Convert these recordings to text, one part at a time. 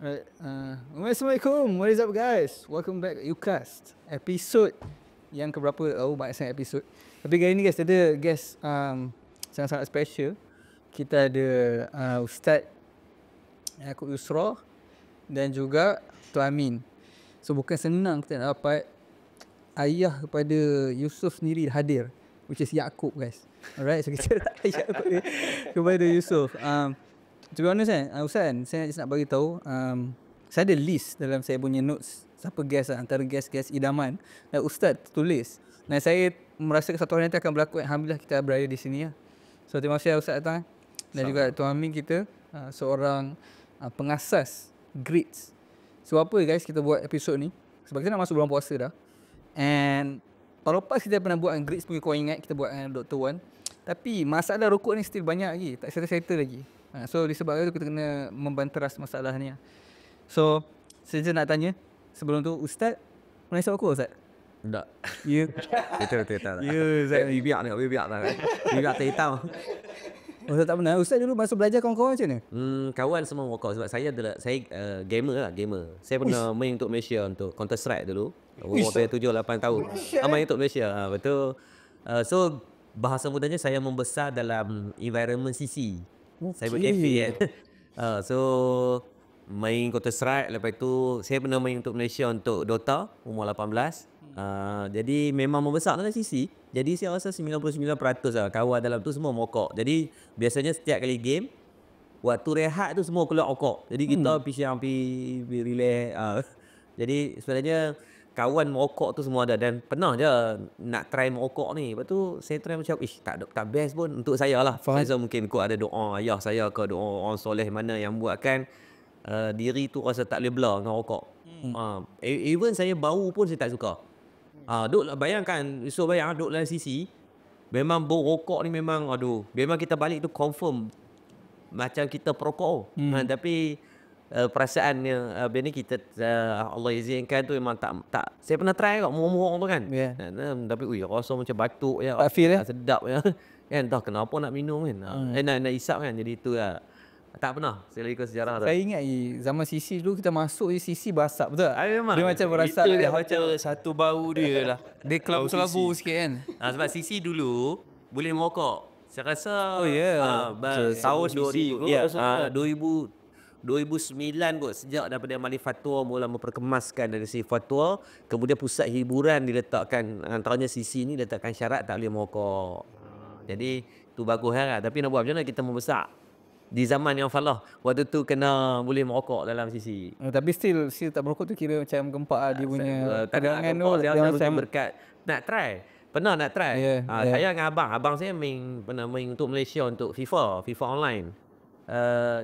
Alright, Assalamualaikum. What is up guys? Welcome back Ucast. Episod yang keberapa? Oh, banyak sangat episod. Tapi kali ni guys ada guest sangat-sangat special. Kita ada Ustaz Yaakob Yusra dan juga Tuan Amin. So bukan senang kita nak dapat ayah kepada Yusuf sendiri hadir, which is Yaakob guys. Alright, so kita tak ayah kepada Yusuf. To be honest kan, Ustaz, saya just nak bagi tahu, saya ada list dalam saya punya notes siapa guest antara guest-guest idaman dan Ustaz tulis. Dan saya merasa satu hari nanti akan berlaku. Alhamdulillah kita berada di sini lah. So terima kasih Ustaz datang. Dan juga Tuan Amin kita, seorang pengasas Grits. So apa guys kita buat episod ni? Sebab kita nak masuk bulan puasa dah. And tahun lepas kita pernah buat Grits punya, kau ingat kita buat dengan Dr. Wan. Tapi masalah rokok ni still banyak lagi, tak settle lagi. So disebabkan itu kita kena membanteras masalah ni. So saya nak tanya sebelum tu, Ustaz pernah hisap rokok Ustaz? Tak. Ya. Betul tak. Ya Ustaz. Biar tak hitam. Ustaz tak pernah. Ustaz dulu masa belajar kawan-kawan macam mana? Kawan semua rokok sebab saya gamer. Saya pernah main untuk Malaysia untuk Counter Strike dulu. Umur saya 7-8 tahun. Main untuk Malaysia. Betul. So bahasa mudahnya saya membesar dalam environment CC. Saya buat FA kan. So main Counter Strike, lepas tu saya pernah main untuk Malaysia untuk Dota umur 18. Jadi memang membesar dalam CC. Jadi saya rasa 99% lah kawan dalam tu semua merokok. Jadi biasanya setiap kali game, waktu rehat tu semua keluar rokok. Jadi kita pergi relax. Jadi sebenarnya kawan merokok tu semua ada. Dan pernah je nak try merokok ni. Lepas tu saya try macam tak best pun untuk saya lah. Saya mungkin kot ada doa ayah saya ke doa orang soleh mana yang buatkan diri tu rasa tak boleh blur dengan rokok. Even saya bau pun saya tak suka. Bayangkan, bayang duduk dalam CC, memang bau rokok ni memang memang kita balik tu confirm macam kita perokok. Tapi perasaannya ni kita Allah izinkan tu memang tak saya pernah try kat murung tu kan. Tapi rasa macam batuk je. Tak feel sedap je. Kan entah kenapa nak minum kan. Nak isap kan. Jadi tu lah. Tak pernah. Saya ikut sejarah tu. Saya ingat zaman CC dulu kita masuk CC berasap, betul tak? Memang. Dia macam berasap. Dia macam satu bau dia lah. Dia kelabu sikit kan. Sebab CC dulu boleh merokok. Saya rasa tahun 2009 kot, sejak daripada Mali Fatwa mula memperkemaskan dari si fatwa, kemudian pusat hiburan diletakkan, antaranya CC ni letakkan syarat tak boleh merokok. Jadi tu bagus lah. Tapi nak buat macam mana kita membesar di zaman yang falah, waktu tu kena boleh merokok dalam CC. Tapi still tak merokok tu kira macam gempak dia punya pegangan tu. Dia macam berkat nak try. Pernah nak try. Saya dengan abang saya pernah main untuk Malaysia untuk FIFA online.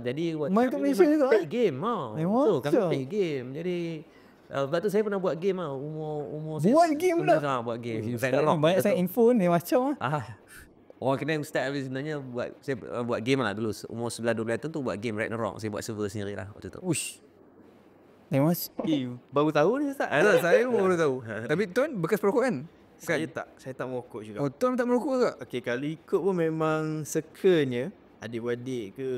Jadi main untuk Malaysia juga. Play game. So kami play game. Jadi lepas tu saya pernah buat game umur buat game lah. Buat game. Banyak sangat info ni macam Orang kena Ustaz sebenarnya saya buat game lah dulu. Umur 11-12 tahun tu buat game Ragnarok. Saya buat server sendiri lah waktu tu. Ush. Mas. Baru tahu ni Ustaz. Saya baru tahu. Tapi Tuan bekas perokok kan? Saya tak merokok juga. Oh, Tuan tak merokok ke? Okey, kalau ikut pun memang sekiranya adik-beradik ke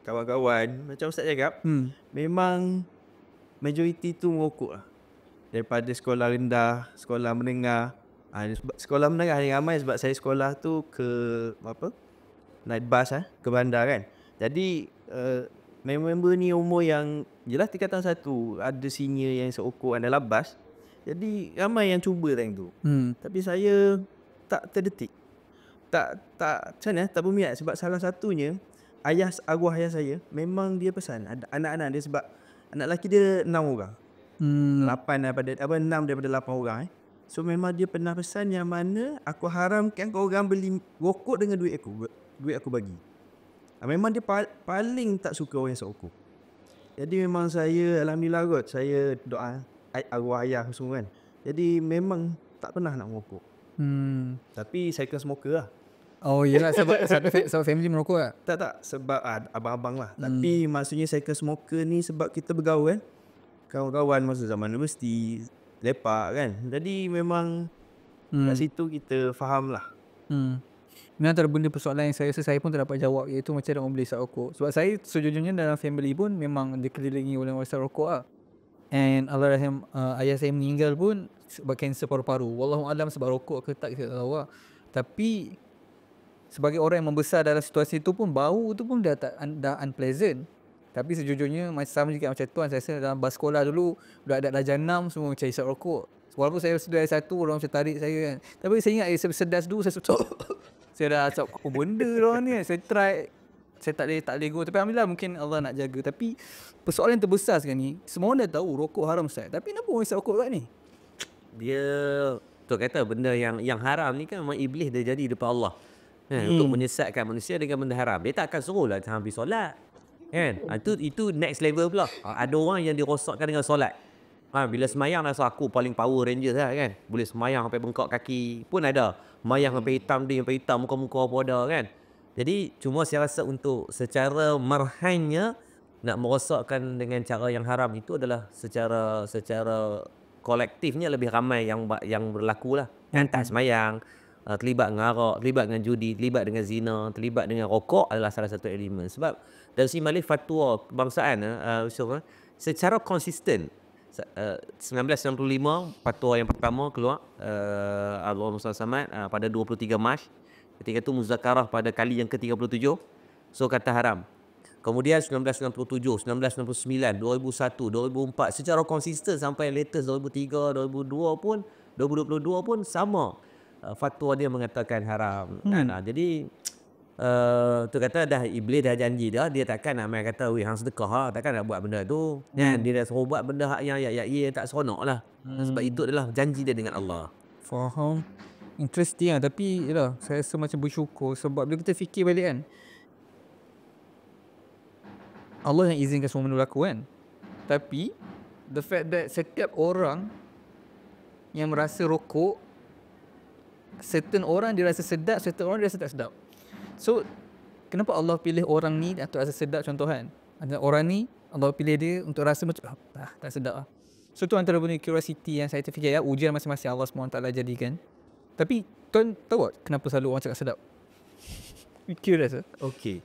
kawan-kawan macam Ustaz cakap, memang majoriti tu merokok lah. Daripada sekolah rendah, sekolah menengah. Sekolah menengah yang ramai sebab saya sekolah tu ke naik bas ke bandar kan. Jadi member ni umur yang jelas tingkatan 1, ada senior yang serokok dalam bas. Jadi ramai yang cuba time tu. Tapi saya tak terdetik. Tak macam mana, tak berminat sebab salah satunya arwah ayah saya memang dia pesan ada anak-anak dia, sebab anak lelaki dia 6 orang. 6 daripada 8 orang. So memang dia pernah pesan yang mana aku haramkan kau orang beli rokok dengan duit aku bagi. Memang dia paling tak suka orang yang serokok. Jadi memang saya alhamdulillah kot, saya doa arwah ayah semua kan. Jadi memang tak pernah nak merokok. Tapi saya kena smoker lah. Oh iyalah, sebab family merokok lah? Tak sebab abang-abang lah. Tapi maksudnya saya kena smoker ni sebab kita bergaul kan. Kawan-kawan masa zaman universiti lepak kan. Jadi memang kat situ kita faham lah. Ini antara benda persoalan yang saya rasa saya pun tak dapat jawab, iaitu macam mana orang boleh hisap rokok. Sebab saya sejujurnya dalam family pun memang dikelilingi oleh orang hisap rokok lah. And Allahyarham, ayah saya meninggal pun sebab kanser paru-paru. Wallahualam sebab rokok ke tak, kita tak tahu lah. Tapi sebagai orang yang membesar dalam situasi itu pun, bau tu pun dah unpleasant. Tapi sejujurnya sama juga macam tuan, saya rasa dalam bas sekolah dulu budak-budak darjah 6 semua macam hisap rokok. Walaupun saya sudah S1, orang macam tarik saya kan. Tapi saya ingat saya sedas dulu, saya saya dah asap apa benda orang ni. Saya try, saya tak boleh go. Tapi alhamdulillah mungkin Allah nak jaga. Tapi persoalan yang terbesar sekarang ni, semua orang dah tahu rokok haram Ustaz. Tapi kenapa orang hisap rokok kat ni? Dia tu kata benda yang haram ni kan memang iblis dia jadi depan Allah. Untuk menyesatkan manusia dengan benda haram. Dia tak akan suruh lah jangan pergi solat. Kan? Itu next level pula. Ada orang yang dirosakkan dengan solat. Bila semayang rasa aku paling power ranger lah kan. Boleh semayang sampai bengkak kaki pun ada. Semayang sampai hitam muka-muka apa ada kan. Jadi cuma saya rasa untuk secara marhannya nak merosakkan dengan cara yang haram itu adalah secara kolektifnya lebih ramai yang berlaku lah. Kan tak semayang, terlibat dengan arak, terlibat dengan judi, terlibat dengan zina, terlibat dengan rokok adalah salah satu elemen. Sebab dari segi Malik fatwa kebangsaan secara konsisten 1995 fatwa yang pertama keluar Allahumma salli Samad pada 23 Mac. Ketika itu muzakarah pada kali yang ke-37. So kata haram. Kemudian 1997, 1999, 2001, 2004 secara konsisten sampai latest 2003, 2002 pun 2022 pun sama. Fatwa dia mengatakan haram. Jadi tu kata dah iblis dah janji dia takkan nak main kata hang sedekah lah, takkan nak buat benda tu. Dia dah suruh buat benda yang tak seronok lah. Sebab itu adalah janji dia dengan Allah. Faham. Interesting lah. Tapi yalah, saya rasa macam bersyukur. Sebab bila kita fikir balik kan, Allah yang izinkan semua benda berlaku kan. Tapi the fact that setiap orang yang merasa rokok, certain orang dia rasa sedap, certain orang dia rasa tak sedap. So kenapa Allah pilih orang ni untuk rasa sedap, contoh kan, ada orang ni Allah pilih dia untuk rasa macam tak sedap lah. So tu antara benda curiosity yang saya terfikir ya, ujian masing-masing Allah SWT jadikan. Tapi tuan tahu tak kenapa selalu orang cakap sedap? Curious lah. Okay.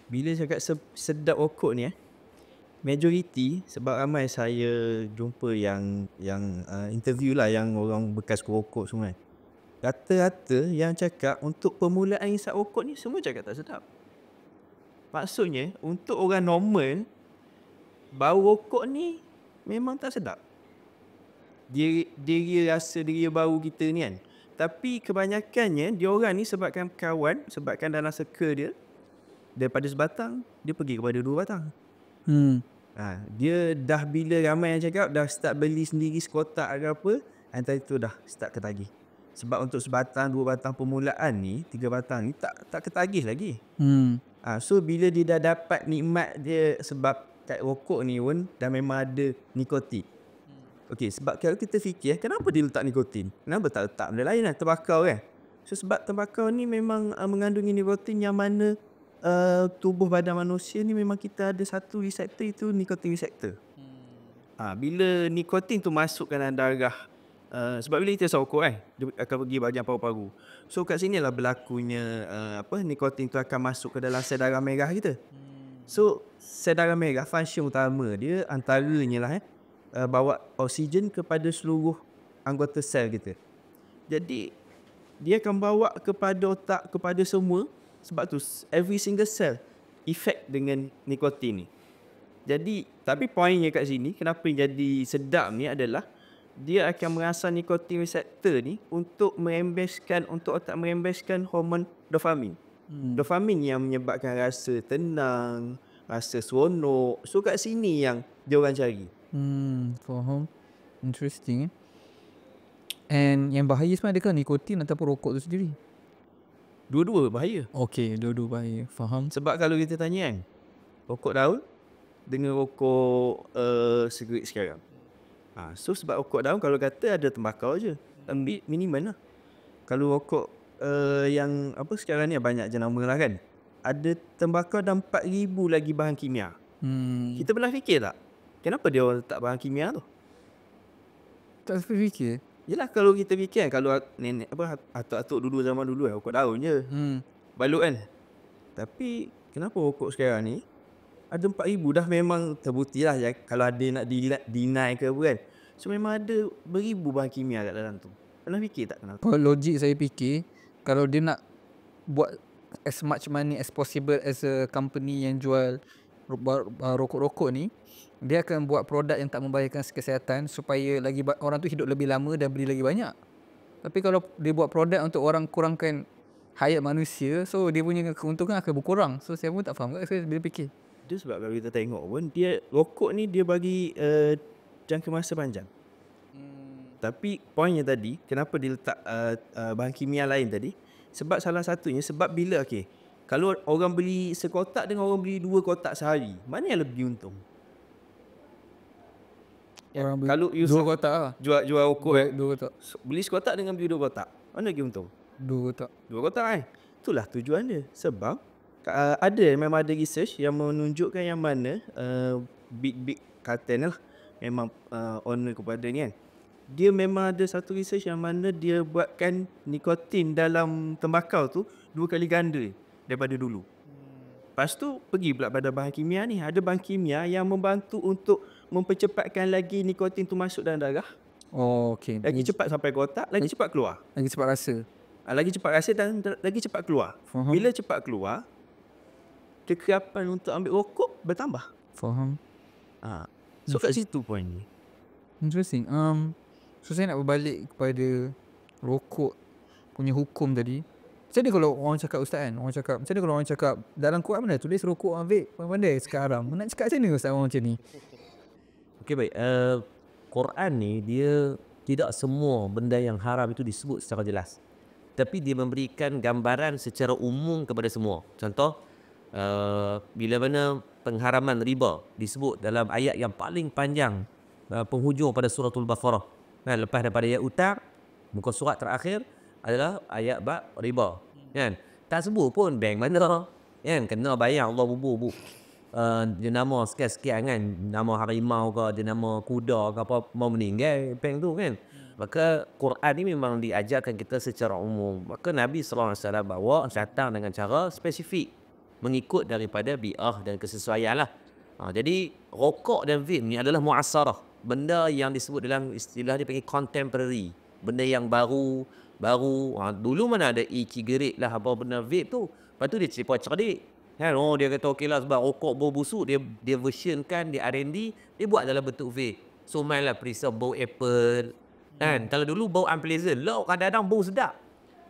Bila cakap sedap rokok ni majority, sebab ramai saya jumpa yang interview lah yang orang bekas rokok semua kan. Rata-rata yang cakap untuk permulaan hisap rokok ni semua cakap tak sedap. Maksudnya untuk orang normal, bau rokok ni memang tak sedap. Dia rasa dia bau kita ni kan. Tapi kebanyakannya diorang ni sebabkan kawan, sebabkan dalam circle dia, daripada sebatang dia pergi kepada 2 batang. Dia dah bila ramai yang cakap dah start beli sendiri sekotak ke apa, antara itu dah start ketagih. Sebab untuk sebatang 2 batang permulaan ni, 3 batang ni tak ketagih lagi. So bila dia dah dapat nikmat dia sebab kat rokok ni pun dah memang ada nikotin. Okey, sebab kalau kita fikir kenapa dia letak nikotin? Kenapa tak letak benda lain lah, tembakau kan? So sebab tembakau ni memang mengandungi nikotin yang mana tubuh badan manusia ni memang kita ada satu reseptor, itu nikotin reseptor. Bila nikotin tu masuk ke dalam darah, sebab bila kita hisap rokok dia akan pergi bahagian paru-paru. So kat sini lah berlakunya nikotin tu akan masuk ke dalam sel darah merah kita. So sel darah merah function utama dia antaranya lah bawa oksigen kepada seluruh anggota sel kita. Jadi dia akan bawa kepada otak, kepada semua. Sebab tu every single cell effect dengan nikotin ni. Jadi tapi poinnya kat sini, kenapa jadi sedap ni adalah dia akan merangsang nikotin reseptor ni untuk otak merembeskan hormon dopamin. Dopamin yang menyebabkan rasa tenang, rasa seronok. So kat sini yang dia orang cari. Faham. Interesting. And yang bahaya sebenarnya adakah nikotin ataupun rokok tu sendiri? Dua-dua bahaya. Okay, dua-dua bahaya. Faham. Sebab kalau kita tanya kan, rokok daun dengan rokok sigaret sekarang. So sebab rokok daun kalau kata ada tembakau je, tapi minimal lah. Kalau rokok yang sekarang ni banyak jenama lah kan, ada tembakau dan 4,000 lagi bahan kimia. Kita pernah fikir tak kenapa dia orang letak bahan kimia tu? Tak fikir. Yelah kalau kita fikir kan, kalau nenek atuk-atuk dulu zaman dulu rokok daun je. Balut kan. Tapi kenapa rokok sekarang ni ada 4,000 dah, memang terbukti lah ya, kalau ada nak deny ke apa kan. So memang ada beribu bahan kimia kat dalam tu. Pernah fikir tak kenapa? Kalau logik saya fikir, kalau dia nak buat as much money as possible as a company yang jual rokok-rokok ni, dia akan buat produk yang tak membahayakan kesihatan supaya lagi orang tu hidup lebih lama dan beli lagi banyak. Tapi kalau dia buat produk untuk orang kurangkan hayat manusia, so dia punya keuntungan akan berkurang. So saya pun tak faham saya bila fikir. Dia sebab kalau kita tengok pun, dia rokok ni dia bagi jangka masa panjang. Tapi poinnya tadi, kenapa dia letak bahan kimia lain tadi? Sebab salah satunya, sebab bila kalau orang beli sekotak dengan orang beli 2 kotak sehari, mana yang lebih untung? Orang beli Kalau you 2 kotak lah. jual rokok, 2 kotak. beli sekotak dengan beli 2 kotak, mana lagi untung? 2 kotak. 2 kotak kan? Itulah tujuan dia. Sebab memang ada research yang menunjukkan yang mana big cartel lah, memang owner kepada ni kan. Dia memang ada satu research yang mana dia buatkan nikotin dalam tembakau tu 2 kali ganda daripada dulu. Lepas tu pergi pula pada bahan kimia ni. Ada bahan kimia yang membantu untuk mempercepatkan lagi nikotin tu masuk dalam darah. Oh, okey. Lagi cepat sampai ke otak, lagi cepat keluar. Lagi cepat rasa. Lagi cepat rasa dan lagi cepat keluar. Faham. Bila cepat keluar, kekerapan untuk ambil rokok bertambah. Faham. So kat situ point ni. Interesting. So saya nak berbalik kepada rokok punya hukum tadi. Macam mana kalau orang cakap ustaz kan? Macam mana kalau orang cakap dalam Quran mana tulis rokok vape, pandai sekarang. Nak cakap macam mana ustaz orang macam ni? Okey baik. Quran ni dia tidak semua benda yang haram itu disebut secara jelas. Tapi dia memberikan gambaran secara umum kepada semua. Contoh, bila mana pengharaman riba disebut dalam ayat yang paling panjang, penghujung pada suratul Baqarah. Lepas daripada ayat utang, muka surat terakhir adalah ayat bab riba. Kan? Tak sebut pun bank mana. Kan? Kena bayar Allah bubu. Dia nama sekian-sekian kan, nama harimau ke, dia nama kuda ke apa, mau meninggal bank tu kan. Maka Quran ni memang diajarkan kita secara umum. Maka Nabi SAW bawa datang dengan cara spesifik, mengikut daripada bi'ah dan kesesuaian lah. Jadi rokok dan vape ni adalah mu'assarah, benda yang disebut dalam istilah dia panggil contemporary, benda yang baru. Dulu mana ada e-cigarette lah apa benda vape tu. Lepas tu dia cerdik kan. Dia kata okey lah, sebab rokok bau busuk, dia versionkan, dia R&D, dia buat dalam bentuk vape. So mainlah perisa bau apple kan. Kalau dulu bau unpleasant, lah kadang-kadang bau sedap,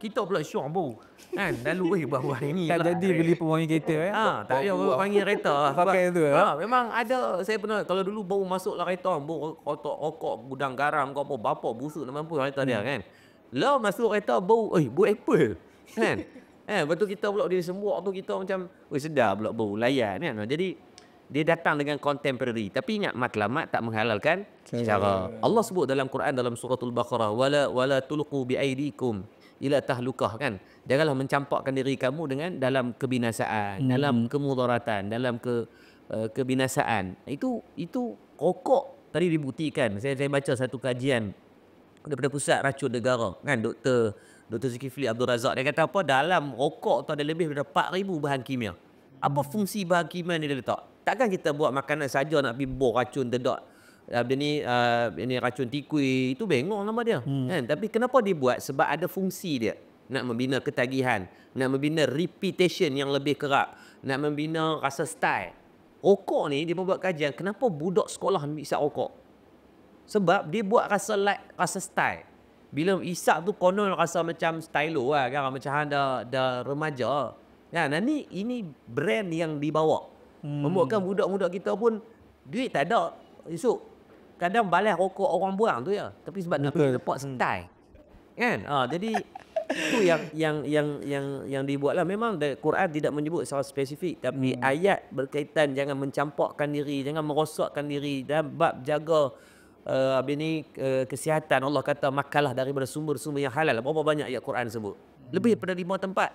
kita pula syok bau kan. Lalu bau hari ni Tak jadi beli pewangi kereta tak payah panggil kereta lah. Pakai tu memang ada. Saya pernah, kalau dulu bau masuk lah kereta, bau rokok gudang garam kau apa bapak busuk nak mampu kereta dia kan. Lah masuk kereta bau apple kan. Lepas tu kita pula dia sembuk tu, kita macam sedap pula bau layan kan. Jadi dia datang dengan contemporary. Tapi ingat, matlamat tak menghalalkan secara. Allah sebut dalam Quran dalam suratul Baqarah, wala tulqu biaidikum ila tahlukah kan. Janganlah mencampakkan diri kamu dengan dalam kebinasaan, dalam kemudaratan, dalam kebinasaan. Itu rokok tadi dibuktikan. Saya baca satu kajian daripada Pusat Racun Negara kan, Dr. Zulkifli Abdul Razak, dia kata apa, dalam rokok tu ada lebih daripada 4,000 bahan kimia. Apa fungsi bahan kimia ni dia letak? Takkan kita buat makanan saja nak pergi bor racun dedak. Ini racun tikui, itu bengong nama dia. Kan? Tapi kenapa dia buat? Sebab ada fungsi dia. Nak membina ketagihan, nak membina repetition yang lebih kerap, nak membina rasa style. Rokok ni dia membuat kajian, kenapa budak sekolah ambil isap rokok? Sebab dia buat rasa like, rasa style. Bila isap tu konon rasa macam stylo lah kan, macam dah remaja. Kan? Ini brand yang dibawa. Membuatkan budak-budak kita pun duit tak ada. Esok kadang balas rokok orang buang tu ya. Tapi sebab nak pergi tempat style. Kan? Jadi itu yang dibuatlah. Memang Quran tidak menyebut secara spesifik, tapi ayat berkaitan jangan mencampakkan diri, jangan merosakkan diri, dan bab jaga kesihatan. Allah kata makanlah daripada sumber-sumber yang halal. Berapa banyak ayat Quran sebut? Lebih daripada 5 tempat.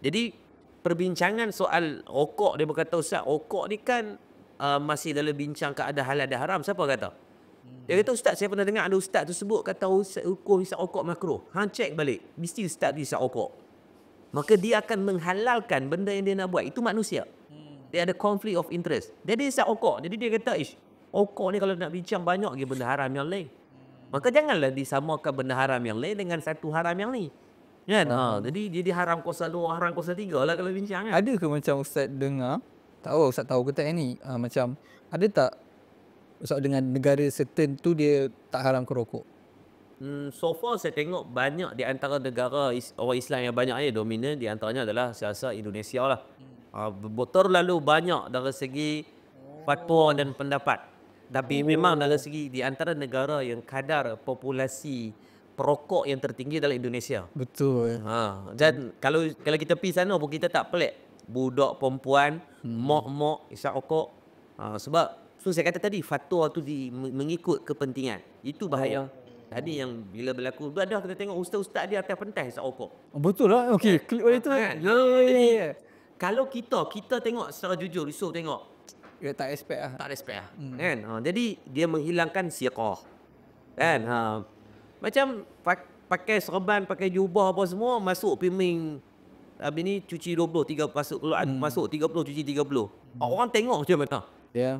Jadi perbincangan soal rokok, dia berkata ustaz, rokok ni kan masih dalam bincang keadaan halal dan haram. Siapa kata? Dia kata, ustaz, saya pernah dengar ada ustaz tu sebut kata hukum hisap rokok makruh. Hang cek balik, mesti ustaz tu hisap rokok. Maka dia akan menghalalkan benda yang dia nak buat. Itu manusia. Dia ada conflict of interest. Dia hisap rokok. Jadi dia kata, rokok ni kalau nak bincang banyak lagi benda haram yang lain. Maka janganlah disamakan benda haram yang lain dengan satu haram yang ni. Kan? Jadi haram kuasa 2, haram kuasa 3 lah kalau bincang kan. Ada ke macam ustaz dengar, ustaz tahu ke tak ni, macam ada tak ustaz dengan negara certain tu dia tak haram ke rokok? So far saya tengok banyak di antara negara orang Islam yang banyak ni dominan di antaranya adalah saya rasa Indonesia lah. Terlalu banyak dari segi fatwa dan pendapat. Tapi memang dari segi di antara negara yang kadar populasi perokok yang tertinggi adalah Indonesia. Betul. Dan kalau kita pergi sana pun kita tak pelik. Budak perempuan, mok-mok isap rokok. Sebab saya kata tadi fatwa tu mengikut kepentingan. Itu bahaya. Tadi yang bila berlaku ada kita tengok ustaz-ustaz dia atas pentas isap rokok. Betul lah. Okey, klip balik tu. Kalau kita tengok secara jujur, risau tengok. Dia tak respect lah. Tak respect lah. Kan? Jadi dia menghilangkan siqah. Kan? Macam pakai serban, pakai jubah apa semua, masuk pimming habis ni cuci 20, 3 masuk 30, cuci 30. Orang tengok macam mana.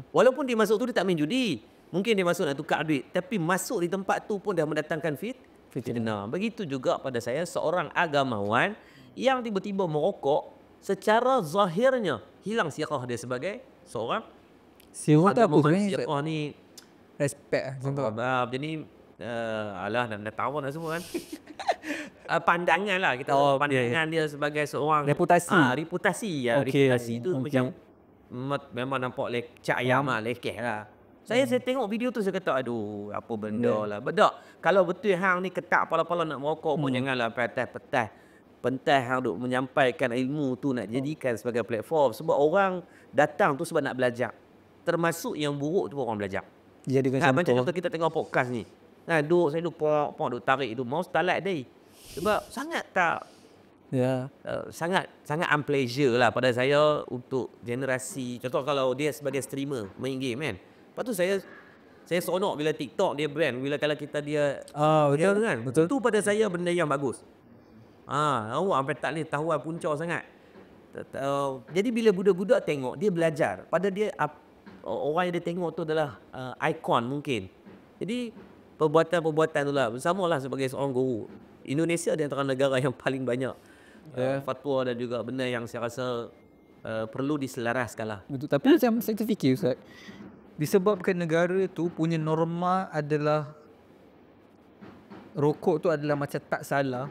Walaupun dia masuk tu dia tak main judi. Mungkin dia masuk nak tukar duit. Tapi masuk di tempat tu pun dah mendatangkan fitnah. Begitu juga pada saya seorang agamawan yang tiba-tiba merokok secara zahirnya hilang siqah dia sebagai seorang siqah tu apa sebenarnya? Siqah ni respect lah contoh. Jadi alah nak tahu nak semua kan. Pandangan lah kita pandangan dia sebagai seorang reputasi. Reputasi ya. Reputasi tu macam memang nampak cak ayam lah, lekeh lah. Saya tengok video tu saya kata aduh apa benda lah. Bedak. Kalau betul hang ni ketak pala-pala nak merokok pun janganlah pentas hang duk menyampaikan ilmu tu nak jadikan sebagai platform sebab orang datang tu sebab nak belajar. Termasuk yang buruk tu orang belajar. Jadikan macam kita tengok podcast ni. Saya duk duk tarik tu mau start day. Sebab sangat tak sangat unpleasure lah pada saya untuk generasi. Contoh kalau dia sebagai streamer main game kan. Lepas tu saya seronok bila TikTok dia brand, bila kalau kita dia betul kan. Betul. Tu pada saya benda yang bagus. Awak sampai tak boleh tahu punca sangat. Jadi bila budak-budak tengok dia belajar. Pada dia orang yang dia tengok tu adalah ikon mungkin. Jadi perbuatan-perbuatan tu lah bersamalah sebagai seorang guru. Indonesia di antara negara yang paling banyak fatwa dan juga benda yang saya rasa perlu diselaraskan lah. Betul. Tapi macam saya terfikir Ustaz, disebabkan negara tu punya norma adalah rokok tu adalah macam tak salah.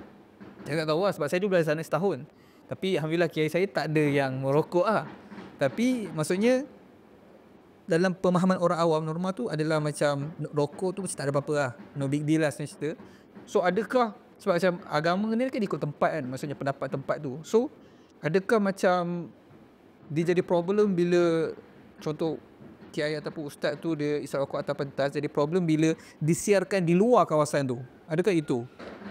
Saya tak tahu lah sebab saya dulu belajar sana setahun. Tapi alhamdulillah kiai saya tak ada yang merokok lah. Tapi maksudnya dalam pemahaman orang awam norma tu adalah macam rokok tu macam tak ada apa-apa lah. No big deal lah sebenarnya cerita. So adakah sebab macam agama ni kan ikut tempat kan, maksudnya pendapat tempat tu. So adakah macam dia jadi problem bila contoh kiai ataupun ustaz tu dia isap rokok atas pentas, jadi problem bila disiarkan di luar kawasan tu. Adakah itu?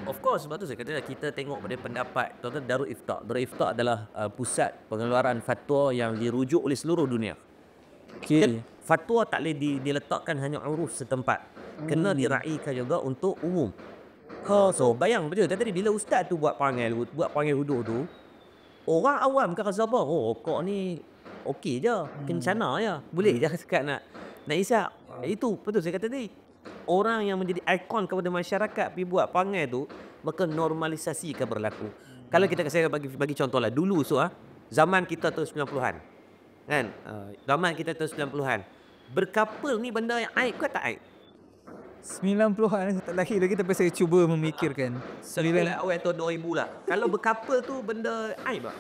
Of course, sebab tu saya kata kita tengok pada pendapat contoh Darul Ifta. Darul Ifta adalah pusat pengeluaran fatwa yang dirujuk oleh seluruh dunia. Okay. Fatwa tak boleh diletakkan hanya uruf setempat. Kena diraikan juga untuk umum. So bayang betul tadi bila ustaz tu buat panggil hudud tu, orang awam kan rasa apa? Rokok ni okey je, kencana je. Boleh je sekat nak isap. Itu betul saya kata tadi. Orang yang menjadi ikon kepada masyarakat pergi buat panggil tu, maka normalisasi akan berlaku. Kalau saya bagi contoh lah dulu zaman kita tu 90-an. Kan? Zaman kita tu 90-an. Berkapal ni benda yang aib ke tak aib? 90-an tak lahir lagi tapi saya cuba memikirkan. Awal tahun 2000 lah. Kalau berkapal tu benda aib tak?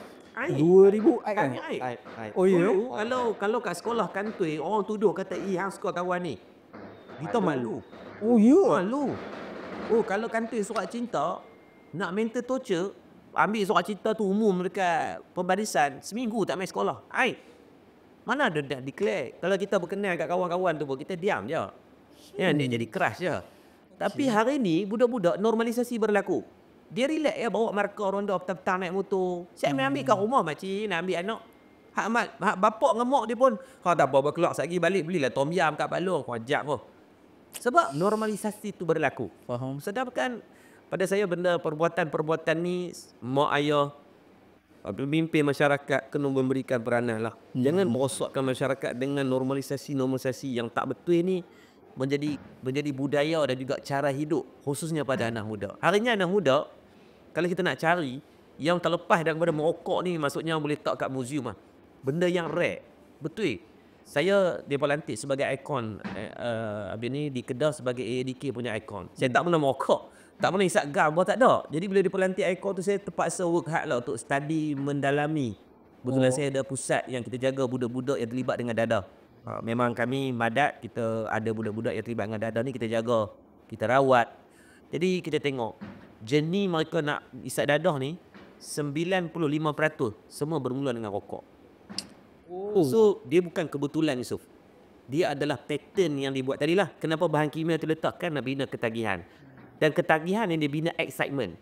Aib. 2000 aib kan? Aib. Oh ya. Kalau kat sekolah kantoi orang tuduh kata hang suka kawan ni. Kita malu. Oh ya. Malu. Kalau kantoi surat cinta nak mental torture, ambil surat cinta tu umum dekat pembarisan, seminggu tak main sekolah. Aib. Mana ada dah declare. Kalau kita berkenal kat kawan-kawan tu pun kita diam je. Ya, dia jadi keras je. Tapi hari ni budak-budak normalisasi berlaku. Dia relax bawa markah ronda petang-petang naik motor. Saya ambil kat rumah makcik nak ambil anak. Hak bapak ngemok dia pun. Tak apa keluar sekali balik belilah tom yam kat balong. Kau ajak pun. Sebab normalisasi itu berlaku. Faham. Sedangkan pada saya benda perbuatan-perbuatan ni mak ayah pemimpin masyarakat kena memberikan peranan lah. Jangan merosakkan masyarakat dengan normalisasi yang tak betul ni menjadi budaya dan juga cara hidup khususnya pada anak muda. Hari ni anak muda kalau kita nak cari yang terlepas daripada merokok ni, maksudnya boleh tak kat museum lah. Benda yang rare. Betul. Saya dipelantik sebagai ikon habis ni di Kedah sebagai AADK punya ikon. Saya tak pernah merokok. Tak pernah isap gambar, tak ada. Jadi bila dipelantik ikon tu, saya terpaksa work hard lah untuk study, mendalami. Kebetulan saya ada pusat yang kita jaga budak-budak yang terlibat dengan dadah. Memang kami madat, kita ada budak-budak yang terlibat dengan dadah ni, kita jaga, kita rawat. Jadi kita tengok, jenis mereka nak isap dadah ni, 95% semua bermula dengan rokok. So, dia bukan kebetulan, Yusuf. Dia adalah pattern yang dibuat tadi lah. Kenapa bahan kimia tu letakkan nak bina ketagihan. Dan ketagihan yang dia bina excitement.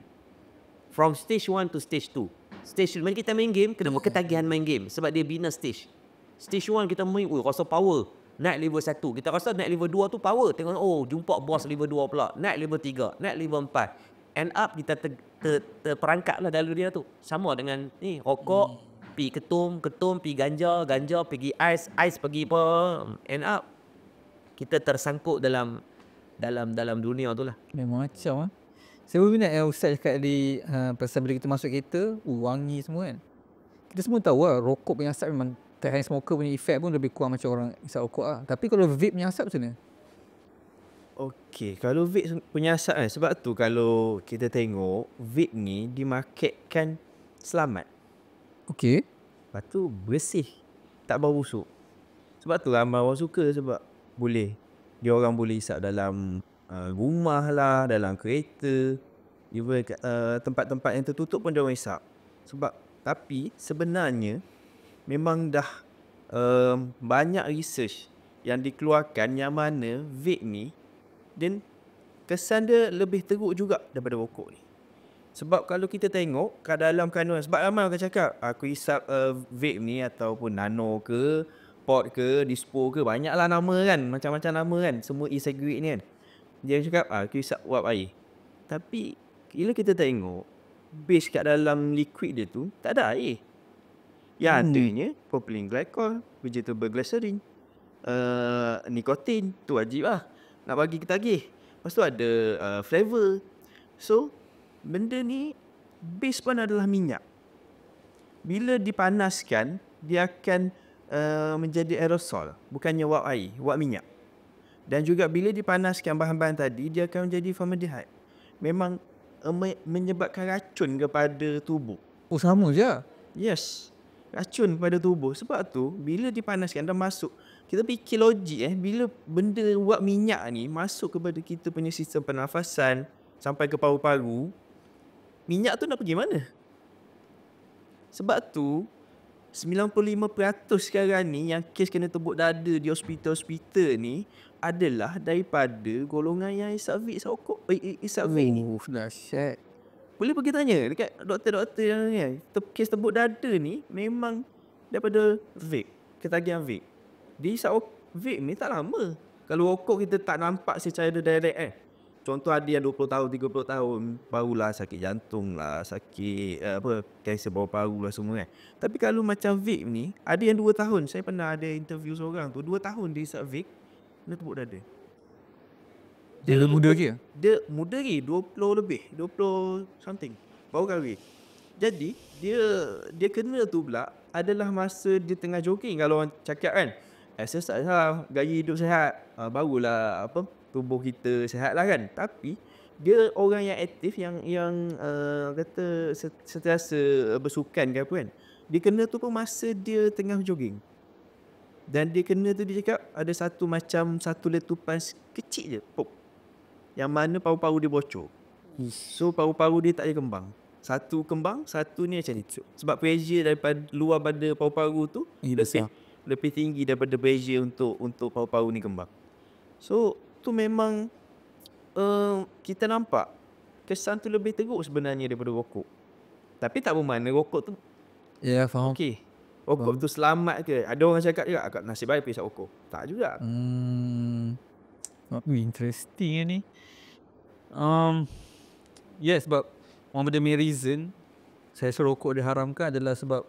From stage 1 to stage 2. Stage 2, mari kita main game, kena buat ketagihan main game. Sebab dia bina stage. Stage 1 kita main, rasa power. Naik level 1. Kita rasa naik level 2 tu power. Tengok, jumpa boss level 2 pula. Naik level 3, naik level 4. End up kita terperangkap lah dalam dunia tu. Sama dengan ni, rokok, pi ketum, pi ganja, pergi ais pergi apa. End up, kita tersangkut dalam dunia tu lah. Memang macam lah. Saya berminat yang Ustaz cakap di pasal bila kita masuk kereta, wangi semua kan. Kita semua tahu lah, rokok punya asap memang hand smoker punya efek pun lebih kurang macam orang isap rokok lah. Tapi kalau vape punya asap macam mana? Okey, kalau vape punya asap kan, sebab tu kalau kita tengok, vape ni dimarketkan selamat. Okey. Lepas tu bersih, tak bau busuk. Sebab tu ramai orang suka sebab dia orang boleh isap dalam rumah lah, dalam kereta, even tempat-tempat yang tertutup pun dia orang isap. Tapi sebenarnya memang dah banyak research yang dikeluarkan yang mana vape ni dan kesan dia lebih teruk juga daripada rokok ni. Sebab kalau kita tengok kat dalam kandungan, sebab ramai orang cakap aku isap vape ni ataupun nano ke, pot ke, dispo ke, banyaklah nama kan, macam-macam nama kan, semua e-cigarette ni kan. Dia cakap aku isap uap air. Tapi bila kita tengok base kat dalam liquid dia tu tak ada air. Yang adanya propylene glycol, vegetable glycerin, nikotin, tu wajib lah nak bagi ketagih. Lepas tu ada flavor. So benda ni base pun adalah minyak. Bila dipanaskan dia akan menjadi aerosol, bukannya wap air, wap minyak. Dan juga bila dipanaskan bahan-bahan tadi, dia akan menjadi formaldehyde. Memang menyebabkan racun kepada tubuh. Oh, sama je? Yes, racun kepada tubuh. Sebab tu bila dipanaskan dan masuk, kita fikir logik bila benda wap minyak ni masuk kepada kita punya sistem pernafasan sampai ke paru-paru, minyak tu nak pergi mana? Sebab tu 95% sekarang ni yang kes kena tepuk dada di hospital-hospital ni adalah daripada golongan yang isap vape, isap rokok, isap vape ni. Dahsyat. Boleh pergi tanya dekat doktor-doktor yang ni, kes tepuk dada ni memang daripada vape, ketagihan vape. Dia isap vape ni tak lama. Kalau rokok kita tak nampak secara direct Contoh ada yang 20 tahun, 30 tahun barulah sakit jantung lah, sakit kanser paru-paru lah semua kan. Tapi kalau macam vape ni, ada yang 2 tahun. Saya pernah ada interview seorang tu, 2 tahun dia isap vape, dia tepuk dada. Dia muda lagi? Dia muda lagi, 20 lebih, 20 something. Baru kahwin. Jadi, dia kena tu pula adalah masa dia tengah jogging. Kalau orang cakap kan, exercise lah, gaya hidup sihat, barulah tubuh kita sihat lah kan. Tapi dia orang yang aktif, yang kata sentiasa bersukan ke apa kan, dia kena tu pun masa dia tengah jogging. Dan dia kena tu, dia cakap ada satu letupan kecil je, pop, yang mana paru-paru dia bocor. So paru-paru dia tak ada kembang. Satu kembang, satu ni macam ni. Sebab pressure daripada luar pada paru-paru tu lebih tinggi daripada pressure untuk paru-paru ni kembang. So tu memang kita nampak kesan tu lebih teruk sebenarnya daripada rokok. Tapi tak bermakna rokok tu faham. okey. Rokok tu selamat ke? Ada orang cakap juga, agak nasib baik isap rokok. Tak juga. Oh, interesting ni. Um, yes, sebab one of the main reason saya rasa rokok diharamkan adalah sebab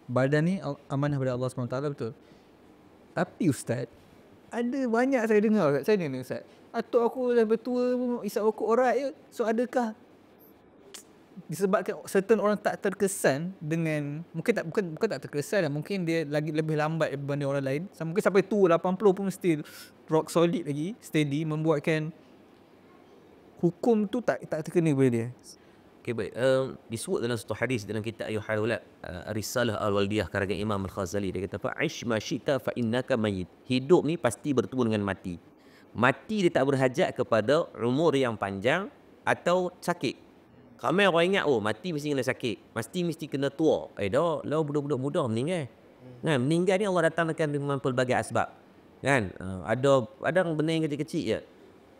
badan ni amanah daripada Allah SWT, betul. Tapi Ustaz, ada banyak saya dengar kat sana ni Ustaz. Atuk aku dah bertua pun isap rokok orang je. So adakah disebabkan certain orang tak terkesan dengan, bukan tak terkesan lah, mungkin dia lagi lebih lambat daripada orang lain. Mungkin sampai tua 80 pun still rock solid lagi, steady, membuatkan hukum tu tak terkena kepada dia. Okay, baik. Disebut dalam satu hadis dalam kitab Ayuhal Ulad, Risalah Al-Waldiyah karangan Imam Al-Ghazali. Dia kata, "Fa'ish ma syi'ta fa innaka mayyit." Hidup ni pasti bertemu dengan mati. Mati dia tak berhajat kepada umur yang panjang atau sakit. Ramai orang ingat, oh mati mesti kena sakit, mesti kena tua. Dah budak-budak muda meninggal. Kan, meninggal ni Allah datangkan dengan pelbagai asbab. Kan, ada benda yang kecil-kecil je.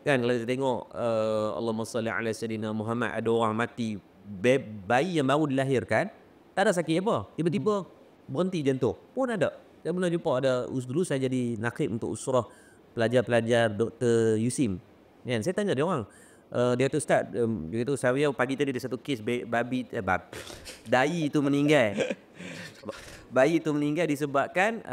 Kan, kalau kita tengok Allahumma salli ala sayyidina Muhammad, ada orang mati, bayi yang baru dilahirkan, tak ada sakit apa, tiba-tiba berhenti jantung pun ada. Saya pernah jumpa, ada dulu saya jadi nakib untuk usrah pelajar-pelajar Dr. Yusim. Kan, saya tanya dia orang, dia kata, Ustaz, dia kata, saya pagi tadi ada satu kes bayi itu meninggal. Bayi itu meninggal disebabkan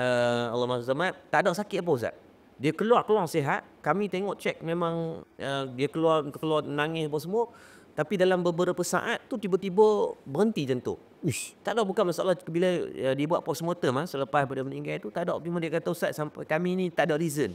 Allahumma salli, tak ada sakit apa Ustaz. Dia keluar sihat. Kami tengok cek memang dia keluar nangis apa semua. Tapi dalam beberapa saat tu tiba-tiba berhenti jantung. Tak ada, bukan masalah bila dia buat postmortem selepas pada meninggal tu, tak ada. Cuma dia kata, Ustaz, sampai kami ni tak ada reason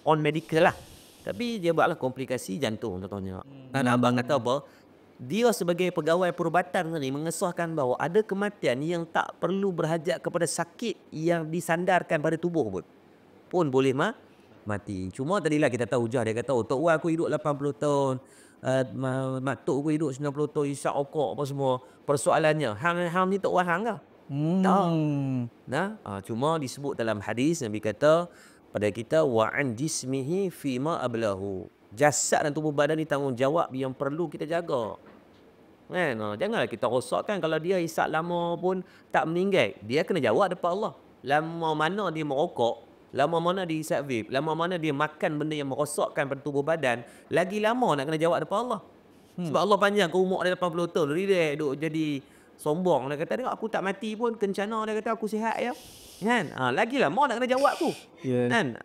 on medical lah. Tapi dia buatlah komplikasi jantung contohnya. Dan abang kata apa? Dia sebagai pegawai perubatan ni mengesahkan bahawa ada kematian yang tak perlu berhajat kepada sakit yang disandarkan pada tubuh pun boleh mati. Cuma tadilah kita tahu hujah, dia kata, oh, tok wah aku hidup 80 tahun, mak tok aku hidup 90 tahun, isap okok apa semua. Persoalannya, hang ni tok wah hang ke? Tak. Cuma disebut dalam hadis Nabi kata pada kita, wa an jismihi fima ablahu. Jasad dan tubuh badan ni tanggungjawab yang perlu kita jaga. Kan? Janganlah kita rosakkan. Kalau dia isap lama pun tak meninggal, dia kena jawab depan Allah. Lama mana dia merokok, lama mana dia isap vape, lama mana dia makan benda yang merosakkan pada tubuh badan, lagi lama nak kena jawab depan Allah. Sebab Allah panjang ke umur dia 80 tahun. Dia duk jadi sombong. Dia kata, tengok aku tak mati pun kencana, dia kata aku sihat ya. Kan? Lagi lama nak kena jawab tu. Kan?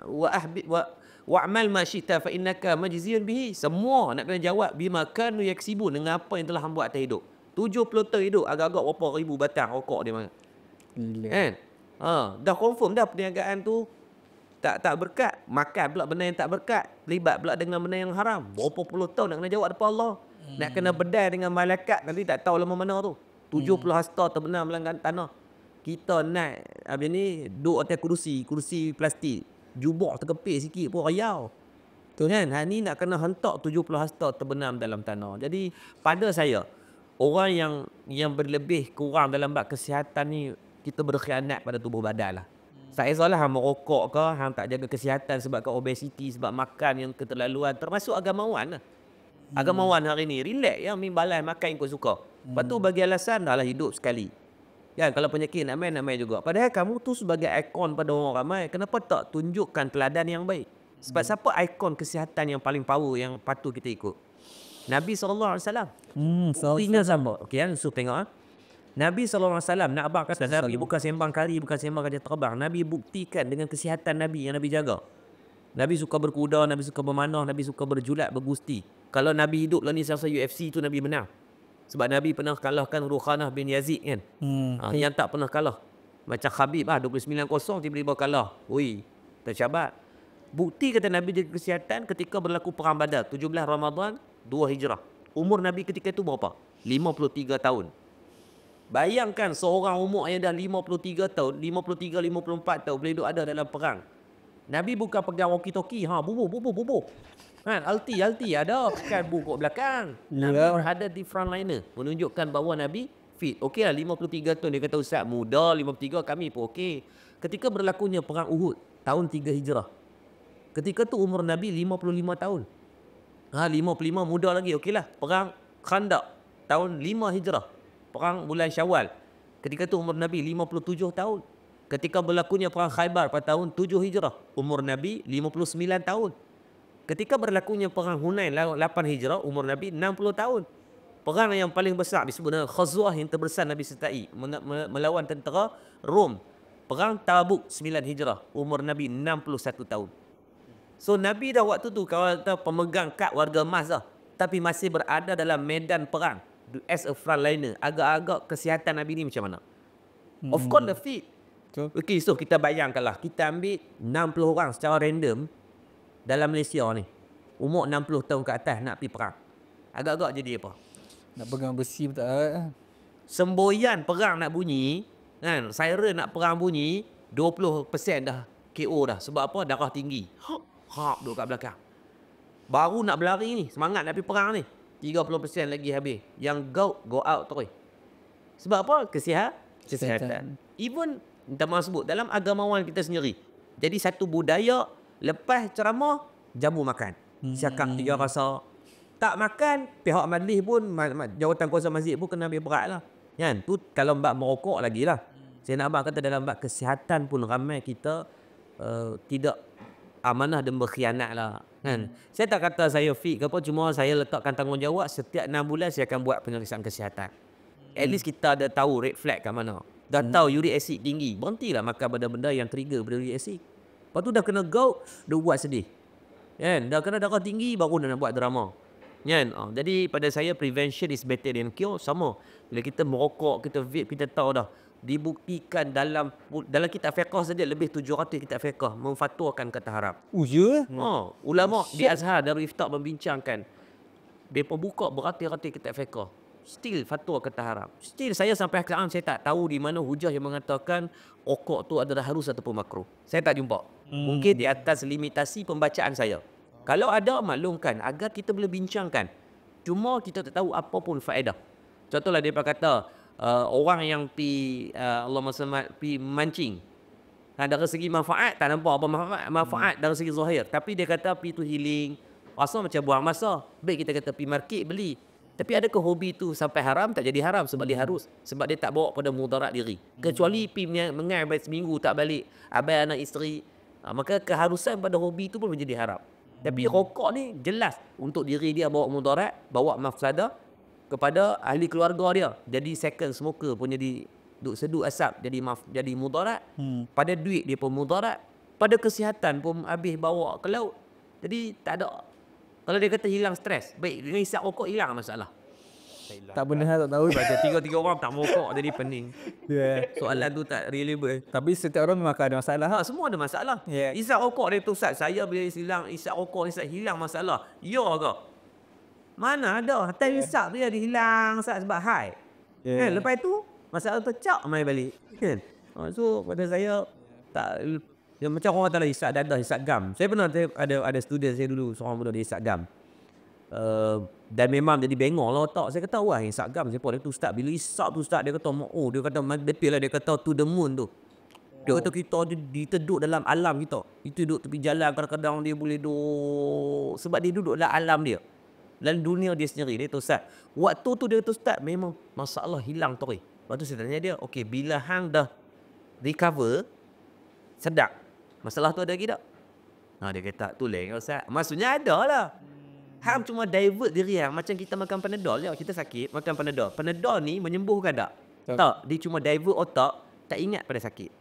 Wa'mal ma syi'ta fa innaka majziyun bihi. Semua nak kena jawab bima kanu yaksibun, dengan apa yang telah hang buat atas hidup. 70 tahun hidup, agak-agak berapa ribu batang rokok dia mana. Kan? Dah confirm dah perniagaan tu tak berkat, makan pula benda yang tak berkat, terlibat pula dengan benda yang haram. Berapa puluh tahun nak kena jawab depan Allah. Nak kena bedai dengan malaikat, nanti tak tahu lama mana tu. 70 hasta terbenam dalam tanah. Kita naik habis ni duduk atas kursi plastik, jubuk terkepit sikit pun riau. Tu kan, ni nak kena hentak 70 hasta terbenam dalam tanah. Jadi pada saya, orang yang berlebih kurang dalam bab kesihatan ni, kita berkhianat pada tubuh badan lah. Tak kisahlah hang merokok ke, hang tak jaga kesihatan sebabkan obesiti, sebab makan yang keterlaluan, termasuk agamawan lah. Agamawan hari ni relax ya, balai makan yang kau suka. Lepas tu bagi alasan, dah lah hidup sekali. Ya, kalau penyakit nak main juga. Padahal kamu tu sebagai ikon pada orang ramai, kenapa tak tunjukkan teladan yang baik? Sebab siapa ikon kesihatan yang paling power yang patut kita ikut? Nabi SAW. Ingat sama. Okey, Yusuf tengok. Nabi SAW, nak abang kata, Nabi bukan sembang kari, bukan sembang kerja terbang. Nabi buktikan dengan kesihatan Nabi yang Nabi jaga. Nabi suka berkuda, Nabi suka bermanah, Nabi suka berjulat, bergusti. Kalau Nabi hidup lah ni selesai UFC tu, Nabi menang. Sebab Nabi pernah kalahkan Rukhanah bin Yazid kan. Yang tak pernah kalah. Macam Khabib 29-0 tiba-tiba kalah. Ui, tercabat. Bukti kata Nabi jaga kesihatan ketika berlaku perang Badar, 17 Ramadan 2 Hijrah. Umur Nabi ketika itu berapa? 53 tahun. Bayangkan seorang umur yang dah 53 tahun, 53-54 tahun boleh duduk ada dalam perang. Nabi bukan pegang walkie-talkie, bubuh. Kan, alti ada kan buku belakang. Nabi berada di frontliner, menunjukkan bahawa Nabi fit. Okeylah 53 tahun, dia kata Ustaz muda 53, kami pun okey. Ketika berlakunya perang Uhud tahun 3 Hijrah. Ketika tu umur Nabi 55 tahun. 55 muda lagi, okeylah. Perang Khandaq tahun 5 Hijrah. Perang bulan Syawal. Ketika tu umur Nabi 57 tahun. Ketika berlakunya perang Khaybar pada tahun 7 Hijrah, umur Nabi 59 tahun. ketika berlakunya perang Hunain 8 Hijrah, umur Nabi 60 tahun. Perang yang paling besar disebut dengan Ghazwah yang terbesar Nabi sertai melawan tentera Rom. Perang Tabuk 9 Hijrah, umur Nabi 61 tahun. So Nabi dah waktu tu kalau kata pemegang kad warga emas dah, tapi masih berada dalam medan perang as a frontliner. Agak-agak kesihatan Nabi ni macam mana? Of course the fit. Betul. Okay, so kita bayangkanlah kita ambil 60 orang secara random dalam Malaysia ni. Umur 60 tahun ke atas nak pergi perang. Agak-agak jadi apa? Nak pegang besi pun tak ada. Semboyan perang nak bunyi, kan? Siren nak perang bunyi, 20% dah KO dah. Sebab apa? Darah tinggi. Hak duduk kat belakang. Baru nak berlari ni, semangat nak pergi perang ni. 30% lagi habis. Yang go out terus. Sebab apa? Kesihatan. Even, minta maaf sebut, dalam agamawan kita sendiri. Jadi satu budaya, lepas ceramah, jamu makan. Cakap 3 rasa. Tak makan, pihak majlis pun, jawatan kuasa masjid pun kena ambil berat lah. Kan? Tu kalau bab merokok lagi lah. Saya nak abang kata dalam bab kesihatan pun ramai kita tidak amanah dan berkhianat lah. Kan? Saya tak kata saya fit ke apa, cuma saya letakkan tanggungjawab setiap 6 bulan saya akan buat pemeriksaan kesihatan. At least kita ada tahu red flag kat mana. Dah tahu uric acid tinggi, berhentilah makan benda-benda yang trigger pada uric acid. Lepas tu dah kena gout, dah buat sedih. Kan? Dah kena darah tinggi, baru dah nak buat drama. Kan? Jadi pada saya prevention is better than cure. Sama. Bila kita merokok, kita vape, kita tahu dah. Dibuktikan dalam kitab fiqh saja lebih 700 kitab fiqh memfatwakan kata haram. Ya? Ulama di Azhar Darul Ifta membincangkan. Mereka buka beratus-ratus kitab fiqh. Still fatwa kata haram. Still saya sampai sekarang saya tak tahu di mana hujah yang mengatakan rokok tu adalah harus ataupun makruh. Saya tak jumpa. Mungkin di atas limitasi pembacaan saya. Kalau ada, maklumkan agar kita boleh bincangkan. Cuma kita tak tahu apa pun faedah. Contohlah dia kata orang yang pi mancing. Dari segi manfaat tak nampak apa manfaat dari segi zahir. Tapi dia kata pi tu healing. Rasa macam buang masa. Baik kita kata pi market beli. Tapi adakah hobi tu sampai haram? Tak jadi haram sebab dia harus. Sebab dia tak bawa pada mudarat diri. Kecuali pi mengai seminggu tak balik. Abai anak isteri. Maka keharusan pada hobi tu pun menjadi haram. Tapi rokok ni jelas untuk diri dia bawa mudarat, bawa mafsadah kepada ahli keluarga dia. Jadi second smoker pun jadi duk sedut asap jadi mudarat. Pada duit dia pun mudarat, pada kesihatan pun habis bawa ke laut. Jadi tak ada. Kalau dia kata hilang stres, baik dengan isap rokok hilang masalah. Tak benar tak tahu. Baca 3 orang tak merokok jadi pening. Yeah. Soalan tu tak reliable. Tapi setiap orang memang akan ada masalah. Semua ada masalah. Yeah. Isap rokok dia tu Ustaz, saya bila isap rokok hilang masalah. Ya ke? Mana ada? Hatta isap dia hilang Ustaz sebab high. Yeah. Kan? Lepas tu masalah tu cak mai balik. Kan? So pada saya tak dia macam orang kata lah hisap dadah, hisap gam. Saya pernah ada student saya dulu, seorang muda dia hisap gam. Dan memang jadi bengong lah otak. Saya kata wah hisap gam siapa dia tu Ustaz. Bila hisap tu Ustaz dia kata dia kata betul lah, dia kata to the moon tu. Dia kata kita duduk dalam alam kita. Itu duduk tepi jalan kadang-kadang dia boleh duduk sebab dia duduk dalam alam dia. Dalam dunia dia sendiri dia tu Ustaz. Waktu tu dia kata Ustaz memang masalah hilang terus. Lepas tu saya tanya dia, okey bila hang dah recover sedap, masalah tu ada lagi tak? Dia kata tu lain Ustaz. Maksudnya ada lah. Hang cuma divert diri hang. Macam kita makan Panadol je. Kita sakit makan Panadol. Panadol ni menyembuhkan tak? Tak. Dia cuma divert otak. Tak ingat pada sakit.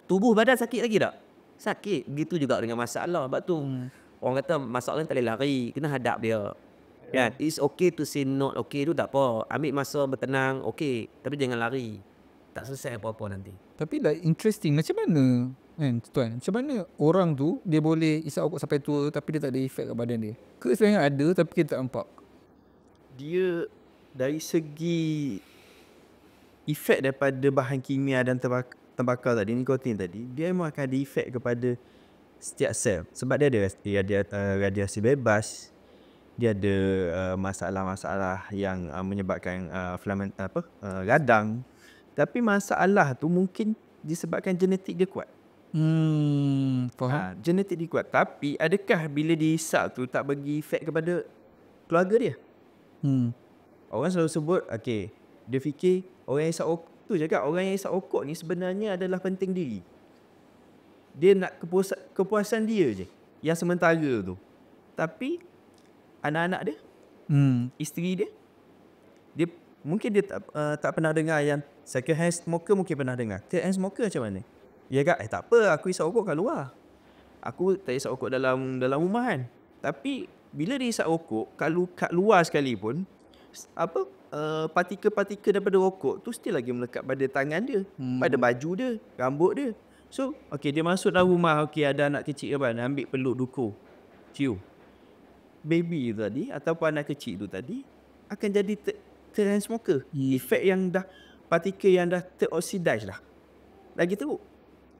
Tubuh badan sakit lagi tak? Sakit. Begitu juga dengan masalah. Sebab tu orang kata masalah ni tak boleh lari. Kena hadap dia. Kan? It's okay to say not okay tu tak apa. Ambil masa bertenang. Okay. Tapi jangan lari. Tak selesai apa-apa nanti. Tapi like interesting. Macam mana kan tuan? Macam mana orang tu dia boleh isap rokok sampai tua tapi dia tak ada efek kat badan dia? Ke sebenarnya ada tapi kita tak nampak? Dia dari segi efek daripada bahan kimia dan tembakau tadi, nikotin tadi, dia memang akan ada efek kepada setiap sel. Sebab dia ada radiasi bebas, dia ada masalah-masalah yang menyebabkan radang. Tapi masalah tu mungkin disebabkan genetik dia kuat. Faham. Genetik dia kuat. Tapi adakah bila dihisap tu tak bagi efek kepada keluarga dia? Orang selalu sebut, okay, dia fikir orang yang hisap rokok tu cakap, orang yang hisap rokok ni sebenarnya adalah penting diri. Dia nak kepuasan dia je. yang sementara tu. Tapi anak-anak dia, isteri dia, dia mungkin dia tak pernah dengar yang second hand smoker, mungkin pernah dengar. Third hand smoker macam mana? Ya kak, tak apa, aku isap rokok kat luar. Aku tak isap rokok dalam rumah kan. Tapi bila dia isap rokok kat luar sekalipun, partikel-partikel daripada rokok tu still lagi melekat pada tangan dia, pada baju dia, rambut dia. So, dia masuk dalam rumah, ada anak kecil ambil peluk dukur, cium. Baby tu tadi ataupun anak kecil tu tadi akan jadi third hand smoker. Efek yang dah, partikel yang dah teroksidize dah. Lagi teruk.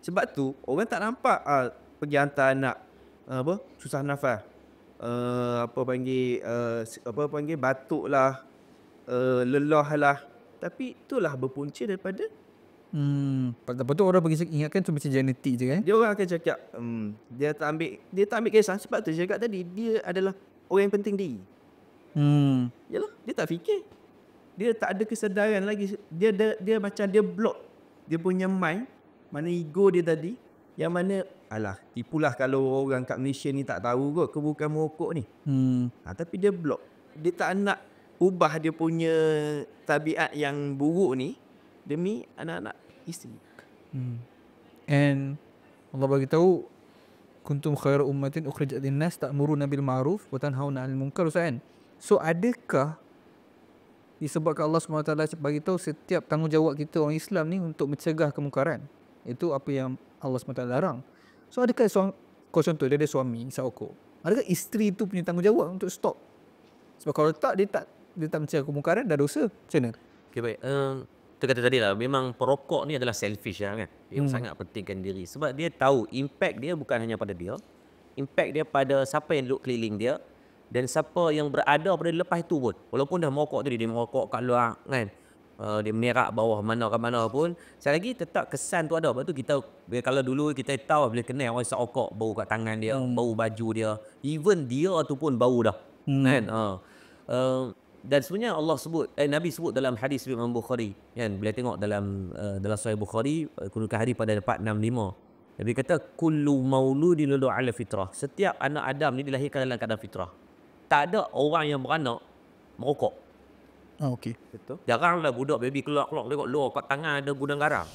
Sebab tu orang tak nampak pergi hantar anak susah nafas. Batuk lah, lelah lah. Tapi itulah berpunca daripada Lepas tu orang bagi ingatkan tu macam genetik je kan. dia orang akan cakap dia tak ambil kisah. Sebab tu saya cakap tadi, dia adalah orang yang penting diri. Yalah, dia tak fikir. Dia tak ada kesedaran lagi. Dia macam dia block dia punya mind, mana ego dia tadi, yang mana tipulah kalau orang kat Malaysia ni tak tahu kot keburukan merokok ni. Tapi dia block. Dia tak nak ubah dia punya tabiat yang buruk ni demi anak-anak isteri. And Allah bagi tahu kuntum khairu ummatin ukhrijat linnas ta'muruna bil ma'ruf wa tanhauna 'anil munkar, kan. So adakah disebabkan Allah SWT bagi tahu setiap tanggungjawab kita orang Islam ni untuk mencegah kemungkaran? Itu apa yang Allah SWT larang. So adakah contoh dia ada suami isap rokok, adakah isteri tu punya tanggungjawab untuk stop? Sebab kalau tak, dia tak mencegah kemungkaran, dah dosa. Macam mana? Okay, baik. Kita kata tadi lah, memang perokok ni adalah selfish lah kan. Dia sangat pentingkan diri. Sebab dia tahu impact dia bukan hanya pada dia. Impact dia pada siapa yang duduk keliling dia. Dan siapa yang berada pada lepas itu pun. Walaupun dah merokok tadi, dia merokok kat luar kan. Dia menerak bawah mana ke mana pun. Sekali lagi tetap kesan tu ada. Lepas tu kita, kalau dulu kita tahu bila kenal orang isap rokok, bau kat tangan dia, bau baju dia. Even dia tu pun bau dah. Kan? Dan sebenarnya Allah sebut, Nabi sebut dalam hadis Imam Bukhari, kan, bila tengok dalam Sahih Bukhari, kunukah hadis pada 465. Nabi kata kullu mauludin yuladu ala fitrah. Setiap anak Adam ni dilahirkan dalam keadaan fitrah. Tak ada orang yang beranak merokok. Okey. Betul. Jaranglah budak baby keluar tengok luar kat tangan ada gudang garam.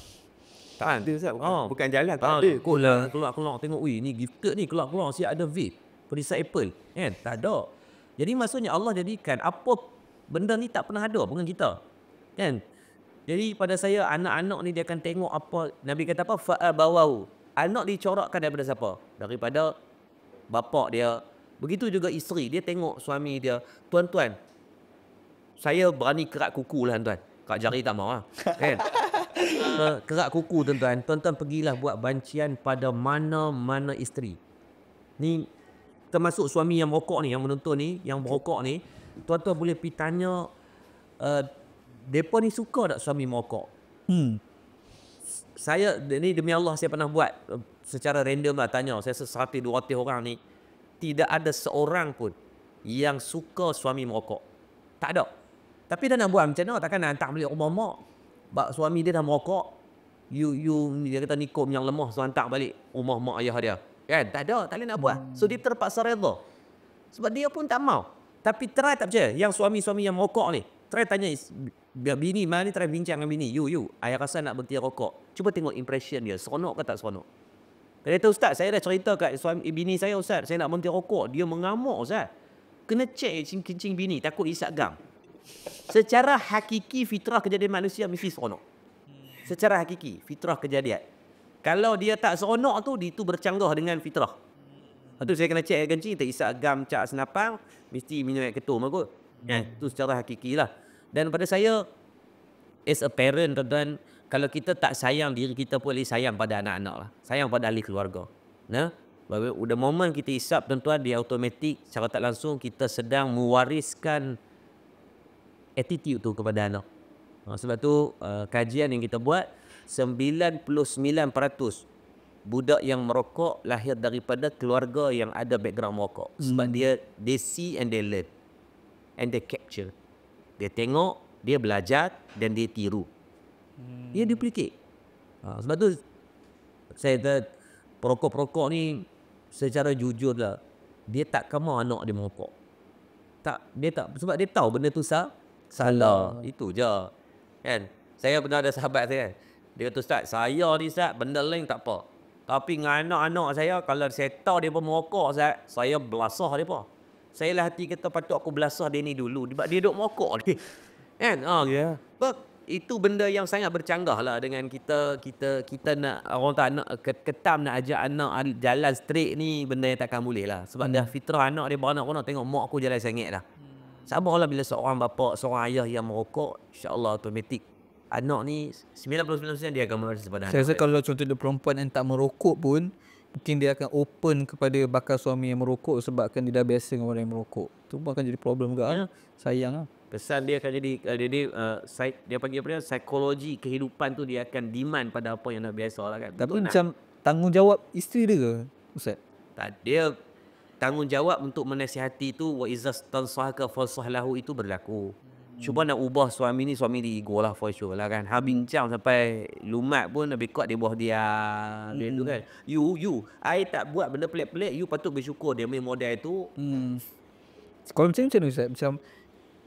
Tak ada Ustaz, bukan jalan tak ada. Keluar tengok, ni gifted ni, keluar siap ada vape, perisai Apple, kan? Tak ada. Jadi maksudnya Allah jadikan apa benda ni tak pernah ada dengan kita, kan? Jadi pada saya, anak-anak ni dia akan tengok apa Nabi kata apa, fa'abawau. Anak dicorakkan daripada siapa? Daripada bapak dia. Begitu juga isteri, dia tengok suami dia. Tuan-tuan, saya berani kerak kuku lah tuan. Kerak jari tak mau lah, kan? Kerak kuku tuan-tuan. Tuan-tuan pergilah buat bancian pada mana-mana isteri. Ni termasuk suami yang merokok ni, yang menonton ni, yang merokok ni. Tuan-tuan boleh pergi tanya, mereka ni suka tak suami merokok? Saya ni demi Allah, saya pernah buat secara random lah, tanya. Saya 100-200 orang ni, tidak ada seorang pun yang suka suami merokok. Tak ada. Tapi dah nak buat macam mana? Takkan nak hantar balik rumah mak. Suami dia dah merokok, dia kata nikom yang lemah, so hantar balik rumah mak ayah dia. Kan? Tak ada, tak boleh nak buat. So dia terpaksa reda. Sebab dia pun tak mau. Tapi try tak percaya, yang suami-suami yang merokok ni, try tanya bini, mana ni try bincang dengan bini. You, ayah rasa nak berhenti rokok. Cuba tengok impression dia, seronok ke tak seronok. Dia kata, Ustaz, saya dah cerita kat bini saya, Ustaz, saya nak berhenti rokok. Dia mengamuk, Ustaz. Kena cek kencing bini, takut isap gam. Secara hakiki, fitrah kejadian manusia mesti seronok. Secara hakiki, fitrah kejadian. Kalau dia tak seronok tu, dia tu bercanggah dengan fitrah. Lepas tu saya kena cek kencing, tak isap gam, cak senapang, mesti minum air ketum aku. Itu secara hakiki lah. Dan pada saya, as a parent, dan kalau kita tak sayang diri kita pun boleh sayang pada anak-anak lah. Sayang pada ahli keluarga. Nah, the moment kita isap, tuan-tuan, dia automatik, secara tak langsung, kita sedang mewariskan attitude tu kepada anak. Sebab tu, kajian yang kita buat, 99% budak yang merokok lahir daripada keluarga yang ada background merokok. Sebab they see and they learn. And they capture. Dia tengok, dia belajar dan dia tiru. Dia duplicate. Sebab tu saya kata perokok-perokok ni secara jujur lah, dia tak kemau anak dia merokok. Dia tak, sebab dia tahu benda tu salah. Itu je. Kan? Saya pernah ada sahabat saya. Dia kata, Ustaz, saya ni Ustaz, benda lain tak apa. Tapi dengan anak-anak saya, kalau saya tahu dia pun merokok, Ustaz, saya belasah dia pun. Saya lah hati kata patut aku belasah dia ni dulu. Sebab dia duk merokok ni. Kan? Itu benda yang sangat bercanggah lah dengan kita nak, orang tak nak ketam nak ajak anak jalan straight ni, benda yang takkan boleh lah. Sebab dah fitrah anak dia beranak pun nak tengok mak aku jalan sengit dah. Sama lah bila seorang bapa, seorang ayah yang merokok, insya-Allah automatik anak ni 99% dia akan merasa pada anak. Saya rasa kalau contoh dia perempuan yang tak merokok pun, mungkin dia akan open kepada bakal suami yang merokok sebabkan dia dah biasa dengan orang yang merokok. Tu pun akan jadi problem juga. Sayang lah. Kesan dia akan jadi dia panggil apa dia, psikologi kehidupan tu dia akan demand pada apa yang dah biasa lah kan. Tapi macam tanggungjawab isteri dia ke Ustaz? Tak, dia tanggungjawab untuk menasihati tu, wa izas tansahaka falsahlahu, itu berlaku. Cuba nak ubah suami ni, suami dia ego lah for sure lah kan. Bincang sampai lumat pun lebih kuat dia buah dia. Dia tu kan. I tak buat benda pelik-pelik, you patut bersyukur dia main model tu. Kalau macam ni Ustaz, macam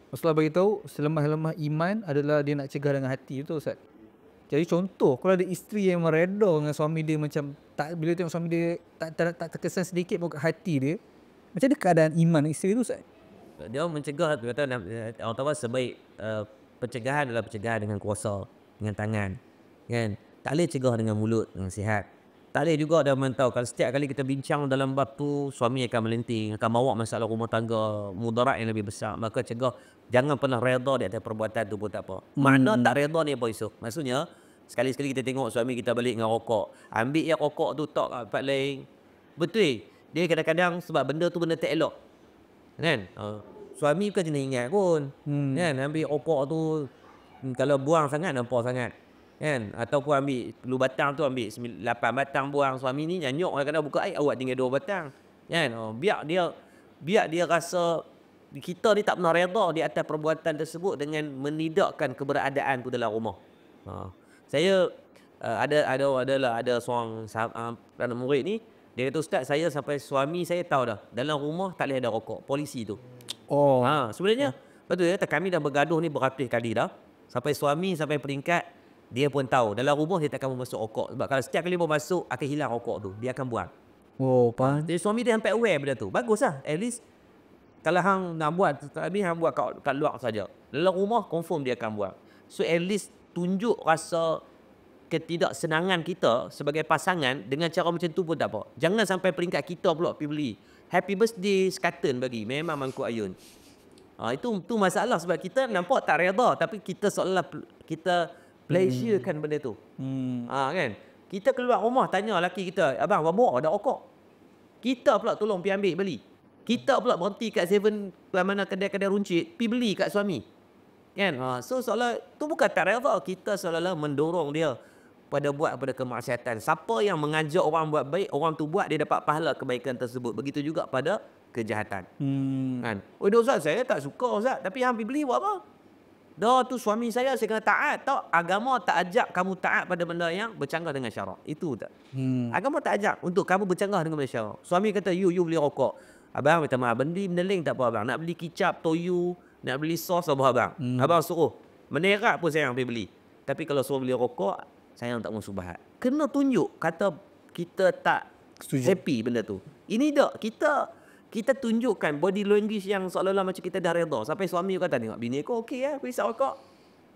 Rasulullah beritahu selemah-lemah iman adalah dia nak cegah dengan hati, betul Ustaz? Jadi contoh, kalau ada isteri yang mereda dengan suami dia, macam tak, bila tengok suami dia tak terkesan sedikit pun kat hati dia, macam mana keadaan iman isteri tu Ustaz? Dia mencegah, kata orang tahu sebaik pencegahan adalah pencegahan dengan kuasa, dengan tangan. Kan? Tak boleh cegah dengan mulut, dengan sihat. Tak boleh juga dia mentau. Kalau setiap kali kita bincang dalam bab tu, suami akan melenting, akan bawa masalah rumah tangga, mudarat yang lebih besar. Maka cegah, jangan pernah reda di atas perbuatan tu pun tak apa. Makna tak reda ni apa isu? Maksudnya, sekali-sekali kita tengok suami kita balik dengan rokok. Ambil yang rokok tu tok kat tempat lain. Betul. Dia kadang-kadang sebab benda tu benda tak elok. Kan? Suami bukan kena ingat pun. Kan? Ambil rokok tu, kalau buang sangat, nampak sangat. Kan? Ataupun ambil 10 batang tu, ambil 8 batang buang. Suami ni nyanyuk, kadang-kadang buka air, awak tinggal 2 batang. Kan? Biar dia rasa kita ni tak pernah reda di atas perbuatan tersebut dengan menidakkan keberadaan tu dalam rumah. Saya ada seorang anak murid ni, dia kata, Ustaz, saya sampai suami saya tahu dah, dalam rumah tak boleh ada rokok. Polisi tu. Sebenarnya betul ya, kami dah bergaduh ni beratus kali dah. Sampai suami sampai peringkat dia pun tahu dalam rumah dia takkan masuk rokok. Sebab kalau setiap kali mau masuk akan hilang rokok tu, dia akan buang. Faham. Jadi suami dia sampai aware benda tu. Baguslah. At least kalau hang nak buat, tapi hang buat kat luar saja. Dalam rumah confirm dia akan buang. So at least tunjuk rasa ketidaksenangan kita sebagai pasangan dengan cara macam tu pun tak apa. Jangan sampai peringkat kita pula pergi beli happy birthday sekatan bagi memang mangkuk ayun. Itu masalah sebab kita nampak tak reda, tapi kita seolah kita pleasurekan benda tu. Kan? Kita keluar rumah tanya lelaki kita, abang bawa ada rokok. Kita pula tolong pergi ambil beli. Kita pula berhenti kat 7 mana kedai-kedai runcit, pergi beli kat suami. Kan? So seolah tu bukan tak reda, kita seolah-olah mendorong dia pada kemaksiatan. Siapa yang mengajak orang buat baik, orang tu buat, dia dapat pahala kebaikan tersebut. Begitu juga pada kejahatan. Kan? Ustaz, saya tak suka Ustaz, tapi hang pergi beli buat apa? Dah tu suami saya kena taat. Tahu agama tak ajak kamu taat pada benda yang bercanggah dengan syarak. Itu tak. Agama tak ajak untuk kamu bercanggah dengan benda syarak. Suami kata you beli rokok. Abang minta maaf, beli benda lain tak apa abang. Nak beli kicap, toyu, nak beli sos apa abang. Abang suruh. Menerak pun saya pergi beli. Tapi kalau suruh beli rokok, saya tak mau subhat. Kena tunjuk kata kita tak happy benda tu. Ini tak kita tunjukkan body language yang seolah-olah macam kita dah reda. Sampai suami kata, tengok bini aku okey aku isap rokok.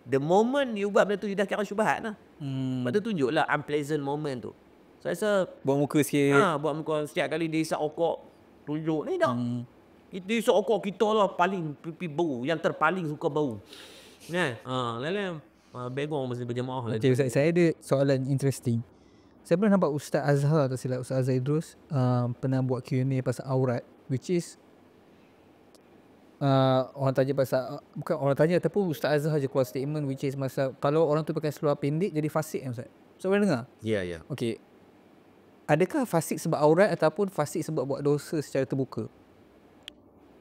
The moment you buat benda tu, you dah kira syubhat lah. Lepas tu tunjuklah unpleasant moment tu. So, saya rasa buat muka sikit. Buat muka setiap kali dia isap rokok, tunjuk ni tak. Kita isap rokok kita lah paling pipi bau, yang terpaling suka bau. Kan? Lain-lain begong mesti berjemaah lah. Okay, Ustaz, saya ada soalan interesting. Saya pernah nampak Ustaz Azhar atau silap Ustaz Azhar Idrus pernah buat Q&A pasal aurat, which is orang tanya pasal, bukan orang tanya ataupun Ustaz Azhar je keluar statement which is masa kalau orang tu pakai seluar pendek jadi fasik kan Ustaz? So pernah dengar? Ya. Okay. Adakah fasik sebab aurat ataupun fasik sebab buat dosa secara terbuka?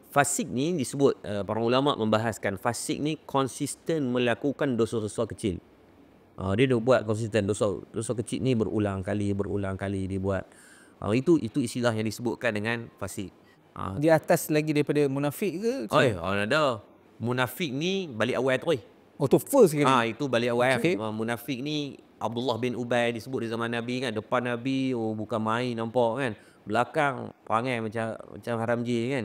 Fasik ni disebut, para ulama membahaskan fasik ni konsisten melakukan dosa-dosa kecil. Dia dah buat konsisten dosa kecil ni berulang kali dia buat. Itu istilah yang disebutkan dengan fasik. Di atas lagi daripada munafik ke? Ada. Munafik ni balik awal tu. Oh, tu first sekali. Itu balik awal. Okay. Munafik ni Abdullah bin Ubay disebut di zaman Nabi kan. Depan Nabi, bukan main nampak kan. Belakang perangai macam haram je kan.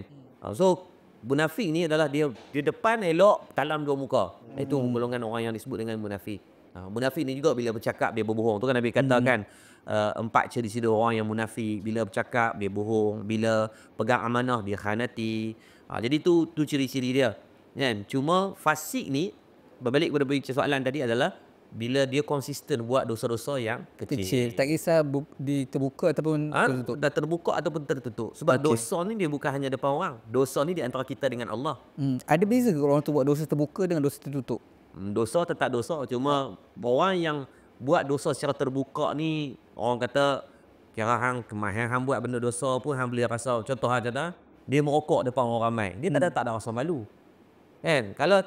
So munafik ni adalah dia depan elok, dalam dua muka. Itu golongan orang yang disebut dengan munafik. Munafik ni juga bila bercakap dia berbohong. Tu kan Nabi katakan 4 ciri ciri orang yang munafik. Bila bercakap dia bohong, bila pegang amanah dia khanati. Jadi tu ciri-ciri dia. Kan? Cuma fasik ni berbalik kepada soalan tadi adalah bila dia konsisten buat dosa-dosa yang kecil. Tak kisah terbuka ataupun tertutup. Dah terbuka ataupun tertutup. Sebab dosa ni dia bukan hanya depan orang. Dosa ni di antara kita dengan Allah. Ada beza ke kalau orang tu buat dosa terbuka dengan dosa tertutup? Dosa tetap dosa. Cuma orang yang buat dosa secara terbuka ni, orang kata kira hang kemahiran hang buat benda dosa pun hang boleh rasa. Contoh aja dah, dia merokok depan orang ramai. Dia tak ada rasa malu. Kan? Kalau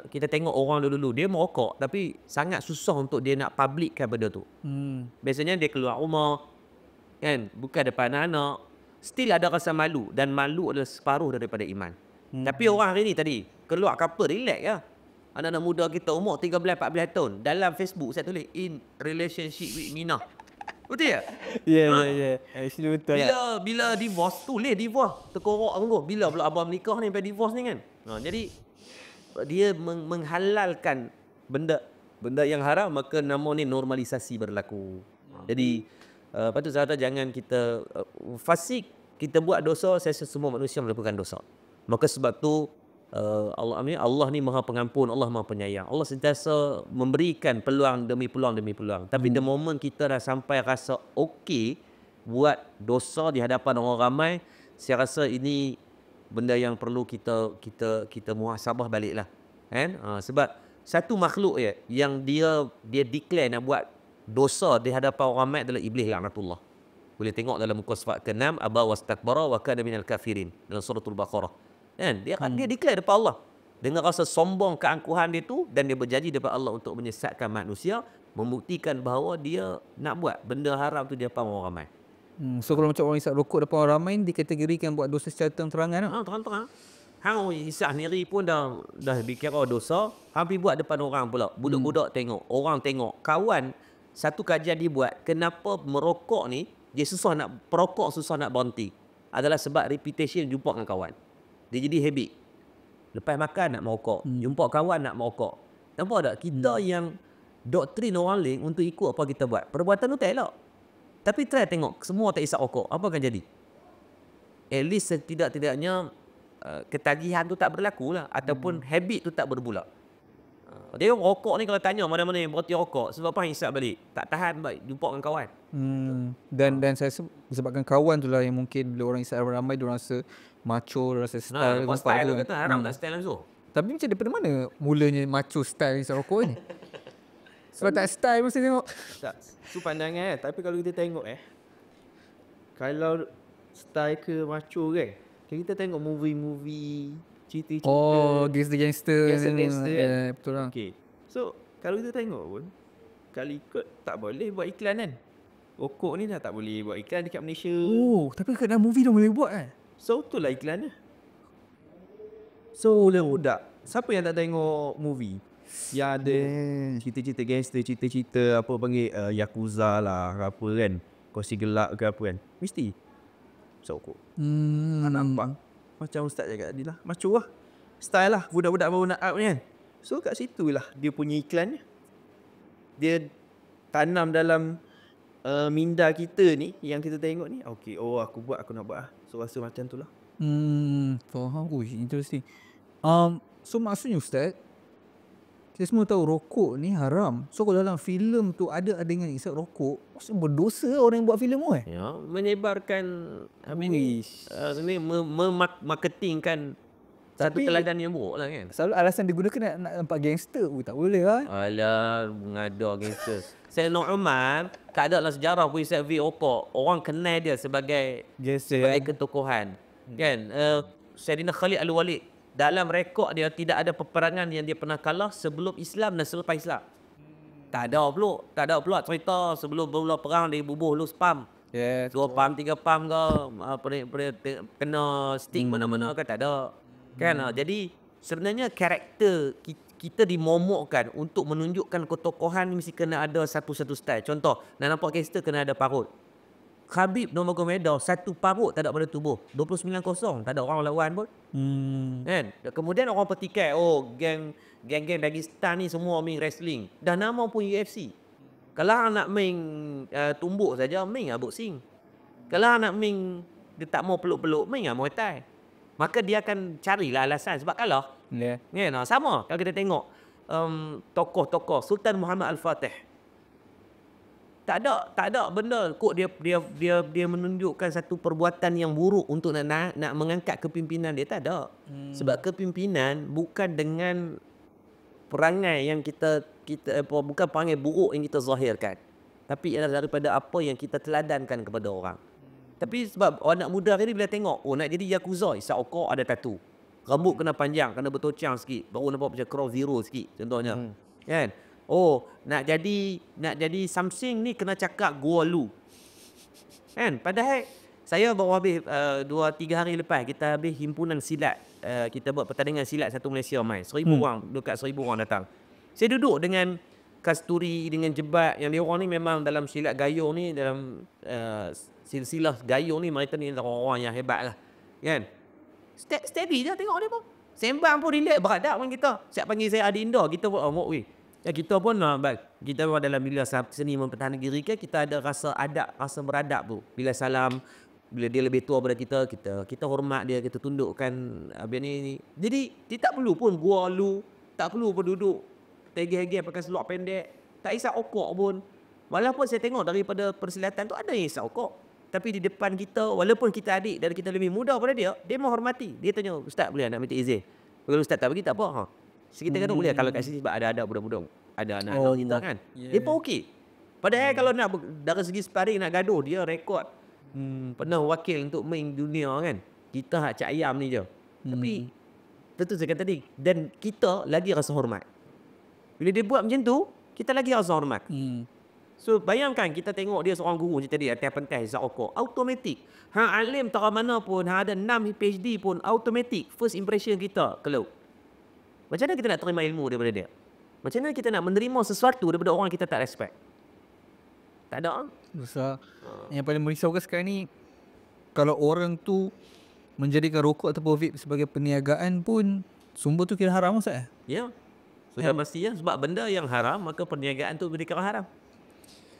kita tengok orang dulu dia merokok tapi sangat susah untuk dia nak publickan benda tu. Biasanya dia keluar rumah kan, bukan depan anak, still ada rasa malu, dan malu adalah separuh daripada iman. Tapi orang hari ni tadi keluar couple relax lah. Anak-anak muda kita umur 13-14 tahun dalam Facebook saya tulis in relationship with Mina. Betul tak? Ya. Actually betul. Bila divorce tulis divorce, terkorok aku. Bila pula abang menikah ni sampai divorce ni kan. Jadi dia menghalalkan benda yang haram, maka nama ni normalisasi berlaku. Jadi patut saya kata jangan kita fasik, kita buat dosa, saya rasa semua manusia melakukan dosa. Maka sebab tu Allah ni Maha Pengampun, Allah Maha Penyayang. Allah sentiasa memberikan peluang demi peluang demi peluang. Tapi the moment kita dah sampai rasa okey buat dosa di hadapan orang ramai, saya rasa ini benda yang perlu kita muhasabah baliklah. Kan? Sebab satu makhluk yang dia declare nak buat dosa di hadapan orang ramai adalah iblis laknatullah. Boleh tengok dalam muka surat ke-6, aba wastakbara wa kana minal kafirin dalam suratul Baqarah. Kan? Dia declare depan Allah dengan rasa sombong keangkuhan dia tu, dan dia berjanji depan Allah untuk menyesatkan manusia, membuktikan bahawa dia nak buat benda haram tu di hadapan orang ramai. So kalau macam orang isap rokok depan orang ramai, dikategorikan buat dosa secara terang-terangan tak? Terang-terang. Hang isap sendiri pun dah dikira dosa, hampir buat depan orang pula. Budak-budak tengok, orang tengok. Kawan, satu kajian dia buat, kenapa merokok ni, perokok susah nak berhenti. Adalah sebab reputation jumpa dengan kawan. Dia jadi habit. Lepas makan nak merokok, jumpa kawan nak merokok. Nampak tak? Kita yang doktrin orang lain untuk ikut apa kita buat. Perbuatan tu tak elok. Tapi try tengok, semua tak isap rokok. Apa akan jadi? At least setidak-tidaknya ketagihan tu tak berlaku lah. Ataupun habit tu tak berbulak. Dia rokok ni kalau tanya mana-mana yang berhenti rokok, sebab apa isap balik? Tak tahan baik jumpa dengan kawan. Dan saya sebabkan kawan tu lah yang mungkin bila orang isap ramai, dia rasa macho, dia rasa style. Style tu kata haram tak style langsung. Tapi macam daripada mana mulanya macho style isap rokok ni? Sebab tak style mesti tengok. Tak, tu pandangan tapi kalau kita tengok kalau style ke macho kan, kita tengok movie-movie, cerita-cerita. Gangster. Betul lah. Okay. So, kalau kita tengok pun, kalau ikut tak boleh buat iklan kan. Rokok ni dah tak boleh buat iklan dekat Malaysia. Tapi kat dalam movie dah boleh buat kan? So, itulah iklan dia. So, budak, siapa yang tak tengok movie? Yang ada cerita-cerita gangster, cerita-cerita apa panggil Yakuza lah apa kan, kongsi gelap ke apa kan, mesti rokok. Nampak macam ustaz cakap tadi lah, macho lah, style lah, budak-budak baru nak out ni kan. So kat situ lah dia punya iklannya, dia tanam dalam minda kita ni, yang kita tengok ni, okay, aku nak buat lah. So rasa macam tu lah. Faham. Interesting. So maksudnya ustaz, kita semua tahu rokok ni haram. So kalau dalam filem tu ada adegan isap rokok, maksudnya berdosa orang yang buat filem tu Ya, menyebarkan marketingkan satu teladan yang buruk lah kan. Selalu alasan digunakan nak nampak gangster. Tak boleh kan? Alah, mengada gangster. Sayyidina Umar, tak ada dalam sejarah pun isap rokok. Orang kenal dia sebagai gangster, sebagai ketokohan. Kan? Sayyidina Khalid Al-Walid, dalam rekod dia tidak ada peperangan yang dia pernah kalah sebelum Islam dan selepas Islam. Tak ada pula cerita sebelum bermula perang dia bubuh lu spam. Yes. 2 pam, 3 pam ke, kena stick mana-mana ke tak ada. Kan? Jadi sebenarnya karakter kita dimomokkan untuk menunjukkan ketokohan mesti kena ada satu-satu style. Contoh, nak nampak gangster kena ada parut. Khabib Nurmagomedov satu parut tak ada pada tubuh. 29-0, tak ada orang lawan pun. Kan? Kemudian orang petikai, oh geng-geng Dagestan ni semua main wrestling. Dah nama pun UFC. Kalau nak main tumbuk saja, main lah boxing. Kalau nak main dia tak mau peluk-peluk, main lah Muay Thai. Maka dia akan carilah alasan sebab kalah. Yeah. Kan? Sama kalau kita tengok tokoh-tokoh Sultan Muhammad Al-Fatih. Tak ada benda kok dia menunjukkan satu perbuatan yang buruk untuk nak mengangkat kepimpinan dia, tak ada. Sebab kepimpinan bukan dengan perangai yang kita bukan perangai buruk yang kita zahirkan, tapi adalah daripada apa yang kita teladankan kepada orang. Tapi sebab anak muda ni bila tengok, oh nak jadi yakuza, isap okok ada tattoo. Rambut kena panjang, kena bertocang sikit, baru nampak macam Cross Zero sikit contohnya. Kan? Oh, nak jadi something ni kena cakap Gua Lu. Kan? Padahal saya baru habis 2-3 hari lepas kita habis himpunan silat. Kita buat pertandingan silat satu Malaysia main. 1,000 orang, dekat 1,000 orang datang. Saya duduk dengan Kasturi, dengan Jebat, yang dia orang ni memang dalam silat gayung ni, dalam silsilah gayung ni mereka ni orang-orang yang hebat lah. Kan? Steady je tengok dia pun. Sembang pun relax, beradab dengan kita. Siap panggil saya Adinda, kita pun ya, kita pun kita dalam bila seni mempertahankan diri kita ada rasa adab, rasa beradab tu. Bila salam, bila dia lebih tua daripada kita hormat dia, kita tundukkan habis ni. Jadi dia tak perlu pun Gua Lu, tak perlu pun duduk tegeh-tegeh pakai seluar pendek, tak isap okok pun. Walaupun saya tengok daripada persilatan tu ada yang isap okok, tapi di depan kita, walaupun kita adik dan kita lebih muda pada dia menghormati. Dia tanya, "Ustaz boleh nak minta izin?" Kalau ustaz tak bagi tak apa. Kita kadang boleh kalau kat sini sebab ada budak-budak, ada anak-anak kita kan. Yeah. Dia pun okey. Padahal kalau nak dari segi sparring nak gaduh, dia rekod pernah wakil untuk main dunia kan. Kita hak cak ayam ni je. Tapi tentu saya kata tadi, dan kita lagi rasa hormat. Bila dia buat macam tu, kita lagi rasa hormat. So bayangkan kita tengok dia seorang guru macam tadi atas pentas isap okok, automatik. Hang alim tak mana pun, hang ada 6 PhD pun automatik first impression kita keluar. Macam mana kita nak terima ilmu daripada dia? Macam mana kita nak menerima sesuatu daripada orang kita tak respect? Tak ada. Besar. Yang paling merisaukan sekarang ni, kalau orang tu menjadikan rokok ataupun vape sebagai perniagaan pun, sumber tu kira haram Ustaz? Ya. Sudah pasti ya. Sebab benda yang haram, maka perniagaan tu berdikira haram.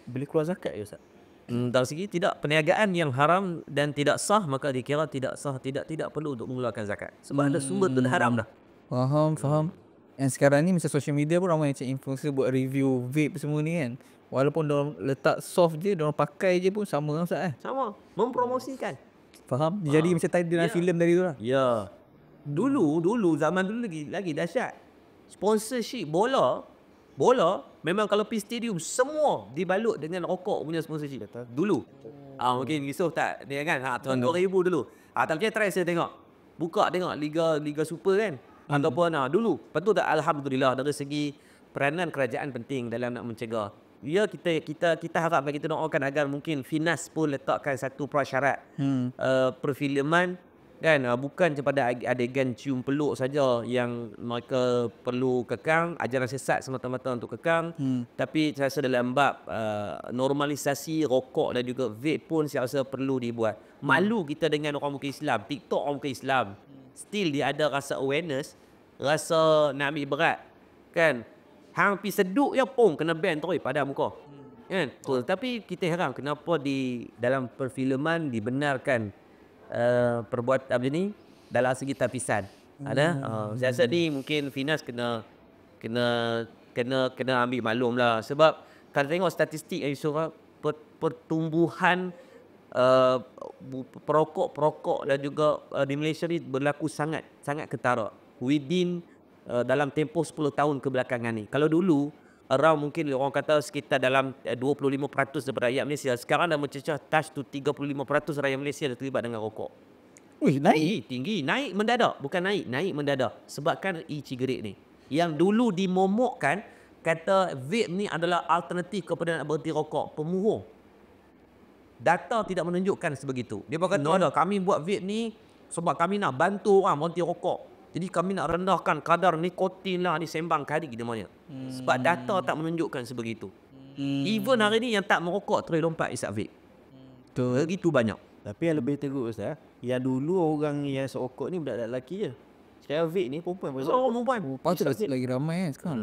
Boleh keluar zakat ya Ustaz? Dari segi tidak, perniagaan yang haram dan tidak sah, maka dikira tidak sah, tidak perlu untuk mengeluarkan zakat. Sebab ada sumber tu dah haram dah. Faham. Yang sekarang ni macam social media pun ramai macam influencer buat review vape semua ni kan. Walaupun diorang letak soft je, diorang pakai je pun sama Ustaz Sama. Mempromosikan. Faham? Jadi macam tadi dalam filem tadi tu lah. Ya. Dulu zaman dulu lagi dahsyat. Sponsorship bola memang kalau pergi stadium semua dibalut dengan rokok punya sponsorship. Dulu. Mungkin risau tak dia kan. Tahun 2000 dulu. Tapi try saya tengok. Buka tengok Liga Super kan. Ataupun dulu. Betul tak, alhamdulillah dari segi peranan kerajaan penting dalam nak mencegah. Ya, kita harap dan kita doakan agar mungkin Finas pun letakkan satu prasyarat perfilman kan, bukan kepada adegan cium peluk saja yang mereka perlu kekang, ajaran sesat semata-mata untuk kekang, tapi saya rasa dalam bab normalisasi rokok dan juga vape pun saya rasa perlu dibuat. Malu kita dengan orang bukan Islam, TikTok orang bukan Islam, still dia ada rasa awareness, rasa nak ambil berat kan. Hang pi seduk je pun kena ban terus pada muka. Kan? Tapi kita heran kenapa di dalam perfilman dibenarkan perbuatan macam ni dalam segi tapisan. Ada saya rasa ni mungkin Finas kena ambil maklum lah, sebab kalau tengok statistik yang surah pertumbuhan perokok dan juga di Malaysia ni berlaku sangat ketara within dalam tempoh 10 tahun kebelakangan ni. Kalau dulu around mungkin orang kata sekitar dalam 25% daripada rakyat Malaysia, sekarang dah mencecah touch to 35% rakyat Malaysia dah terlibat dengan rokok. Wih, naik. Tinggi, naik mendadak, bukan naik mendadak sebabkan e-cigarette ni. Yang dulu dimomokkan kata vape ni adalah alternatif kepada nak berhenti rokok, pemurung. data tidak menunjukkan sebegitu. Dia berkata, ada kami buat vape ni sebab kami nak bantu orang berhenti rokok. Jadi kami nak rendahkan kadar nikotin lah ni sembang kali dia maunya. Sebab data tak menunjukkan sebegitu. Even hari ni yang tak merokok terus lompat isap vape. Begitu banyak. Tapi yang lebih teruk Ustaz, yang dulu orang yang serokok ni budak-budak lelaki je. Sekarang vape ni perempuan pun Oh, perempuan. Patut lagi ramai kan sekarang.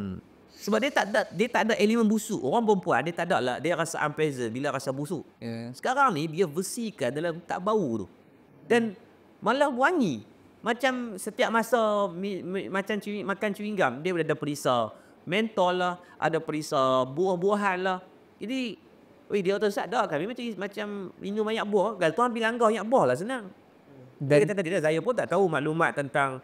Sebab dia tak ada elemen busuk. Orang perempuan dia tak ada lah, dia rasa unpleasant bila rasa busuk. Sekarang ni dia bersihkan dalam tak bau tu. Dan malah wangi. Macam setiap masa macam makan chewing gum, dia ada perisa mentol lah, ada perisa buah-buahan lah. Jadi, dia tu sadar kami macam minum banyak buah. Kalau tuan bilang kau banyak buah lah senang. Dia kata tadi dah, saya pun tak tahu maklumat tentang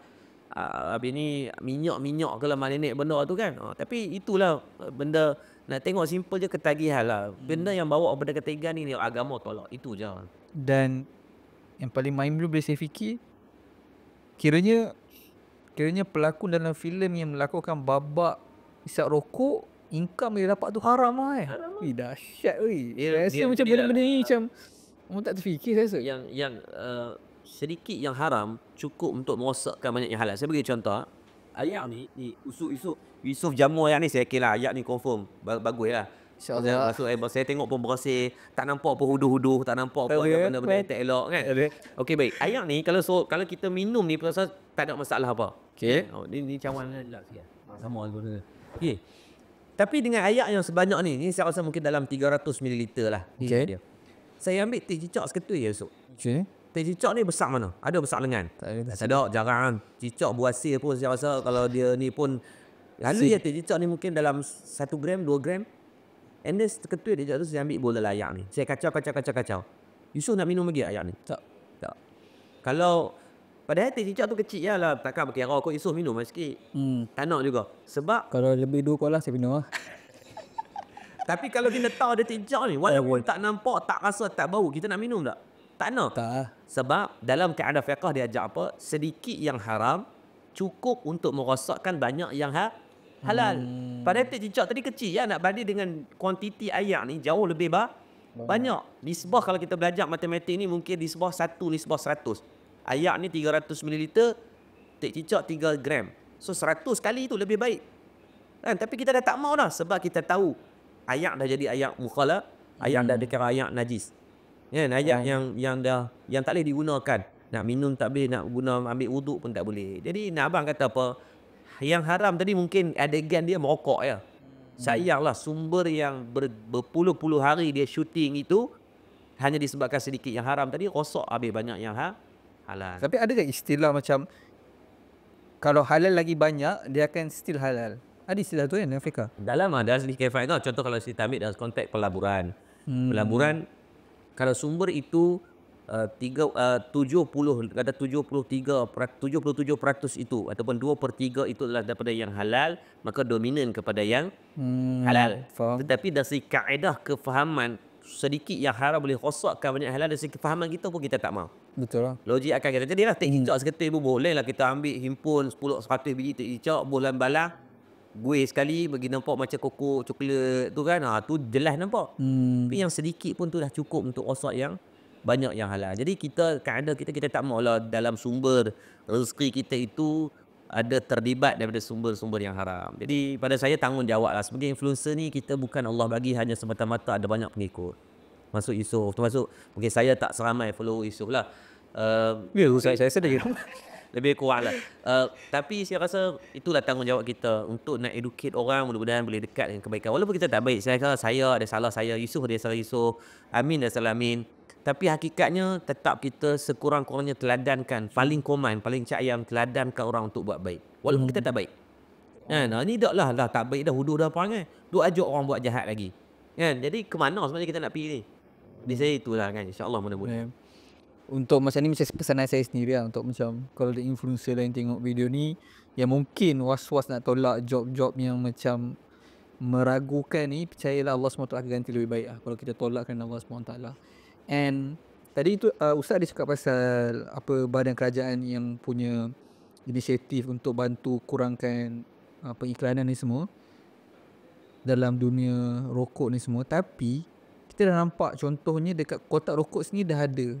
minyak ke lah nenek benda tu kan. Tapi itulah benda, nak tengok simple je ketagihan lah. Benda yang bawa kepada ketiga ni agama tolak. Itu je. Dan yang paling mind blow boleh saya fikir, kiranya pelakon dalam filem yang melakukan babak isap rokok, income dia dapat tu haram lah dahsyat weh. Saya rasa macam benda-benda ni macam orang tak terfikir saya rasa. Yang sedikit yang haram cukup untuk merosakkan banyak yang halal. Saya bagi contoh. Ayat ni Yusuf Jamur ayat ni saya kira ayat ni confirm bagus lah. InsyaAllah. Maksud saya tengok pun bersih, tak nampak pun huduh-huduh, tak nampak pun benda-benda tak elok kan. Okey baik. Ayat ni kalau kita minum ni rasa tak ada masalah apa. Okey. Ni cawan lah sikit. Sama benda. Okey. Tapi dengan ayat yang sebanyak ni saya rasa mungkin dalam 300 ml lah. Okey. Saya ambil teh cicak seketui ya Yusuf. Okey. Teh cicak ni besar mana? Ada besar lengan? Tak ada, jarang. Cicak buah hasil pun saya rasa kalau dia ni pun lalu ya teh cicak ni mungkin dalam 1 gram, 2 gram. And then seketui teh cicak tu saya ambil bola ayak ni. Saya kacau. Yusuf nak minum lagi ayak ni? Tak. Kalau padahal teh cicak tu kecil je lah. Takkan berkira kau Yusuf minum sikit. Tak nak juga. Sebab Kalau lebih 2 kolah saya minum lah. tapi kalau kita tahu ada teh cicak ni, walaupun tak nampak, tak rasa, tak bau, kita nak minum tak? Tak nak. Tak. Sebab dalam kaedah fiqh dia ajar apa? Sedikit yang haram cukup untuk merosakkan banyak yang halal. Padahal teh cicak tadi kecil ya, nak banding dengan kuantiti ayak ni jauh lebih banyak. Nisbah kalau kita belajar matematik ni mungkin nisbah 1:100. Ayak ni 300 ml, teh cicak 3 gram. So 100 kali tu lebih baik. Kan? Tapi kita dah tak mau dah sebab kita tahu ayak dah jadi ayak mukhala, ayak dah dikira ayak najis. Ya, ayak yang tak boleh digunakan. Nak minum tak boleh, nak guna ambil wuduk pun tak boleh. Jadi nak abang kata apa? Yang haram tadi mungkin adegan dia merokok ya. Sayanglah sumber yang berpuluh-puluh hari dia syuting itu hanya disebabkan sedikit yang haram tadi rosak habis banyak yang halal. Tapi ada tak istilah macam kalau halal lagi banyak dia akan still halal? Ada istilah tu kan dalam fiqh? Dalam ada sedikit faedah. Contoh kalau kita ambil dalam konteks pelaburan. Pelaburan kalau sumber itu 77% itu ataupun 2/3 itu adalah daripada yang halal, maka dominan kepada yang halal. Faham. Tetapi dari segi kaedah kefahaman sedikit yang haram boleh rosakkan banyak halal, dari segi kefahaman kita pun kita tak mau. Betul lah. Logik akan kita jadilah teh cicak seketul pun boleh lah kita ambil himpun 10-100 biji teh cicak bulan balang gue sekali bagi nampak macam koko coklat tu kan. Tu jelas nampak. Tapi yang sedikit pun tu dah cukup untuk rosak yang banyak yang halal. Jadi kita kaedah kita tak maulah dalam sumber rezeki kita itu ada terlibat daripada sumber-sumber yang haram. Jadi pada saya tanggungjawab lah sebagai influencer ni, kita bukan Allah bagi hanya semata-mata ada banyak pengikut. Masuk Yusuf, termasuk mungkin saya tak seramai follow Yusuf lah. Saya sedih. Lebih kurang lah. Tapi saya rasa itulah tanggungjawab kita untuk nak educate orang, mudah-mudahan boleh dekat dengan kebaikan. Walaupun kita tak baik, saya kata saya ada salah saya, Yusuf ada salah Yusuf, Amin ada salah Amin. Tapi hakikatnya tetap kita sekurang-kurangnya teladankan, paling command, paling cayam teladankan orang untuk buat baik. Walaupun kita tak baik. Ni dah tak baik dah, huduh dah perangai. Duk ajak orang buat jahat lagi. Jadi ke mana sebenarnya kita nak pergi ni? Di saya itulah kan, insya-Allah mudah-mudahan. Untuk macam ni macam pesanan saya sendiri lah, untuk macam kalau ada influencer lain tengok video ni yang mungkin was-was nak tolak job-job yang macam meragukan ni, percayalah Allah SWT akan ganti lebih baik lah kalau kita tolak kerana Allah SWT. And tadi tu Ustaz dia cakap pasal apa badan kerajaan yang punya inisiatif untuk bantu kurangkan pengiklanan ni semua dalam dunia rokok ni semua. Tapi kita kita dah nampak contohnya dekat kotak rokok sini dah ada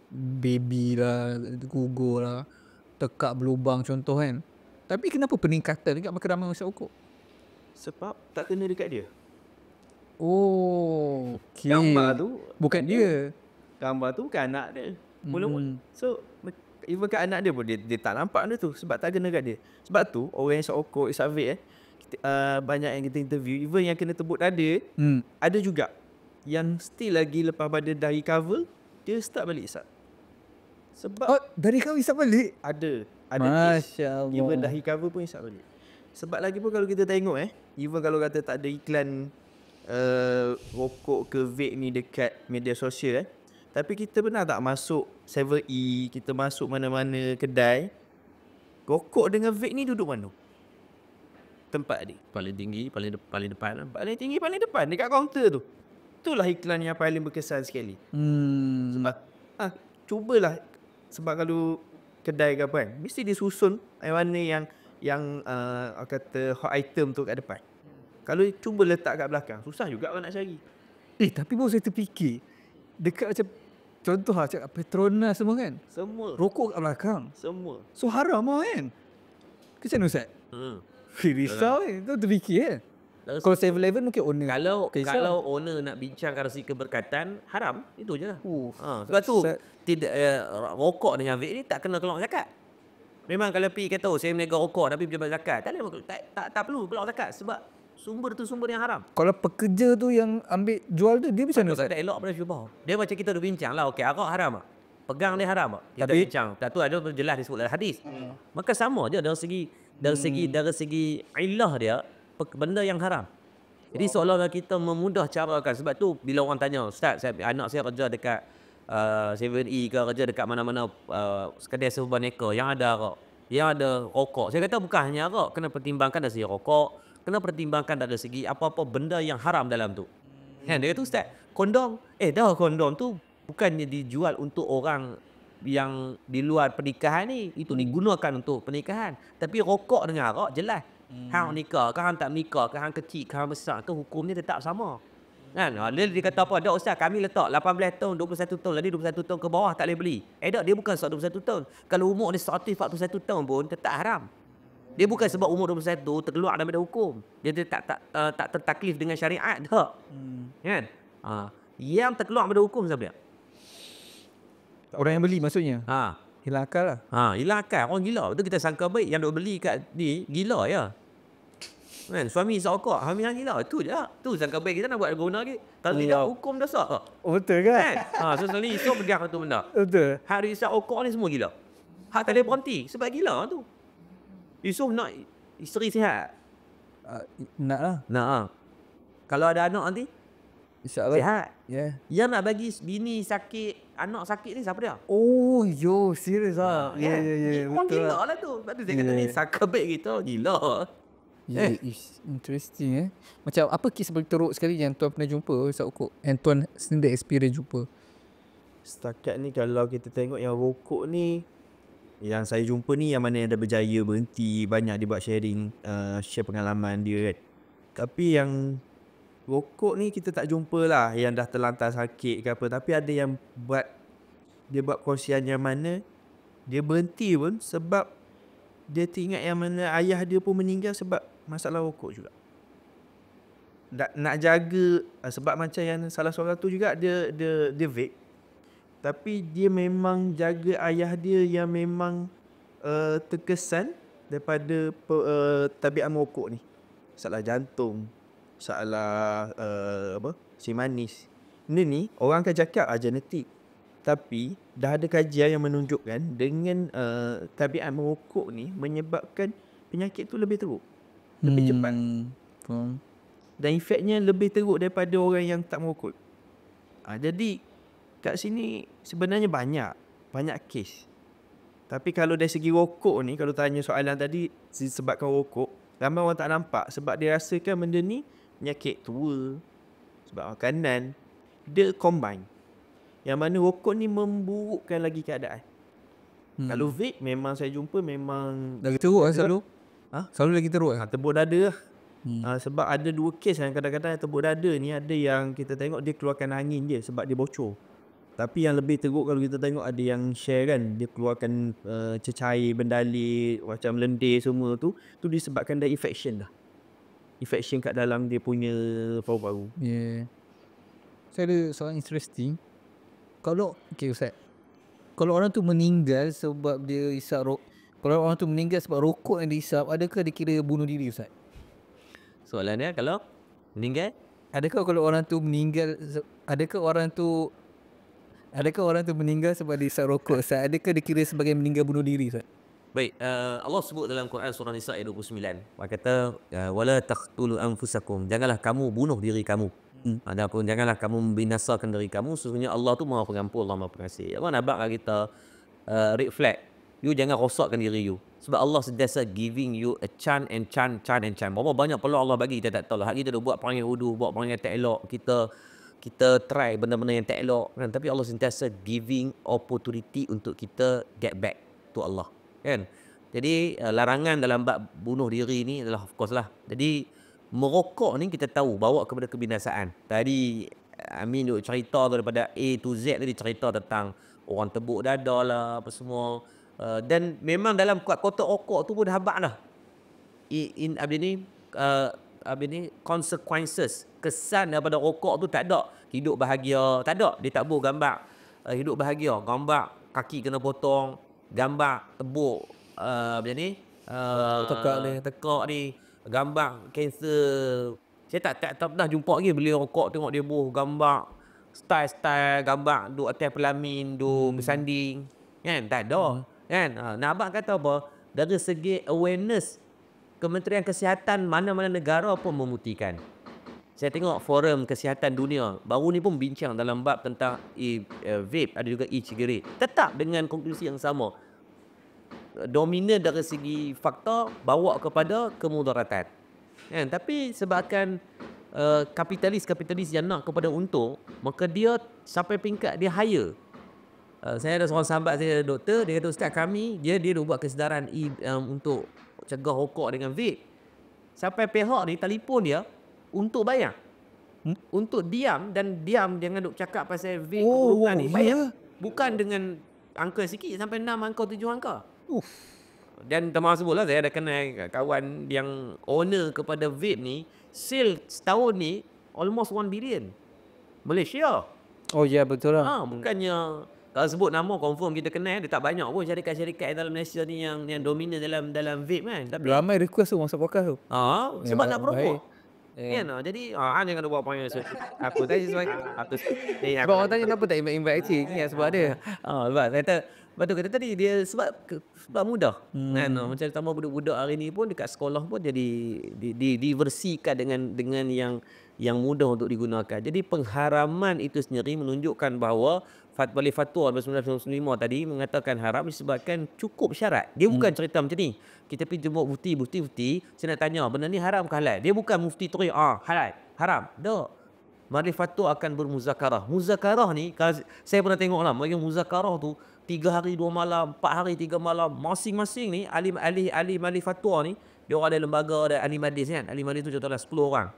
baby lah, gugur lah, tekak berlubang contoh kan. Tapi kenapa peningkatan dekat makan ramai masyarakat rokok? Sebab tak kena dekat dia. Oh, okay. Gambar tu bukan dia. Gambar tu bukan anak dia. Mula-mula. So even kat anak dia pun dia tak nampak dia tu sebab tak kena kat dia. Sebab tu orang yang isap rokok, isap vape banyak yang kita interview, even yang kena tebuk dada, ada juga yang still lagi lepas pada dah recover, dia start balik isap. Sebab dari kau isap balik? ada Masya Allah. even dah recover pun isap balik. Sebab lagi pun kalau kita tengok even kalau kata tak ada iklan rokok ke vape ni dekat media sosial tapi kita pernah tak masuk 7E, kita masuk mana-mana kedai, rokok dengan vape ni duduk mana? Tempat dia Paling tinggi, paling depan lah. paling tinggi, paling depan dekat kaunter tu. Itulah iklan yang paling berkesan sekali. Sebab cubalah, sebab kalau kedai ke apa kan, mesti dia susun mana yang kata hot item tu kat depan. Kalau cuba letak kat belakang, susah juga orang nak cari. Tapi baru saya terfikir, dekat macam contoh lah cakap Petronas semua kan, Semua rokok kat belakang, Semua so haram lah kan. Macam mana Ustaz? Risau kan, tu terfikir kan. Kalau 7-Eleven mungkin owner. Kalau owner nak bincangkan segi keberkatan, haram, itu je lah. Sebab tu tidak rokok dengan vape ni tak kena keluar zakat. Memang kalau pergi kata saya meniaga rokok tapi pejabat zakat, tak perlu keluar zakat sebab sumber tu sumber yang haram. Kalau pekerja tu yang ambil jual tu, dia bisa mana Ustaz? Tak elok pada syubah. Dia macam kita dah bincang lah, okey, arak haram tak? Pegang dia haram tak? Kita Tapi bincang. Tak tu ada jelas disebut dalam hadis. Maka sama je dari segi ilah dia, benda yang haram. Jadi seolah-olah kita memudah carakan. Sebab tu bila orang tanya, Ustaz, anak saya kerja dekat 7E ke, kerja dekat mana-mana kedai serba neka yang ada arak, yang ada rokok. Saya kata bukan hanya arak, kena pertimbangkan dari segi rokok, kena pertimbangkan dari segi apa-apa benda yang haram dalam tu. Kan dia kata, Ustaz, kondom, kondom tu bukannya dijual untuk orang yang di luar pernikahan ni, itu digunakan untuk pernikahan. Tapi rokok dengan arak jelas. Hang nikah ke, hang tak nikah ke, hang kecil ke, hang besar tu hukumnya tetap sama. Kan? Dia kata apa? Dak Ustaz, kami letak 18 tahun, 21 tahun, jadi 21 tahun ke bawah tak boleh beli. Dak, dia bukan sebab 21 tahun. Kalau umur dia 141 tahun pun tetap haram. Dia bukan sebab umur 21 terkeluar daripada hukum. Dia tak tertaklif dengan syariat dak. Kan? Yang terkeluar daripada hukum siapa dia? orang yang beli maksudnya. Hilang akal lah. Hilang akal. Orang gila. Betul kita sangka baik yang duk beli kat ni gila ya. Kan, suami isap rokok, hamil gila. Itu je lah. Tu sangka baik kita nak buat guna lagi. Kalau tidak hukum dah sah. Betul kan? So sekali isu pegang tu benda. Betul. Hak dia isap rokok ni semua gila. Hak tak boleh berhenti sebab gila tu. Yusuf nak isteri sihat. Nak lah. Nak. Kalau ada anak nanti InsyaAllah. sihat. Yang nak bagi bini sakit, anak sakit ni siapa dia? Oh, serius lah. Ya. Orang Betul gila lah tu. Sebab tu saya kata ni sangka baik kita gila. Interesting Macam apa kes paling teruk sekali yang tuan pernah jumpa isap rokok? Yang tuan sendiri experience jumpa? Setakat ni kalau kita tengok yang rokok ni, yang saya jumpa ni yang mana yang dah berjaya berhenti, banyak dia buat sharing, share pengalaman dia kan. Tapi yang rokok ni kita tak jumpa lah yang dah terlantar sakit ke apa. Tapi ada yang buat kongsian yang mana dia berhenti pun sebab dia teringat yang mana ayah dia pun meninggal sebab masalah rokok juga. Nak jaga, sebab macam yang salah seorang tu juga dia vape. Tapi dia memang jaga ayah dia yang memang terkesan daripada tabiat merokok ni. Masalah jantung, masalah si manis. Ni orang akan cakap genetik. Tapi dah ada kajian yang menunjukkan dengan tabiat merokok ni menyebabkan penyakit tu lebih teruk, lebih cepat. Dan efeknya lebih teruk daripada orang yang tak merokok. Jadi kat sini sebenarnya banyak kes. Tapi kalau dari segi rokok ni, kalau tanya soalan tadi disebabkan rokok, ramai orang tak nampak sebab dia rasakan benda ni penyakit tua, sebab makanan, dia combine. Yang mana rokok ni memburukkan lagi keadaan. Kalau vape memang saya jumpa memang lagi teruk lah selalu. Selalu lagi teruk lah. Tebuk dada lah. Sebab ada 2 kes yang kadang-kadang yang tepuk dada ni, ada yang kita tengok dia keluarkan angin je sebab dia bocor. Tapi yang lebih teruk kalau kita tengok ada yang share kan, dia keluarkan cecair, bendalik, macam lendir semua tu disebabkan dari infection dah. Infection kat dalam dia punya paru-paru. Yeah. Saya ada soalan interesting. Okay Ustaz, kalau orang tu meninggal sebab dia hisap kalau orang tu meninggal sebab rokok yang dihisap, adakah dikira bunuh diri Ustaz? Soalan dia kalau meninggal, Adakah kalau orang tu meninggal, adakah orang tu meninggal sebab dia hisap rokok Ustaz? Adakah dikira sebagai meninggal bunuh diri Ustaz? baik, Allah sebut dalam Quran surah Nisa ayat 29. Allah kata wala taqtulu anfusakum, janganlah kamu bunuh diri kamu. Adapun janganlah kamu membinasakan diri kamu, sesungguhnya Allah tu Maha Pengampun, Allah Maha Pengasih. Apa nak bak kita red flag. You jangan rosakkan diri you. Sebab Allah sentiasa giving you a chance and chance. Berapa banyak peluang Allah bagi kita tak tahu lah. Hak kita dah buat perangai hudu, buat perangai tak elok, kita try benda-benda yang tak elok kan, tapi Allah sentiasa giving opportunity untuk kita get back to Allah kan. Jadi larangan dalam bab bunuh diri ni adalah of course lah. Jadi merokok ni kita tahu bawa kepada kebinasaan. Tadi Amin duk cerita daripada A to Z, tadi cerita tentang orang tebuk dada lah apa semua. Dan memang dalam kotak rokok tu pun dah habaq dah. Consequences, kesan daripada rokok tu tak ada. Hidup bahagia, tak ada. Dia tak boleh gambar hidup bahagia, gambar kaki kena potong, gambar tebuk tekak ni, gambar kanser. Saya tak pernah jumpa lagi beli rokok tengok dia buh gambar style gambar duk atas pelamin, duk bersanding kan, tak ada kan. Nak abang kata apa, dari segi awareness Kementerian Kesihatan mana-mana negara pun memutihkan. Saya tengok forum kesihatan dunia baru ni pun bincang dalam bab tentang vape, ada juga e-cigarette, tetap dengan konklusi yang sama. Dominan dari segi faktor bawa kepada kemudaratan kan. Tapi sebabkan kapitalis yang nak kepada untung, maka dia sampai peringkat dia hire. Saya ada seorang sahabat saya doktor, dia kata ustaz kami dia buat kesedaran untuk cegah rokok dengan vape. Sampai pihak ni telefon dia untuk bayar. Untuk diam jangan duk cakap pasal vape ni, bayar. Bukan dengan angka sikit, sampai 6 angka 7 angka. Dan termasuk lah saya ada kenal kawan yang owner kepada vape ni, sale setahun ni almost 1 billion Malaysia. Oh ya, betul lah. Bukannya kalau sebut nama confirm kita kenal, dia tak banyak pun syarikat-syarikat dalam Malaysia ni yang dominan dalam vape kan. Tapi Ramai request tu masa podcast tu. sebab nak promote. Yeah. Kan? Jadi jangan ada buat point. Aku tadi sebab Sebab orang tanya kenapa tak invite cik ni, sebab dia. Sebab saya kata betul kata tadi dia sebab mudah. Kan? Macam tambah budak-budak hari ni pun dekat sekolah pun jadi diversikan dengan yang mudah untuk digunakan. Jadi pengharaman itu sendiri menunjukkan bahawa Balik Fatwa 1995 tadi mengatakan haram disebabkan cukup syarat. Dia bukan cerita macam ni. Kita pergi jumpa mufti, saya nak tanya benda ni haram ke halal? Dia bukan mufti terus halal, haram. Tak. Balik Fatwa akan bermuzakarah. Muzakarah ni kalau saya pernah tengok lah, bagi muzakarah tu 3 hari 2 malam, 4 hari 3 malam, masing-masing ni ahli fatwa ni, dia orang ada lembaga, ada ahli hadis kan. Ahli hadis tu contohnya 10 orang.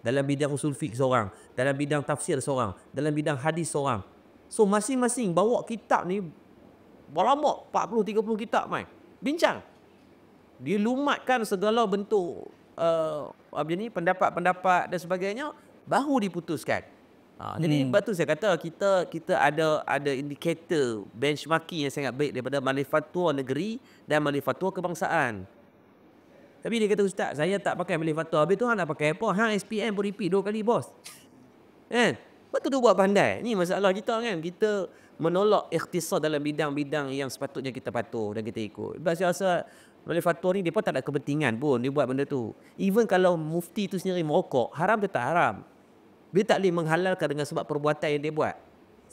Dalam bidang usul fiqh seorang, dalam bidang tafsir seorang, dalam bidang hadis seorang. So masing-masing bawa kitab ni berlama 40-30 kitab mai. Bincang. Dia lumatkan segala bentuk pendapat-pendapat dan sebagainya, baru diputuskan. Jadi sebab tu saya kata kita ada indikator benchmarking yang sangat baik daripada Majlis Fatwa Negeri dan Majlis Fatwa Kebangsaan. Tapi dia kata ustaz, saya tak pakai Majlis Fatwa. Habis tu nak pakai apa? SPM pun repeat 2 kali bos. Kan? Betul tu buat pandai. Ni masalah kita kan. Kita menolak ikhtisar dalam bidang-bidang yang sepatutnya kita patuh dan kita ikut. Sebab saya rasa Majlis Fatwa ni dia pun tak ada kepentingan pun dia buat benda tu. Even kalau mufti tu sendiri merokok, haram tetap haram. Dia tak boleh menghalalkan dengan sebab perbuatan yang dia buat.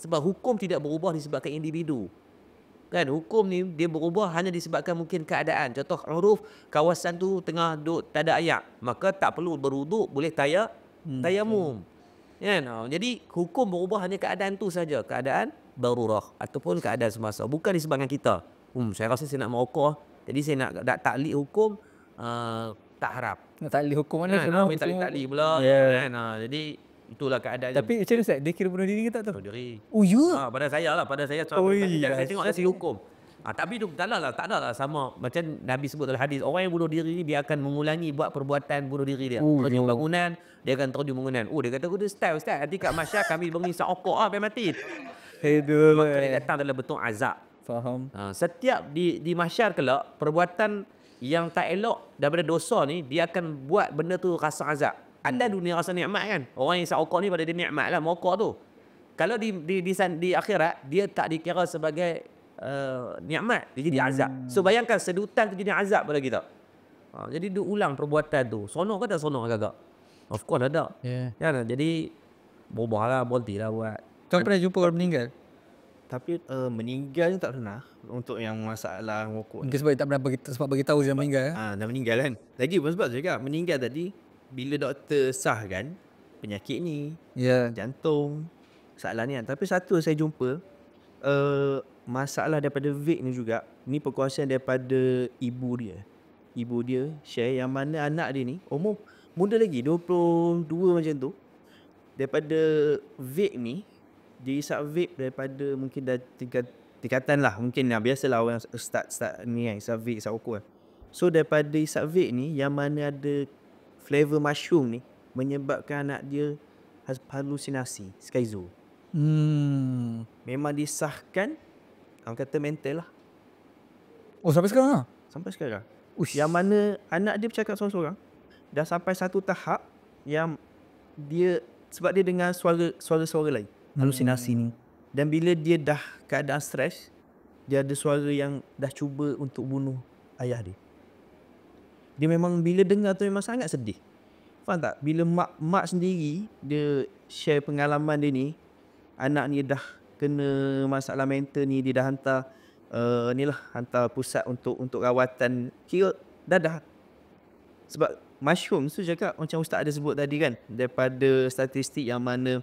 Sebab hukum tidak berubah disebabkan individu. Kan, hukum ni dia berubah hanya disebabkan mungkin keadaan. Contoh huruf kawasan tu tengah duk tak ada air, maka tak perlu berwuduk, boleh tayamum. Kan? Jadi hukum berubah hanya keadaan tu saja, keadaan darurah ataupun keadaan semasa, bukan disebabkan kita. Saya rasa saya nak merokok, jadi saya nak taklid hukum tak harap. Nak taklid hukum mana Kan, semua. main taklid pula. Yeah. Kan, jadi itulah keadaan. Tapi macam mana Ustaz? Dia kira bunuh diri ke tak tu? bunuh diri. Oh ya. Pada saya lah, pada saya Oh, saya iya. tengok dari segi hukum. Tapi tu tak ada lah sama macam Nabi sebut dalam hadis, orang yang bunuh diri dia akan mengulangi buat perbuatan bunuh diri dia. Terjun bangunan, dia akan terjun bangunan. Dia kata aku ustaz, nanti kat masyarakat kami beri sokok sampai mati. Aduh. Maka dia datang dalam bentuk azab. Faham. Setiap di masyar kelak perbuatan yang tak elok daripada dosa ni, dia akan buat benda tu rasa azab. Ada dunia rasa nikmat kan. Orang yang sokok ni pada dia nikmat lah mokok tu. Kalau di akhirat dia tak dikira sebagai nikmat, dia jadi azab. So bayangkan sedutan tu jadi azab pada kita. Jadi dia ulang perbuatan tu. Sonok ke tak sonok agak-agak? Of course ada. Yeah. Kan? Jadi berubahlah, berhentilah buat. Kau pernah jumpa orang meninggal? Tapi meninggal ni tak pernah untuk yang masalah rokok ni. Mungkin sebab dia tak pernah bagi tahu dia meninggal. Dah meninggal kan. Lagi pun sebab juga meninggal tadi bila doktor sahkan penyakit ni, Ya. jantung, masalah ni kan. Tapi satu saya jumpa masalah daripada vape ni juga. Ni perkongsian daripada ibu dia. Ibu dia share yang mana anak dia ni umur muda lagi 22 macam tu. Daripada vape ni, dia isap vape daripada mungkin dah tingkatan lah. Mungkin biasalah orang start ni kan, isap vape, isap rokok kan. So daripada isap vape ni yang mana ada flavor mushroom ni menyebabkan anak dia halusinasi, skizo. Memang disahkan orang kata mental lah Oh sampai sekarang lah? sampai sekarang. Uish. Yang mana anak dia bercakap seorang-seorang dah sampai satu tahap yang dia sebab dia dengar suara-suara lain, halusinasi ni. Dan bila dia dah keadaan stres, dia ada suara yang dah cuba untuk bunuh ayah dia. Dia memang bila dengar tu memang sangat sedih. Faham tak? Bila mak sendiri dia share pengalaman dia ni, anak ni dah kena masalah mental ni, dia dah hantar hantar pusat untuk rawatan. Kira dah. Sebab mushroom tu cakap macam ustaz ada sebut tadi kan, daripada statistik yang mana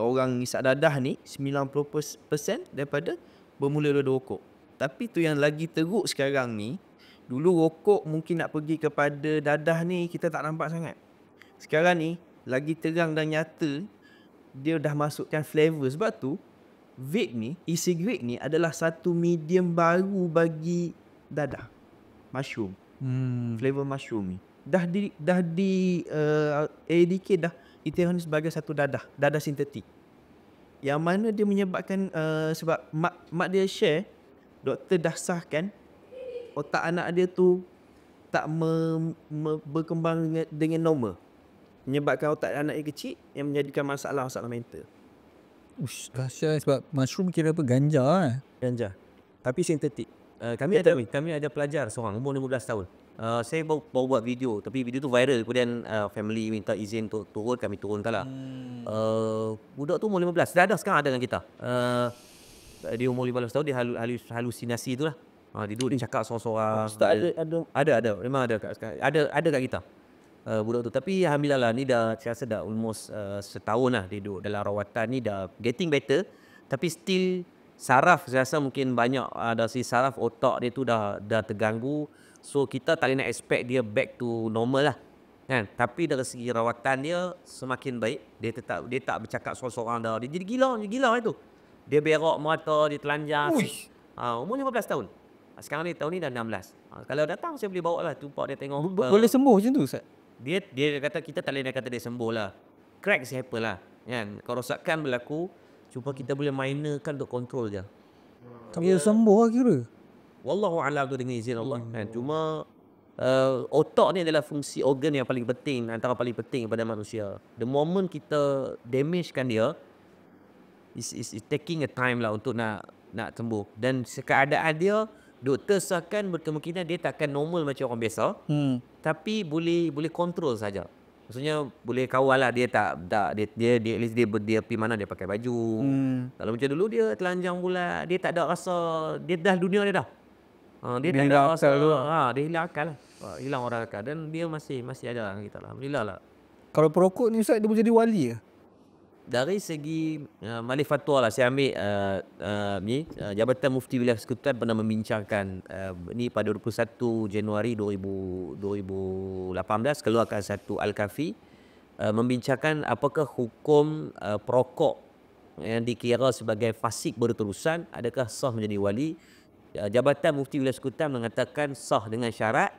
orang isap dadah ni 90% daripada bermula daripada rokok. Tapi tu yang lagi teruk sekarang ni, dulu rokok mungkin nak pergi kepada dadah ni kita tak nampak sangat. Sekarang ni lagi terang dan nyata dia dah masukkan flavor. Sebab tu vape ni, e-cigarette ni adalah satu medium baru bagi dadah. Mushroom. Flavor mushroom ni. Dah di ADK dah diterang sebagai satu dadah sintetik. Yang mana dia menyebabkan sebab mak dia share, doktor dah sahkan otak anak dia tu tak berkembang dengan normal. Menyebabkan otak anak dia kecil yang menjadikan masalah mental. Ush, dahsyat sebab mushroom kira apa? Ganja lah. Ganja. Tapi sintetik. Kami ada pelajar seorang umur 15 tahun. Saya baru buat video, tapi video tu viral. Kemudian family minta izin untuk turun, kami turunkan lah. Budak tu umur 15, dah ada sekarang ada dengan kita. Dia umur 15 tahun, dia halusinasi tu lah. Dia duduk, dia cakap seorang-seorang. Ada, memang ada kat kita. Budak tu. Tapi alhamdulillah lah, ni dah saya rasa dah almost setahun lah dia duduk dalam rawatan ni, dah getting better. Tapi still saraf, saya rasa mungkin banyak ada si saraf otak dia tu dah terganggu. So kita tak boleh nak expect dia back to normal lah kan. Tapi dari segi rawatan dia semakin baik. Dia tak bercakap seorang-seorang dah. Dia jadi gila itu. Dia berok mata, dia telanjang. Umur 15 tahun. Sekarang ni tahun ni dah 16. Kalau datang saya boleh bawa lah, tumpak dia tengok. Boleh sembuh macam tu Ustaz? Dia kata kita tak boleh nak kata dia sembuh lah. Cracks happen lah kan. Kerosakan berlaku, cuma kita boleh minorkan untuk kontrol je. Dia sembuh lah kira. Wallahu a'lam tu dengan izin Allah kan. Cuma otak ni adalah fungsi organ yang paling penting, antara paling penting pada manusia. The moment kita damagekan dia, is taking a time lah untuk nak sembuh. Dan keadaan dia, doktor sahkan berkemungkinan dia takkan normal macam orang biasa. Tapi boleh kontrol saja. Maksudnya boleh kawal lah, dia dia at least dia pergi mana dia pakai baju. Kalau macam dulu dia telanjang pula, dia tak ada rasa, dia dah dunia dia dah. Dia tak ada rasa, dia hilang akal lah. Hilang orang akal, dan dia masih ada dengan kita lah. Alhamdulillah lah. Kalau perokok ni Ustaz, dia boleh jadi wali ke? dari segi Malih Fatwa lah, saya ambil Jabatan Mufti Wilayah Persekutuan pernah membincangkan ni pada 21 Januari 2018 keluarkan satu Al-Kafi membincangkan apakah hukum perokok yang dikira sebagai fasik berterusan adakah sah menjadi wali. Jabatan Mufti Wilayah Persekutuan mengatakan sah dengan syarat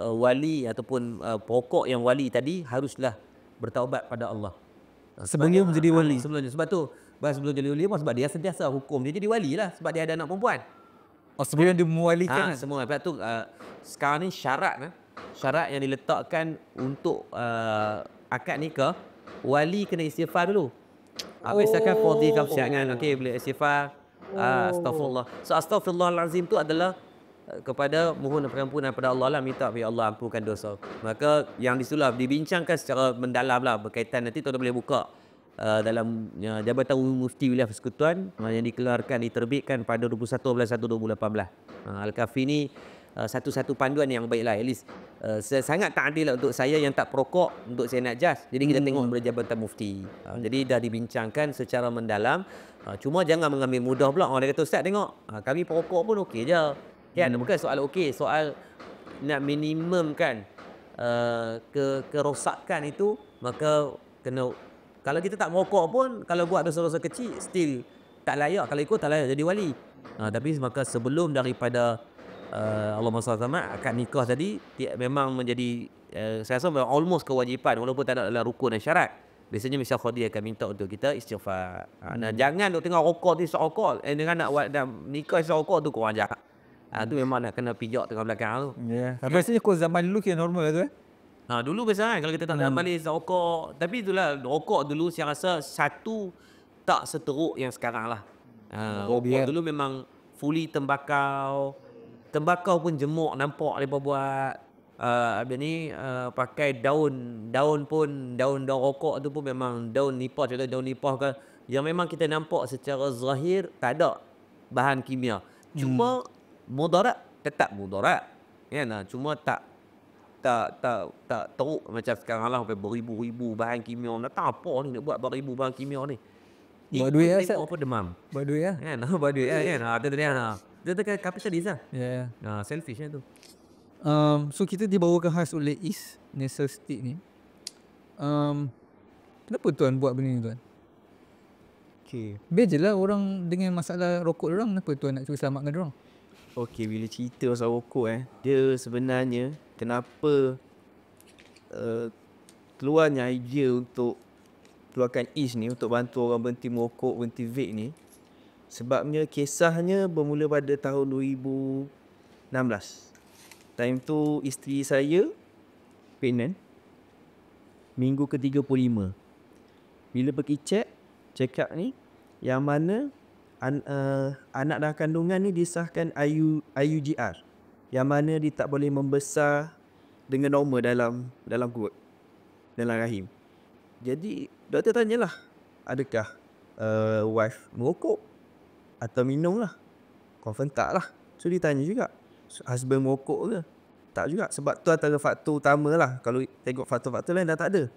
wali ataupun perokok yang wali tadi haruslah bertaubat pada Allah. Sebelum menjadi wali. Sebelumnya. Sebab tu sebelum jadi wali sebab dia sentiasa hukum dia jadi wali lah sebab dia ada anak perempuan. Oh, sebelum dia mewalikan. Semua. Sebab tu sekarang ni syarat yang diletakkan untuk akad nikah, wali kena istighfar dulu. Misalkan fardhi kafsiangan, okey boleh istighfar. Astaghfirullah. So astaghfirullahalazim tu adalah kepada mohon pengampunan pada Allah lah, minta ya Allah ampunkan dosa. Maka yang disitulah dibincangkan secara mendalam lah berkaitan, nanti tuan boleh buka dalam Jabatan Mufti Wilayah Persekutuan yang diterbitkan pada 21/11/2018. Al-Kafi ni satu-satu panduan yang baiklah, at least sangat tak adil lah untuk saya yang tak perokok untuk saya nak jas. Jadi kita tengok daripada Jabatan Mufti. Jadi dah dibincangkan secara mendalam. Cuma jangan mengambil mudah pula. Orang dia kata, Ustaz tengok kami perokok pun okey je. Kan bukan soal okey, soal nak minimumkan kerosakan itu, maka kena, kalau kita tak merokok pun kalau buat dosa-dosa kecil still tak layak, kalau ikut tak layak jadi wali. Tapi maka sebelum daripada Allahumma salli alaihi akad nikah tadi memang menjadi saya rasa almost kewajipan walaupun tak ada dalam rukun dan syarat. Biasanya misal khadi akan minta untuk kita istighfar. Jangan duk tengok rokok tu rokok dengan nak buat nikah rokok tu kurang ajar. Tu memang nak kena pijak tengah belakang tu. Ya. Yeah. Biasanya kau zaman dulu kira normal tu dulu biasa kan kalau kita tak nak balik rokok. Tapi itulah rokok dulu saya rasa satu tak seteruk yang sekarang lah. Rokok dulu memang fully tembakau. Tembakau pun jemuk nampak mereka buat. Pakai daun pun daun rokok tu pun memang daun nipah, contoh daun nipah ke yang memang kita nampak secara zahir tak ada bahan kimia. Cuma mudarat tetap mudarat. Kan? Cuma tak teruk macam sekarang lah sampai beribu-ribu bahan kimia. Nak tahu apa ni nak buat beribu bahan kimia ni. Buat duit lah, apa demam. Buat duit lah. Kan? Buat duit kan. Dia kan kapitalis lah. Ya. Selfish lah tu. So kita dibawakan khas oleh East Nasal Stick ni. Kenapa tuan buat benda ni tuan? Okay. Biar je lah orang dengan masalah rokok orang, kenapa tuan nak cuba selamatkan orang? Okay, bila cerita pasal rokok dia sebenarnya kenapa keluarnya idea untuk keluarkan East ni untuk bantu orang berhenti merokok, berhenti vape ni. Sebabnya kisahnya bermula pada tahun 2016. Time tu isteri saya pregnant minggu ke-35. Bila pergi check up ni, yang mana anak dalam kandungan ni disahkan IUGR, yang mana dia tak boleh membesar dengan normal dalam perut, dalam rahim. Jadi doktor tanyalah, adakah wife merokok atau minum lah? Confirm tak lah. So dia tanya juga, husband merokok ke? Tak juga, sebab tu antara faktor utama lah. Kalau tengok faktor-faktor lain dah tak ada.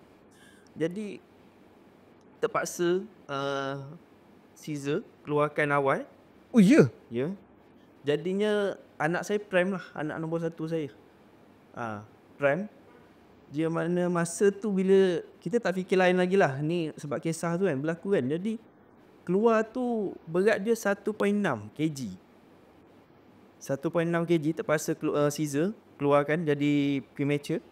Jadi terpaksa Caesar keluarkan awal. Oh ya? Ya. Jadinya anak saya prime lah, anak nombor 1 saya. Prime. Dia mana masa tu bila kita tak fikir lain lagi lah. Ni sebab kisah tu kan berlaku kan. Jadi keluar tu berat dia 1.6 kg. 1.6 kg terpaksa Caesar keluarkan jadi premature.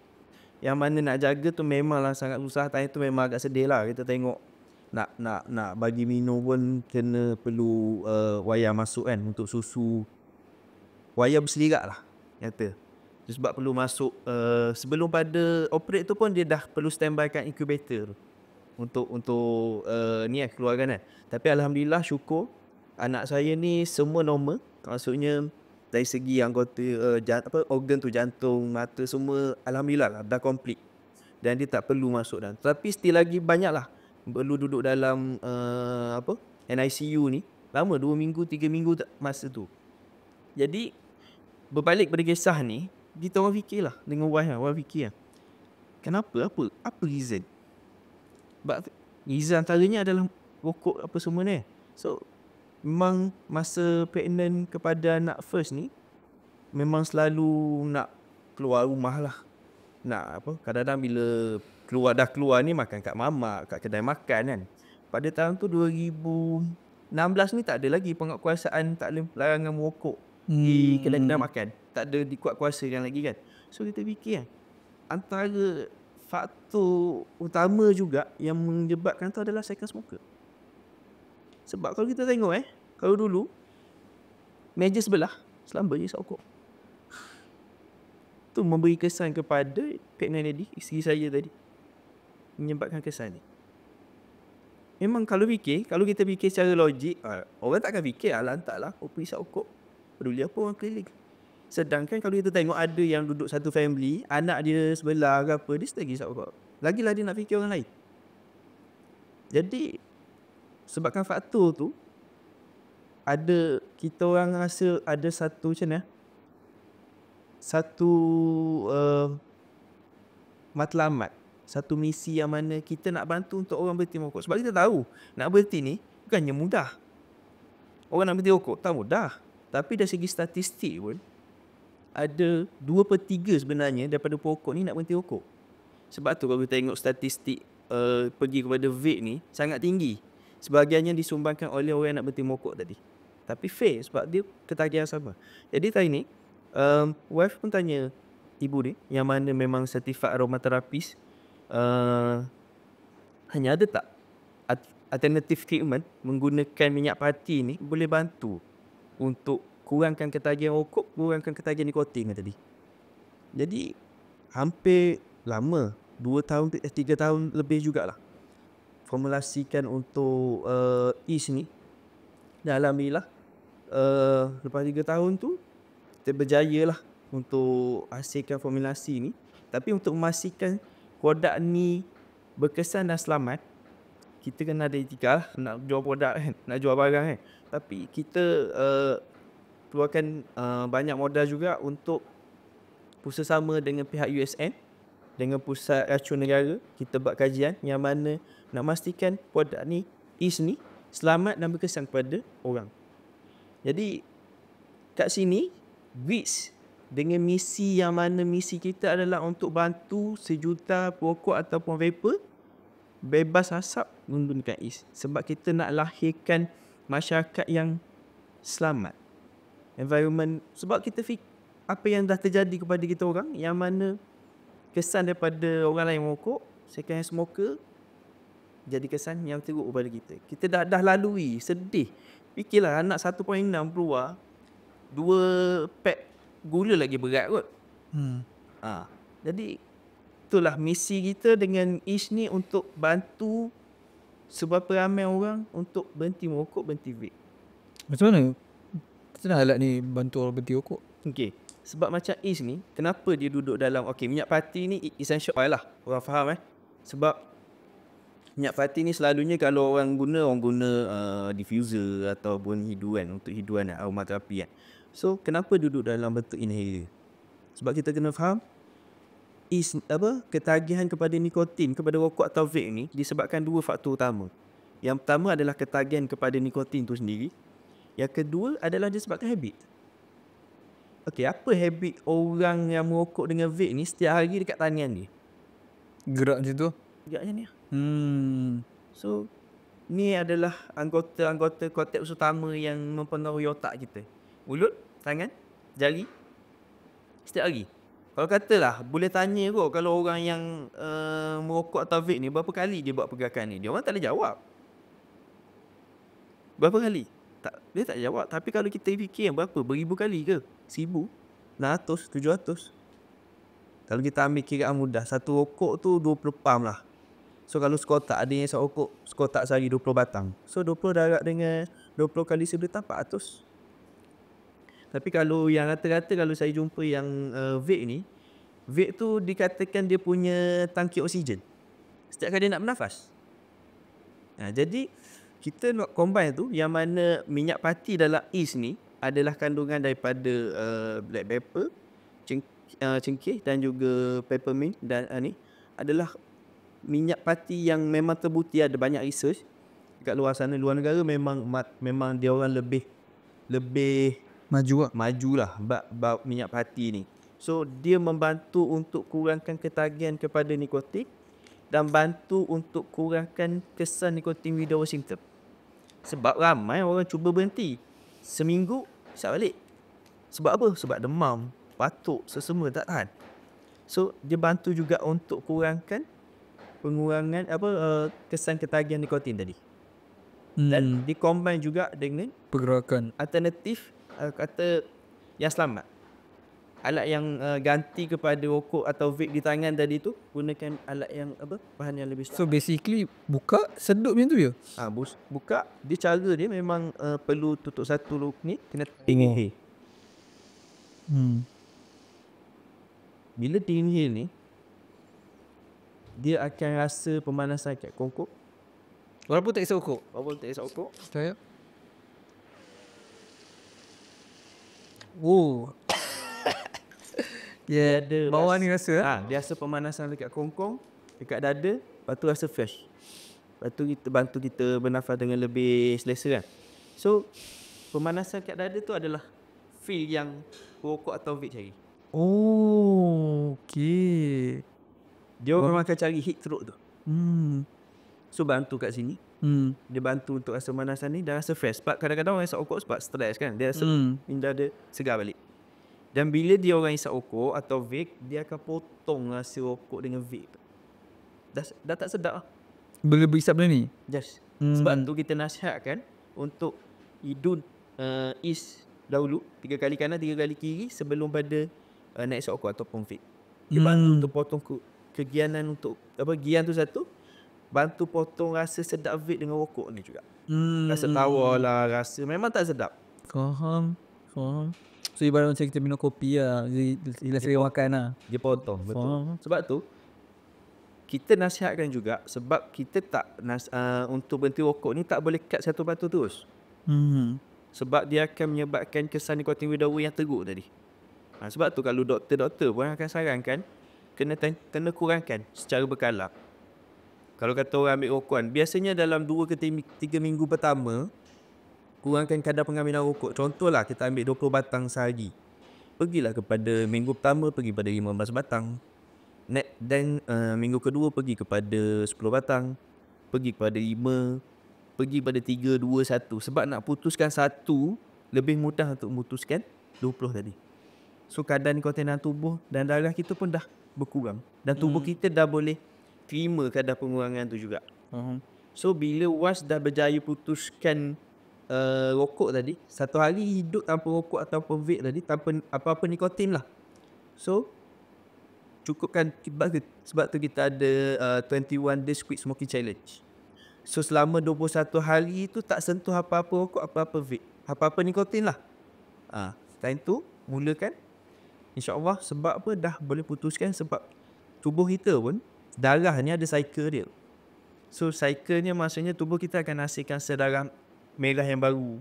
Yang mana nak jaga tu memanglah sangat susah. Time tu memang agak sedih lah. Kita tengok nak bagi minum pun kena perlu wayar masuk kan untuk susu. Wayar berselirak lah kata. Sebab perlu masuk sebelum pada operate tu pun dia dah perlu standby kan incubator untuk ni keluarkan kan. Tapi alhamdulillah syukur anak saya ni semua normal. Maksudnya dari segi anggota organ tu, jantung, mata semua alhamdulillah lah, dah complete. Dan dia tak perlu masuk dan. Tapi still lagi banyak lah perlu duduk dalam NICU ni. Lama 2 minggu 3 minggu masa tu. Jadi berbalik pada kisah ni, kita orang fikirlah dengan wife lah, wife fikir lah. Kenapa? Apa reason? Sebab Reason antaranya adalah rokok apa semua ni. So memang masa pregnant kepada anak first ni memang selalu nak keluar rumah lah. Nak apa, kadang-kadang bila dah keluar ni makan kat mamak, kat kedai makan kan. Pada tahun tu 2016 ni tak ada lagi penguatkuasaan tak boleh larangan merokok di kedai-kedai makan. Tak ada dikuat kuasakan lagi kan. So kita fikir kan, antara faktor utama juga yang menyebabkan tu adalah second smoker. Sebab kalau kita tengok kalau dulu meja sebelah selamba je isap rokok. Tu memberi kesan kepada pregnant lady, isteri saya tadi. Menyebabkan kesan ni. Memang kalau kita fikir secara logik, orang takkan fikir lantaklah kopi isap rokok. Peduli apa orang keliling. Sedangkan kalau kita tengok ada yang duduk satu family, anak dia sebelah ke apa, dia lagi isap rokok. Lagilah dia nak fikir orang lain. Jadi sebabkan faktor tu, ada kita orang rasa ada satu macam mana, satu matlamat, satu misi yang mana kita nak bantu untuk orang berhenti merokok. Sebab kita tahu nak berhenti ni bukannya mudah. Orang nak berhenti rokok tak mudah. Tapi dari segi statistik pun ada 2/3 sebenarnya daripada perokok ni nak berhenti rokok. Sebab tu kalau kita tengok statistik pergi kepada vape ni sangat tinggi. Sebahagiannya disumbangkan oleh orang yang nak berhenti merokok tadi. Tapi fail sebab dia ketagihan sama. Jadi tadi ni wife pun tanya ibu ni yang mana memang certified aromaterapist, hanya ada tak alternative treatment menggunakan minyak parti ni boleh bantu untuk kurangkan ketagihan rokok, kurangkan ketagihan nikotin tadi. Jadi hampir lama, 2 tahun 3 tahun lebih jugalah formulasikan untuk EASE ni. Dan alhamdulillah lepas 3 tahun tu kita berjaya lah untuk hasilkan formulasi ni. Tapi untuk memastikan produk ni berkesan dan selamat, kita kena ada etika lah. Nak jual produk kan, nak jual barang kan. Tapi kita keluarkan banyak modal juga untuk bersama dengan pihak USN, dengan Pusat Racun Negara. Kita buat kajian yang mana nak pastikan produk ni, EASE ni selamat dan berkesan kepada orang. Jadi kat sini WITS dengan misi yang mana misi kita adalah untuk bantu sejuta perokok ataupun vapor bebas asap menggunakan EASE. Sebab kita nak lahirkan masyarakat yang selamat, environment. Sebab kita apa yang dah terjadi kepada kita orang, yang mana kesan daripada orang lain merokok, second hand smoker, jadi kesan yang teruk kepada kita. Kita dah lalui, sedih. Fikirlah anak 1.6 keluar, 2 pack gula lagi berat kot. Jadi itulah misi kita dengan EASE ni, untuk bantu seberapa ramai orang untuk berhenti merokok, berhenti vape. Macam mana kita nak alat ni bantu orang berhenti rokok? Okey, sebab macam EASE ni, kenapa dia duduk dalam, minyak parti ni essential oil lah. Orang faham Sebab minyak parti ni selalunya kalau orang guna diffuser ataupun hiduan, untuk hiduan aromaterapi kan. So kenapa duduk dalam bentuk inhaler? Sebab kita kena faham ketagihan kepada nikotin, kepada rokok atau vape ni disebabkan 2 faktor utama. Yang pertama adalah ketagihan kepada nikotin tu sendiri. Yang kedua adalah disebabkan habit. Apa habit orang yang merokok dengan vape ni? Setiap hari dekat tanian dia Gerak macam tu? Gerak macam ni. So ni adalah anggota-anggota korteks utama yang mempengaruhi otak kita. Mulut, tangan, jari. Setiap hari. Kalau katalah, boleh tanya kot kalau orang yang merokok atau vape ni berapa kali dia buat pergerakan ni. Dia orang tak boleh jawab. Berapa kali? Dia tak jawab. Tapi kalau kita fikir berapa? Beribu kali ke? 1,000? 600? 700? Kalau kita ambil kiraan mudah, satu rokok tu 20 pam lah. So kalau sekotak, ada yang rokok sekotak sehari 20 batang. So 20 darab dengan 20 kali 1,000, 400. Tapi kalau yang rata-rata, kalau saya jumpa yang vape ni, vape tu dikatakan dia punya tangki oksigen setiap kali dia nak bernafas. Jadi kita nak combine tu, yang mana minyak parti dalam EASE ni adalah kandungan daripada black pepper, cengkeh dan juga peppermint, dan ni adalah minyak pati yang memang terbukti ada banyak research dekat luar sana, luar negara memang dia orang lebih Maju lah. majulah bab minyak pati ni. So dia membantu untuk kurangkan ketagihan kepada nikotin dan bantu untuk kurangkan kesan nikotin withdrawal symptom. Sebab ramai orang cuba berhenti, seminggu isap balik. Sebab apa? Sebab demam, batuk, sesama tak tahan. So dia bantu juga untuk pengurangan kesan ketagihan nikotin tadi. Dan dikombine juga dengan Pergerakan. alternatif kata yang selamat. Alat yang ganti kepada rokok atau vape di tangan tadi tu, gunakan alat yang bahan yang lebih So basically buka sedut macam tu je. buka, dia cara dia memang perlu tutup satu luk ni, kena inhale. Bila inhale ni, dia akan rasa pemanasan kat kongkok. Walaupun tak isap rokok. Walaupun tak isap rokok. Percaya? Oh. Dia ada Bawah ni rasa dia rasa pemanasan dekat kongkong, dekat dada, lepas tu rasa fresh. Lepas tu kita bantu kita bernafas dengan lebih selesa kan. So pemanasan kat dada tu adalah feel yang rokok atau vape cari. Oh, okey. Dia memang akan cari heat throat tu. So bantu kat sini. Dia bantu untuk rasa pemanasan ni dan rasa fresh. Sebab kadang-kadang orang isap rokok sebab stres kan. Dia rasa minda dia segar balik. Dan bila dia orang isap rokok atau vape, dia akan potong rasa rokok dengan vape. Dah tak sedap lah. Bila berisap benda ni? Just. Sebab tu kita nasihatkan untuk hidung is dahulu 3 kali kanan 3 kali kiri sebelum pada nak isap rokok ataupun vape. Dia bantu untuk potong kegianan untuk gian tu satu, bantu potong rasa sedap vape dengan rokok ni juga. Rasa tawar lah, rasa memang tak sedap. Faham. So ibarat macam kita minum kopi lah, jelas dia makan lah. Dia potong, betul. Faham. Sebab tu kita nasihatkan juga, sebab kita tak untuk berhenti rokok ni tak boleh cut satu batu terus. Sebab dia akan menyebabkan kesan nikotin withdrawal yang teruk tadi. Sebab tu kalau doktor-doktor pun akan sarankan kena kurangkan secara berkala. Kalau kata orang ambil rokokan, biasanya dalam 2 ke 3 minggu pertama, kurangkan kadar pengambilan rokok. Contohlah kita ambil 20 batang sehari. Pergilah kepada minggu pertama pergi pada 15 batang. Dan minggu kedua pergi kepada 10 batang. Pergi kepada 5. Pergi pada 3, 2, 1. Sebab nak putuskan satu, lebih mudah untuk memutuskan 20 tadi. So kadar nikotin dalam tubuh dan darah kita pun dah berkurang. Dan tubuh kita dah boleh terima kadar pengurangan tu juga. So bila was dah berjaya putuskan rokok tadi, satu hari hidup tanpa rokok ataupun vape tadi, tanpa apa-apa nikotin lah. So cukupkan, sebab tu kita ada 21 days quit smoking challenge. So selama 21 hari tu tak sentuh apa-apa rokok, apa-apa vape, apa-apa nikotin lah. Time tu mulakan, InsyaAllah. Sebab apa? Dah boleh putuskan. Sebab tubuh kita pun, darah ni ada cycle dia. So cyclenya maksudnya tubuh kita akan hasilkan sel darah merah yang baru.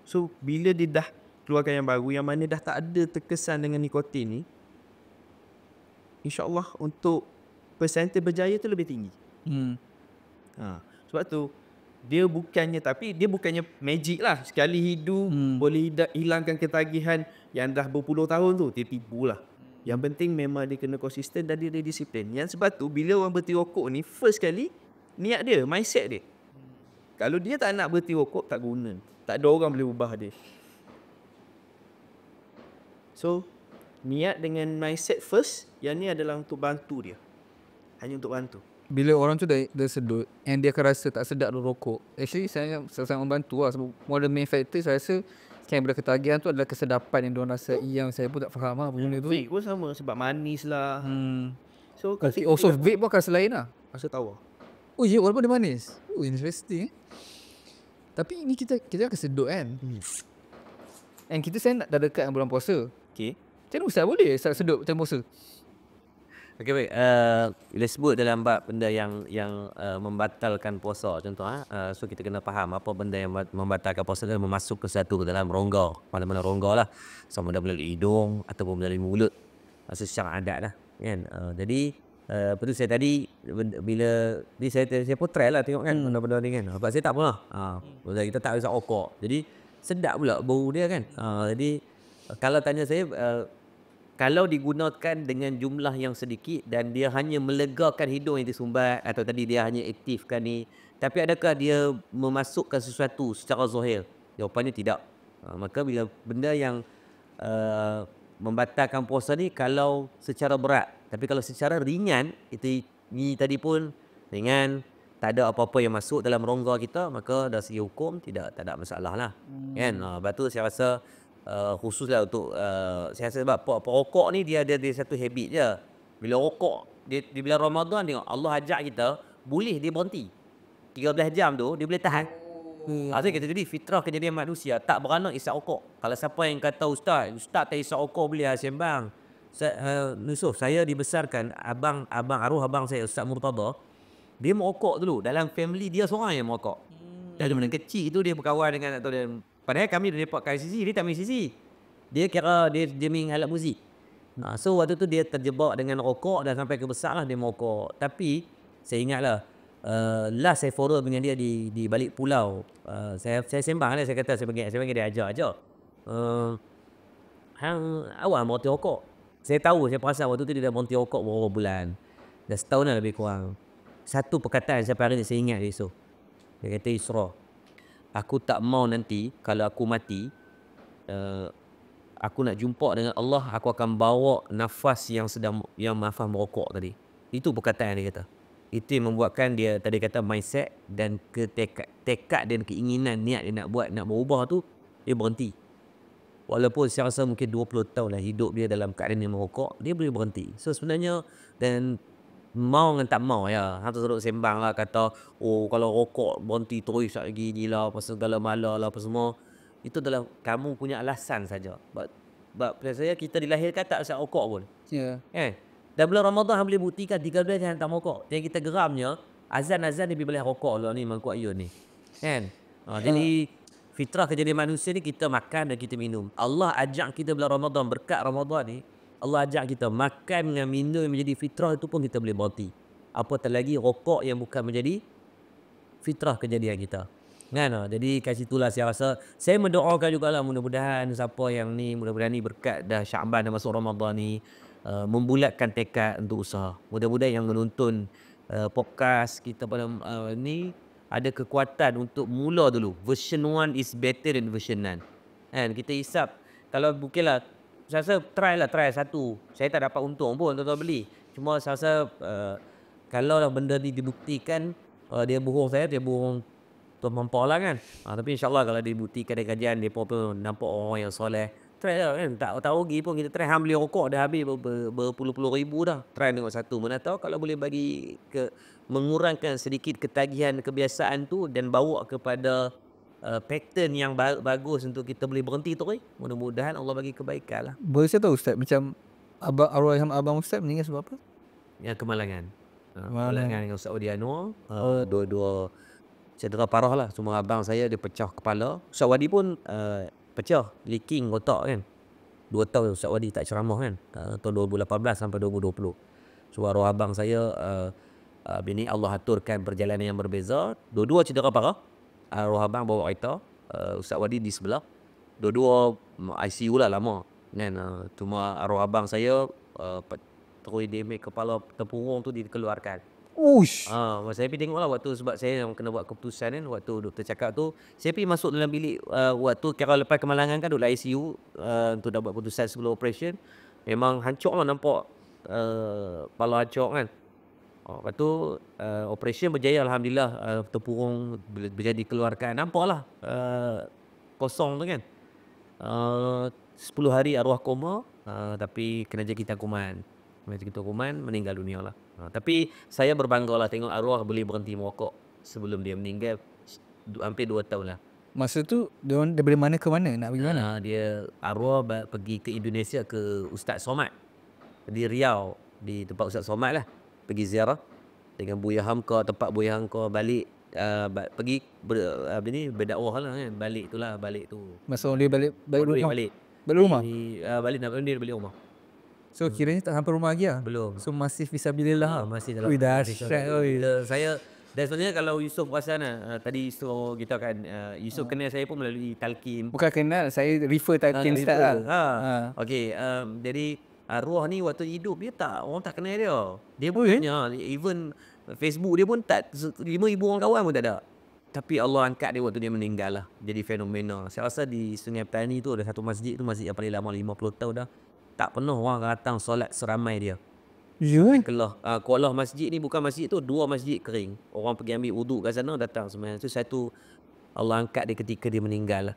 So bila dia dah keluarkan yang baru, yang mana dah tak ada terkesan dengan nikotin ni, InsyaAllah untuk persentage berjaya tu lebih tinggi. Sebab tu dia bukannya magic lah. Sekali hidup boleh hilangkan ketagihan yang dah berpuluh tahun tu. Dia tipu lah. Yang penting memang dia kena konsisten dan dia disiplin. Yang sebab tu bila orang berhenti rokok ni, first kali niat dia, mindset dia. Kalau dia tak nak berhenti rokok, tak guna. Tak ada orang boleh ubah dia. So niat dengan mindset first. Yang ni adalah untuk bantu dia. Hanya untuk bantu. Bila orang tu dah sedut and dia akan rasa tak sedap dalam rokok, actually saya sangat membantu lah. Sebab one of the main factor saya rasa kan bila ketagihan tu adalah kesedapan yang diorang rasa. Yang saya pun tak faham lah benda tu. Vape pun sama, sebab manis lah. So also vape pun akan selain lah. rasa tawar. Oh ya, walaupun dia manis. Oh interesting. Tapi ni kita akan sedut kan. And kita sekarang dah dekat dengan bulan puasa. Okay. Macam mana Ustaz boleh start sedut macam puasa? Okey baik. Bila sebut dalam bab benda yang membatalkan puasa, contoh so kita kena faham apa benda yang membatalkan puasa dan memasuk ke satu dalam rongga. Mana-mana rongga lah. Sama ada melalui hidung ataupun melalui mulut. Secara adat lah kan. Jadi Lepas tu saya tadi bila ni saya pun try lah tengok kan benda-benda ni kan. Sebab saya tak pernah. Sebab kita tak hisap rokok. Jadi sedap pula bau dia kan. Jadi kalau tanya saya kalau digunakan dengan jumlah yang sedikit dan dia hanya melegakan hidung yang tersumbat atau tadi dia hanya aktifkan ni, tapi adakah dia memasukkan sesuatu secara zahir? Jawapannya tidak. Maka bila benda yang membatalkan puasa ni kalau secara berat, tapi kalau secara ringan, itu ni tadi pun ringan, tak ada apa-apa yang masuk dalam rongga kita, maka dari segi hukum tak ada masalah lah. Kan? Lepas tu saya rasa khususlah untuk saya rasa sebab perokok ni dia ada satu habit je. Bila rokok dia bila Ramadan tengok Allah ajak kita boleh dia berhenti. 13 jam tu dia boleh tahan. Asalnya kita jadi fitrah kejadian manusia tak beranak isap rokok. Kalau siapa yang kata ustaz tak isap rokok boleh sembang. Yusuf, saya dibesarkan abang arwah abang saya Ustaz Murtada, dia merokok dulu. Dalam family dia seorang yang merokok. Dari mana kecil tu dia berkawan dengan atau dia, padahal kami dari Port KCC, dia tak main CC. Dia kira dia main alat muzik. So waktu tu dia terjebak dengan rokok dan sampai ke besar lah dia merokok. Tapi saya ingatlah last saya forum dengan dia di balik pulau. Saya sembang lah, saya kata saya panggil dia ajar. Hang awak berhenti rokok. Saya tahu, saya perasan waktu tu dia dah berhenti rokok beberapa bulan. Dah setahun lah lebih kurang. Satu perkataan sampai hari ni saya ingat dia esok. Dia kata, Isra, aku tak mau nanti kalau aku mati, aku nak jumpa dengan Allah, aku akan bawa nafas yang nafas merokok tadi. Itu perkataan dia kata. Itu yang membuatkan dia tadi kata mindset dan tekad dan keinginan niat dia nak buat, nak berubah tu, dia berhenti. Walaupun saya rasa mungkin 20 tahun lah hidup dia dalam keadaan yang merokok, dia boleh berhenti. So sebenarnya, dan mau dengan tak mau ya. Hang tu sembang lah kata, oh kalau rokok berhenti terus lagi ni lah, apa segala mala lah, apa semua. Itu adalah kamu punya alasan saja. Sebab saya kita dilahirkan tak usah rokok pun. Ya. Kan? Dan bulan Ramadan hang boleh buktikan 13 jangan tak merokok. Yang kita geramnya, azan-azan dia boleh rokok lah ni, mangkuk ayun ni. Kan? Jadi fitrah kejadian manusia ni kita makan dan kita minum. Allah ajak kita bulan Ramadan, berkat Ramadan ni, Allah ajak kita makan dengan minum yang menjadi fitrah itu pun kita boleh berhenti. Apatah lagi rokok yang bukan menjadi fitrah kejadian kita. Kan? Jadi kat situlah saya rasa, saya mendoakan jugalah mudah-mudahan siapa yang ni, mudah-mudahan ni berkat dah Syaban dah masuk Ramadan ni, membulatkan tekad untuk usaha. Mudah-mudahan yang menonton podcast kita pada ni ada kekuatan untuk mula dulu. Version 1 is better than version 9. Kan? Kita hisap, kalau mungkinlah, saya rasa try satu. Saya tak dapat untung pun tuan-tuan beli. Cuma saya rasa kalau benda ni dibuktikan, dia bohong saya, dia bohong Tuan Mampau lah kan. Tapi insyaAllah kalau dibuktikan dari kajian, dia pun nampak orang yang soleh. Try lah kan, tak rugi pun kita try. Hang beli rokok dah habis berpuluh-puluh ribu dah. Try tengok satu. Mana tahu kalau boleh bagi mengurangkan sedikit ketagihan kebiasaan tu dan bawa kepada pattern yang bagus untuk kita boleh berhenti tu. Mudah-mudahan Allah bagi kebaikan lah. Boleh saya tahu Ustaz, macam arwah abang Ustaz meninggal sebab apa? Yang kemalangan. Kemalangan dengan Ustaz Wadi Anwar. Dua-dua cedera parah lah. Cuma abang saya dia pecah kepala. Ustaz Wadi pun pecah, leaking otak kan. 2 tahun Ustaz Wadi tak ceramah kan. Tahun 2018 sampai 2020. So arwah abang saya bini Allah aturkan perjalanan yang berbeza. Dua-dua cedera parah. Arwah abang bawa kereta, Ustaz Wadi di sebelah. Dua-dua ICU lah lama kan. Cuma arwah abang saya terus damage kepala tempurung tu dikeluarkan. Uish. Saya pergi tengok lah waktu, sebab saya yang kena buat keputusan kan. Waktu doktor cakap tu, saya pergi masuk dalam bilik waktu kira lepas kemalangan kan, duduk ICU untuk dah buat keputusan sebelum operation. Memang hancur lah nampak kepala hancur kan. Lepas tu operation berjaya Alhamdulillah. Tempurung berjaya dikeluarkan. Nampak lah kosong tu kan. 10 hari arwah koma, tapi kena jangkitan kuman. Meninggal dunia lah. Tapi saya berbangga lah tengok arwah boleh berhenti merokok sebelum dia meninggal. Hampir 2 tahun lah. Masa tu dia daripada mana ke mana? Nak pergi mana? Dia arwah pergi ke Indonesia ke Ustaz Somad di Riau, di tempat Ustaz Somad lah. Pergi ziarah dengan Buya Hamka, tempat Buya Hamka, balik pergi berdakwah lah kan. Balik tu lah, balik tu. Masa dia balik rumah? Balik Balik rumah? balik nak balik rumah. So kiranya tak sampai rumah lagi lah. Belum. So masih fisabilillah. Masih dalam Ui dahsyat oi. saya dan sebenarnya kalau Yusof perasan tadi Yusof kita kan Yusof kenal saya pun melalui talqin. Bukan kenal, saya refer talqin start lah. Okey, jadi arwah ni waktu hidup dia orang tak kenal dia. Dia Oh, punya even Facebook dia pun tak 5,000 orang kawan pun tak ada. Tapi Allah angkat dia waktu dia meninggal lah. Jadi fenomena. Saya rasa di Sungai Petani tu ada satu masjid tu, masjid yang paling lama 50 tahun dah. Tak pernah orang datang solat seramai dia. Ya kan? Kuala masjid ni bukan masjid tu, 2 masjid kering. Orang pergi ambil wuduk kat sana datang sebenarnya. Itu satu Allah angkat dia ketika dia meninggal lah.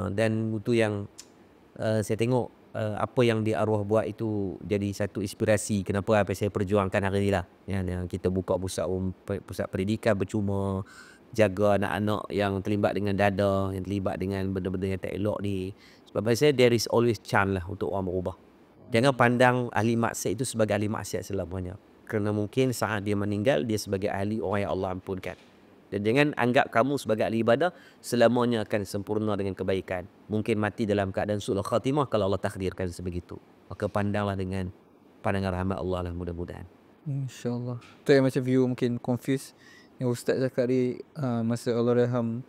Dan itu yang saya tengok apa yang di arwah buat itu jadi satu inspirasi kenapa apa saya perjuangkan hari ni lah. Yang kita buka pusat pendidikan bercuma, jaga anak-anak yang terlibat dengan dada, yang terlibat dengan benda-benda yang tak elok ni. Sebab bagi saya there is always chance lah untuk orang berubah. Jangan pandang ahli maksiat itu sebagai ahli maksiat selamanya. Kerana mungkin saat dia meninggal, dia sebagai ahli orang yang Allah ampunkan. Dan jangan anggap kamu sebagai ahli ibadah selamanya akan sempurna dengan kebaikan. Mungkin mati dalam keadaan su'ul khatimah kalau Allah takdirkan sebegitu. Maka pandanglah dengan pandangan rahmat Allah lah mudah-mudahan. InsyaAllah. Tu yang macam view mungkin confused. Yang Ustaz cakap di masa Allahyarham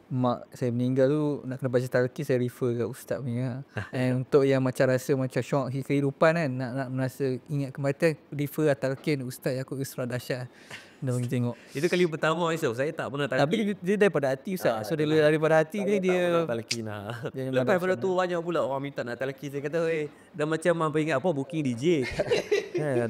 mak saya meninggal tu nak kena baca talqin, saya refer kat Ustaz punya. And untuk yang macam rasa macam syok kehidupan kan, nak merasa ingat kematian, refer talqin Ustaz Yaakob Yusra dahsyat. Dah pergi tengok. Itu kali pertama Yusof, saya tak pernah talqin. Tapi dia daripada hati Ustaz. So dia daripada hati dia talqin lah. Dia Lepas pada tu banyak pula orang minta nak talqin. Saya kata, dah macam apa ingat apa booking DJ.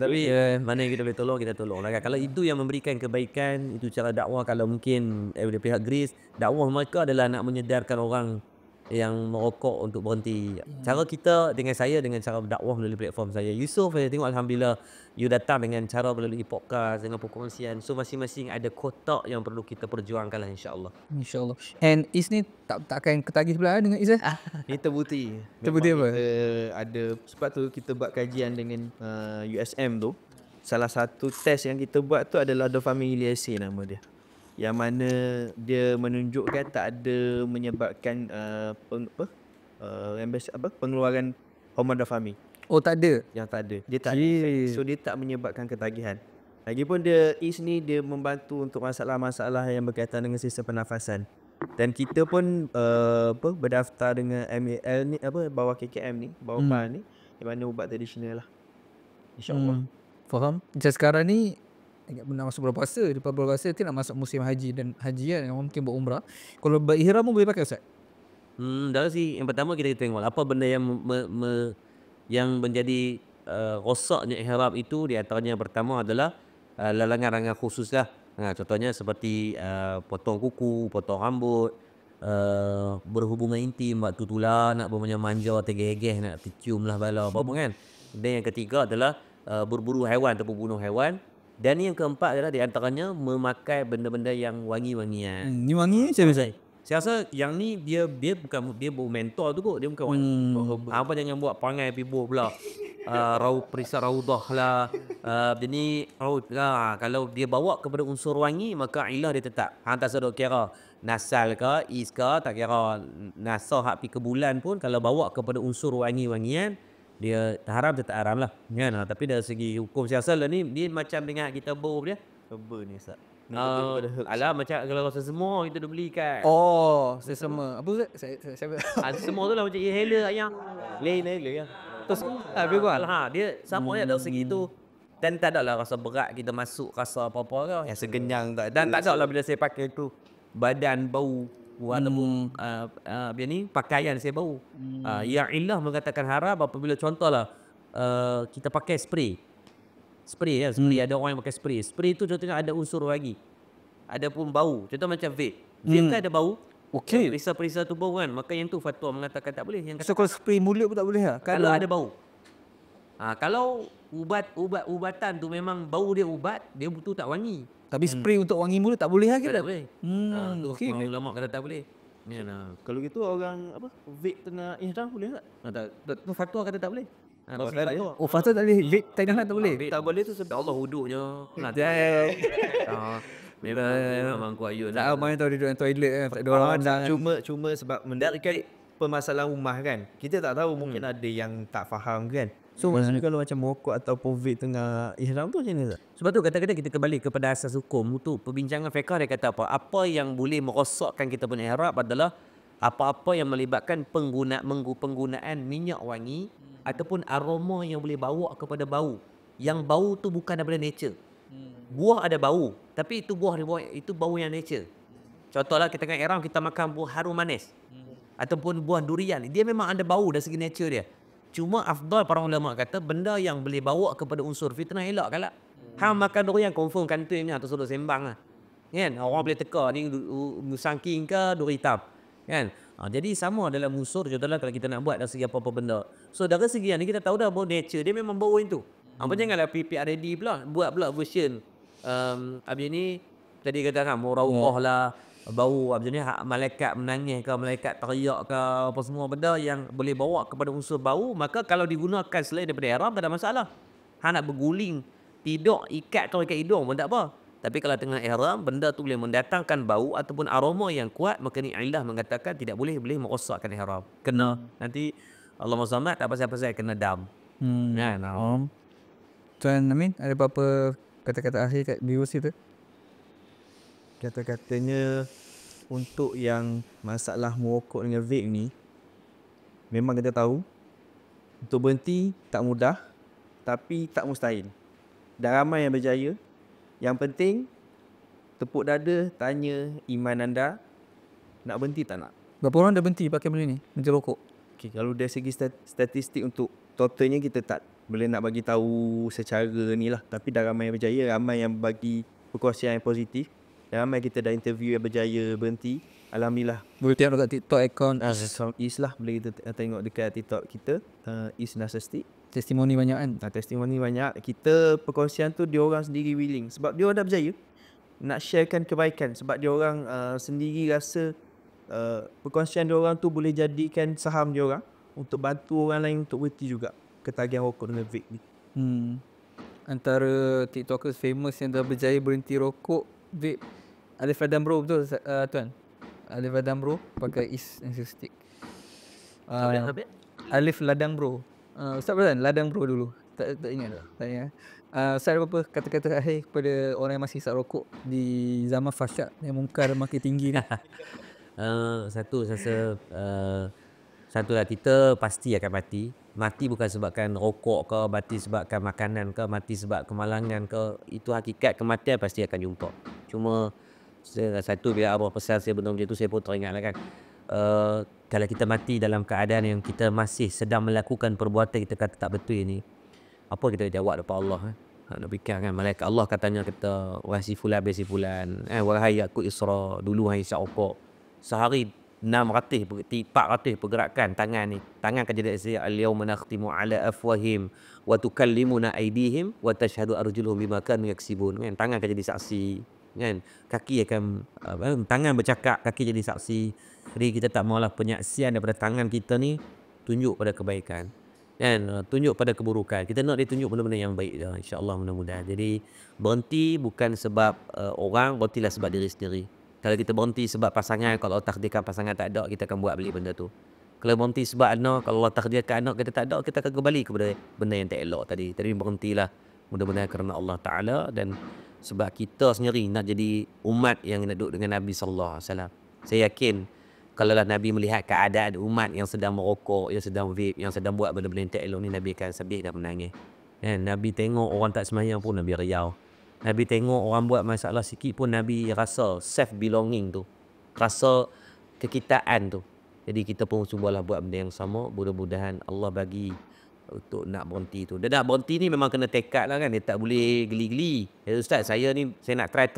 Tapi mana yang kita boleh tolong, kita tolong lah. Kalau itu yang memberikan kebaikan, itu cara dakwah. Kalau mungkin dari pihak Grace, dakwah mereka adalah nak menyedarkan orang yang merokok untuk berhenti. Cara kita dengan saya, dengan cara dakwah melalui platform saya. Yusof, saya tengok Alhamdulillah, you datang dengan cara melalui podcast, dengan perkongsian. So masing-masing ada kotak yang perlu kita perjuangkan lah insyaAllah. InsyaAllah. And Is ni takkan ketagih sebelah dengan Is Ini terbukti. Terbukti apa? Ada sebab tu kita buat kajian dengan USM tu. Salah satu test yang kita buat tu adalah The Family Essay nama dia. Yang mana dia menunjukkan tak ada menyebabkan pengeluaran hormon dopamine. Oh tak ada. Yang tak ada. Dia tak ada. So dia tak menyebabkan ketagihan. Lagipun dia ni dia membantu untuk masalah-masalah yang berkaitan dengan sistem pernafasan. Dan kita pun berdaftar dengan MAL ni bawah KKM ni, bawah PAN ni, di mana ubat tradisional lah. InsyaAllah. Faham? Macam sekarang ni nak masuk bulan puasa, lepas bulan puasa nanti nak masuk musim haji, dan haji kan orang mungkin berumrah. Kalau berihram pun boleh pakai Ustaz? Dah sih, yang pertama kita tengok apa benda yang yang menjadi rosaknya ihram itu. Di antaranya yang pertama adalah larangan-larangan khusus lah. Contohnya seperti potong kuku, potong rambut, berhubungan intim, waktu tular, nak bermanja-manja, tegeh-tegeh, nak cium lah bala apa kan. Dan yang ketiga adalah berburu haiwan atau bunuh haiwan. Dan yang keempat adalah di antaranya memakai benda-benda yang wangi-wangian. Ni wangi macam mana? Saya rasa yang ni dia bukan, dia bau mentol tu kot, dia bukan wangi. Apa jangan buat perangai pibo pula. Perisa raudah lah. Jadi kalau dia bawa kepada unsur wangi, maka ilah dia tetap. Tak sedok kira nasal ke, is ke, tak kira nasah hak pi ke bulan pun, kalau bawa kepada unsur wangi-wangian, dia haram tetap haram lah. Kan? Tapi dari segi hukum siasat lah ni, dia macam dengan kita bau dia. Herba ni Ustaz. Alah macam kalau rasa semua kita dah beli kan. Oh, sesama. Apa Ustaz? Saya semua tu lah macam inhaler ayang. Lain ya. terus habis gua. Dia sama dari segi tu. Dan tak ada lah rasa berat kita masuk rasa apa-apa ke. Yang segenyang tak ada. Dan tak ada lah bila saya pakai tu badan bau ataupun biar ni pakaian saya bau. Yang ilah mengatakan haram apabila contohlah kita pakai spray ya, spray ada orang yang pakai spray. Spray tu contohnya ada unsur lagi. Ada pun bau. Contoh macam vape. Vape kan ada bau. Okey. Perisa-perisa tu bau kan. Maka yang tu fatwa mengatakan tak boleh. Yang So kalau spray mulut pun tak boleh lah? kalau ada bau. Kalau ubatan tu memang bau dia ubat, dia betul tak wangi. Tapi spray untuk wangi mulut tak boleh lah ke? Tak boleh. Okey. Ulama kata tak boleh. Ya nah. Kalau gitu orang vape tengah ihram boleh tak? Tu fatwa kata tak boleh. Oh, fatwa tak boleh. Vape Thailand tak boleh. Tak boleh tu sebab Allah huduknya. Memang kuat ayun. Tak main tahu dia duduk dalam toilet kan. Tak ada orang pandang kan. Cuma sebab mendapatkan permasalahan rumah kan. Kita tak tahu mungkin ada yang tak faham kan. So maksudnya kalau macam merokok ataupun vape tengah ihram tu macam mana tak? Sebab tu kadang-kadang kita kembali kepada asas hukum tu. Perbincangan fiqh dia kata apa? Apa yang boleh merosakkan kita punya ihram adalah apa-apa yang melibatkan penggunaan minyak wangi ataupun aroma yang boleh bawa kepada bau. Yang bau tu bukan daripada nature. Buah ada bau, tapi itu itu bau yang nature. Contohlah kita tengah ihram kita makan buah harum manis. Ataupun buah durian. Dia memang ada bau dari segi nature dia. Cuma afdal para ulama kata benda yang boleh bawa kepada unsur fitnah elak kalak. Hang makan durian confirm kantinnya atau suruh sembang lah. Kan? Orang boleh teka ni musangking ke duri hitam. Kan? Jadi sama dalam unsur contohlah kalau kita nak buat dari segi apa-apa benda. So dari segi yang ni kita tahu dah bau nature dia memang bau itu. Apa janganlah PPRD pula buat pula version abis ni tadi kata kan murauqah lah bau abis ni malaikat menangis ke malaikat teriak ke apa semua benda yang boleh bawa kepada unsur bau, maka kalau digunakan selain daripada ihram tak ada masalah. Hang nak berguling tidur ikat hidung pun tak apa. Tapi kalau tengah ihram benda tu boleh mendatangkan bau ataupun aroma yang kuat, maka ni ilah mengatakan tidak boleh merosakkan ihram. Kena nanti Allah Muhammad tak pasal-pasal kena dam. Kan? Tuan Amin, ada apa-apa kata-kata akhir kat viewersi tu? Kata-katanya untuk yang masalah merokok dengan vape ni, memang kita tahu untuk berhenti tak mudah tapi tak mustahil. Dan ramai yang berjaya. Yang penting tepuk dada tanya iman anda nak berhenti tak nak. Berapa orang dah berhenti pakai benda ni? Berhenti rokok? Okay, kalau dari segi statistik untuk totalnya kita tak boleh nak bagi tahu secara ni lah. Tapi dah ramai yang berjaya, ramai yang bagi perkongsian yang positif. Dan ramai kita dah interview yang berjaya berhenti. Alhamdulillah. Boleh tengok dekat TikTok account Is lah, boleh kita tengok dekat TikTok kita, Is Narcissistic. testimoni banyak kan? Testimoni banyak. Kita perkongsian tu dia orang sendiri willing. Sebab dia orang dah berjaya nak sharekan kebaikan. Sebab dia orang sendiri rasa perkongsian dia orang tu boleh jadikan saham dia orang untuk bantu orang lain untuk berhenti juga ketagihan rokok dengan vape ni. Antara TikTokers famous yang dah berjaya berhenti rokok, vape, Alif Ladambro betul tuan? Alif Ladambro pakai Is Narcissistic. Alif Ladambro. Ustaz Razan, Ladambro dulu. Tak ingat dah. Tak ingat. Ustaz ada apa kata-kata akhir kepada orang yang masih hisap rokok di zaman fahsyat yang mungkar makin tinggi ni? Satu saya rasa satulah kita pasti akan mati. Mati bukan sebabkan rokok ke, mati sebabkan makanan ke, mati sebab kemalangan ke. Itu hakikat kematian pasti akan jumpa. Cuma satu bila Allah pesan saya benda macam tu saya pun teringat lah kan. Kalau kita mati dalam keadaan yang kita masih sedang melakukan perbuatan kita kata tak betul ni, apa kita jawab depan Allah nak fikir kan. Malaikat Allah katanya kita wahai si fulan bin si fulan, wahai aku Isra dulu hai isap rokok. Sehari 400 pergerakan tangan ni. Tangan akan jadi saksi al-yauma nakhtimu ala afwahim wa tukallimuna aydihim wa tashhadu arjuluhum bima kanu yaksibun kan. Tangan akan jadi saksi kan. Kaki akan tangan bercakap, kaki jadi saksi. Jadi kita tak maulah penyaksian daripada tangan kita ni tunjuk pada kebaikan dan tunjuk pada keburukan. Kita nak dia tunjuk benda-benda yang baik dah, insya-Allah mudah-mudahan. Jadi berhenti bukan sebab orang, berhentilah sebab diri sendiri. Kalau kita berhenti sebab pasangan, kalau Allah takdirkan pasangan tak ada, kita akan buat balik benda tu. Kalau berhenti sebab anak, kalau Allah takdirkan anak kita tak ada, kita akan kembali kepada benda yang tak elok tadi. Jadi berhentilah mudah-mudahan kerana Allah Ta'ala dan sebab kita sendiri nak jadi umat yang nak duduk dengan Nabi sallallahu alaihi wasallam. Saya yakin kalaulah Nabi melihat keadaan umat yang sedang merokok, yang sedang vape, yang sedang buat benda-benda yang tak elok ni, Nabi akan sedih dan menangis. Nabi tengok orang tak sembahyang pun Nabi riau. Nabi tengok orang buat masalah sikit pun Nabi rasa self belonging tu, rasa kekitaan tu. Jadi kita pun cubalah buat benda yang sama. Mudah-mudahan Allah bagi untuk nak berhenti tu. Dia nak berhenti ni memang kena tekad lah kan. Dia tak boleh geli-geli. Ustaz saya ni saya nak try.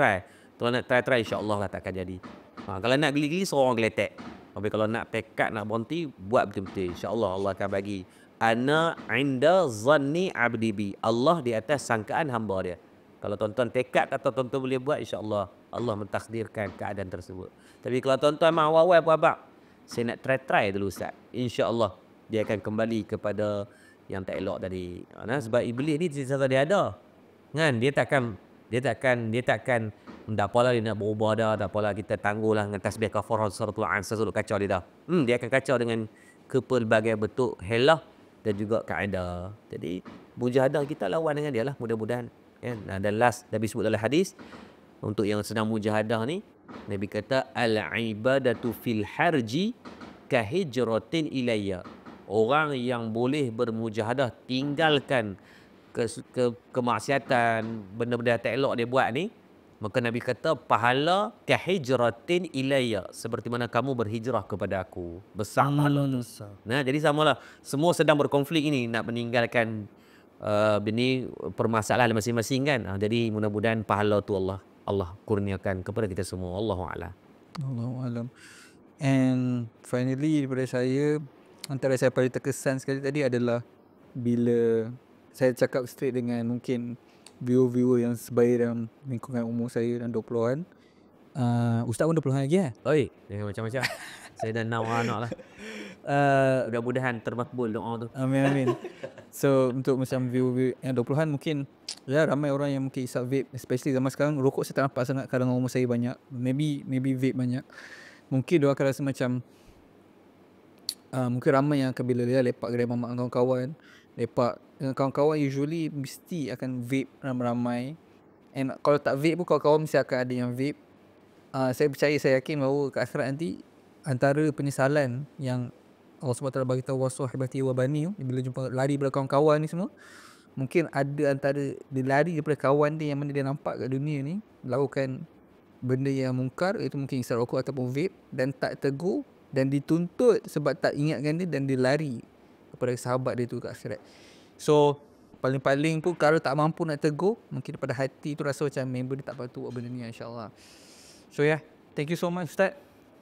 Kalau nak try insya-Allah lah takkan jadi. Kalau nak geli-geli seorang geletek. Tapi kalau nak tekad nak berhenti, buat betul-betul. InsyaAllah Allah akan bagi. Ana inda zanni abdi bi. Allah di atas sangkaan hamba dia. Kalau tuan-tuan tekad atau tuan-tuan boleh buat, insya-Allah Allah mentakdirkan keadaan tersebut. Tapi kalau tuan-tuan memang awal-awal apa-apa, saya nak try dulu Ustaz. InsyaAllah dia akan kembali kepada yang tak elok tadi. Sebab iblis ni dia ada. Kan? Dia takkan tak apalah dia nak berubah dah, tak apalah kita tangguhlah dengan tasbih kafarah suratul Ansar kacau dia dah. Dia akan kacau dengan kepelbagai bentuk helah dan juga kaedah. Jadi mujahadah kita lawan dengan dia lah mudah-mudahan kan. Dan last Nabi sebut dalam hadis untuk yang sedang mujahadah ni, Nabi kata al-ibadatu fil harji kahijratin ilayya. Orang yang boleh bermujahadah tinggalkan kemaksiatan, benda-benda tak elok dia buat ni, maka Nabi kata pahala kahijratin ilayya, seperti mana kamu berhijrah kepada aku. Besar pahala tu. Nah, jadi samalah semua sedang berkonflik ini nak meninggalkan ini permasalahan masing-masing kan. Jadi mudah-mudahan pahala tu Allah kurniakan kepada kita semua. Allahu a'lam. Allahu alam. And finally daripada saya, antara saya paling terkesan sekali tadi adalah bila saya cakap straight dengan mungkin viewer yang sebaya dalam lingkungan umur saya dan 20-an. Ustaz pun 20-an lagi Oi, jangan macam-macam. Saya dah 6 anak lah. Mudah-mudahan termakbul doa tu. Amin amin. So untuk macam viewer yang 20-an mungkin ya ramai orang yang mungkin isap vape, especially zaman sekarang rokok saya tak nampak sangat kalangan umur saya banyak. Maybe vape banyak. Mungkin dia akan rasa macam mungkin ramai yang akan bila dia lepak kedai mamak dengan kawan-kawan, lepak dengan kawan-kawan usually mesti akan vape ramai-ramai. And kalau tak vape pun kawan-kawan mesti akan ada yang vape. Saya yakin bahawa ke akhirat nanti antara penyesalan yang Allah SWT bagi tahu wasahibati wa bani bila jumpa lari daripada kawan-kawan ni semua, mungkin ada antara dia lari daripada kawan dia yang mana dia nampak kat dunia ni melakukan benda yang mungkar, iaitu mungkin isap rokok ataupun vape, dan tak tegur dan dituntut sebab tak ingatkan dia, dan dia lari kepada sahabat dia tu kat akhirat. So paling-paling pun kalau tak mampu nak tegur, mungkin daripada hati tu rasa macam member dia tak patut buat benda ni, insyaAllah. So thank you so much Ustaz.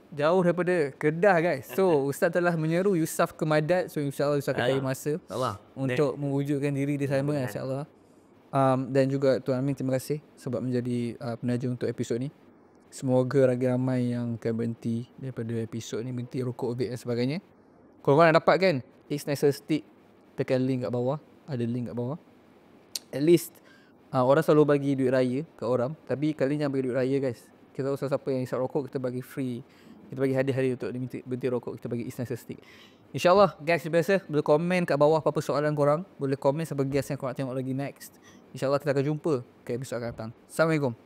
Jauh daripada Kedah guys. So Ustaz telah menyeru Yusuf ke Madat. So insyaAllah Ustaz akan cari masa untuk mewujudkan diri di sana, insyaAllah. Dan juga Tuan Amin, terima kasih sebab menjadi penaja untuk episod ni. Semoga ramai yang akan berhenti daripada episod ni, berhenti rokok, vape dan sebagainya. Korang nak dapat kan It's Nicer Stick, tekan link kat bawah. Ada link kat bawah. At least orang selalu bagi duit raya kat orang, tapi kali ni jangan bagi duit raya guys. Kita tahu siapa yang isap rokok, kita bagi free. Kita bagi hadiah-hadiah untuk berhenti rokok. Kita bagi It's Nicer Stick. InsyaAllah guys, biasa boleh komen kat bawah apa-apa soalan korang. Boleh komen siapa guest yang korang tengok lagi next. InsyaAllah kita akan jumpa ke episod akan datang. Assalamualaikum.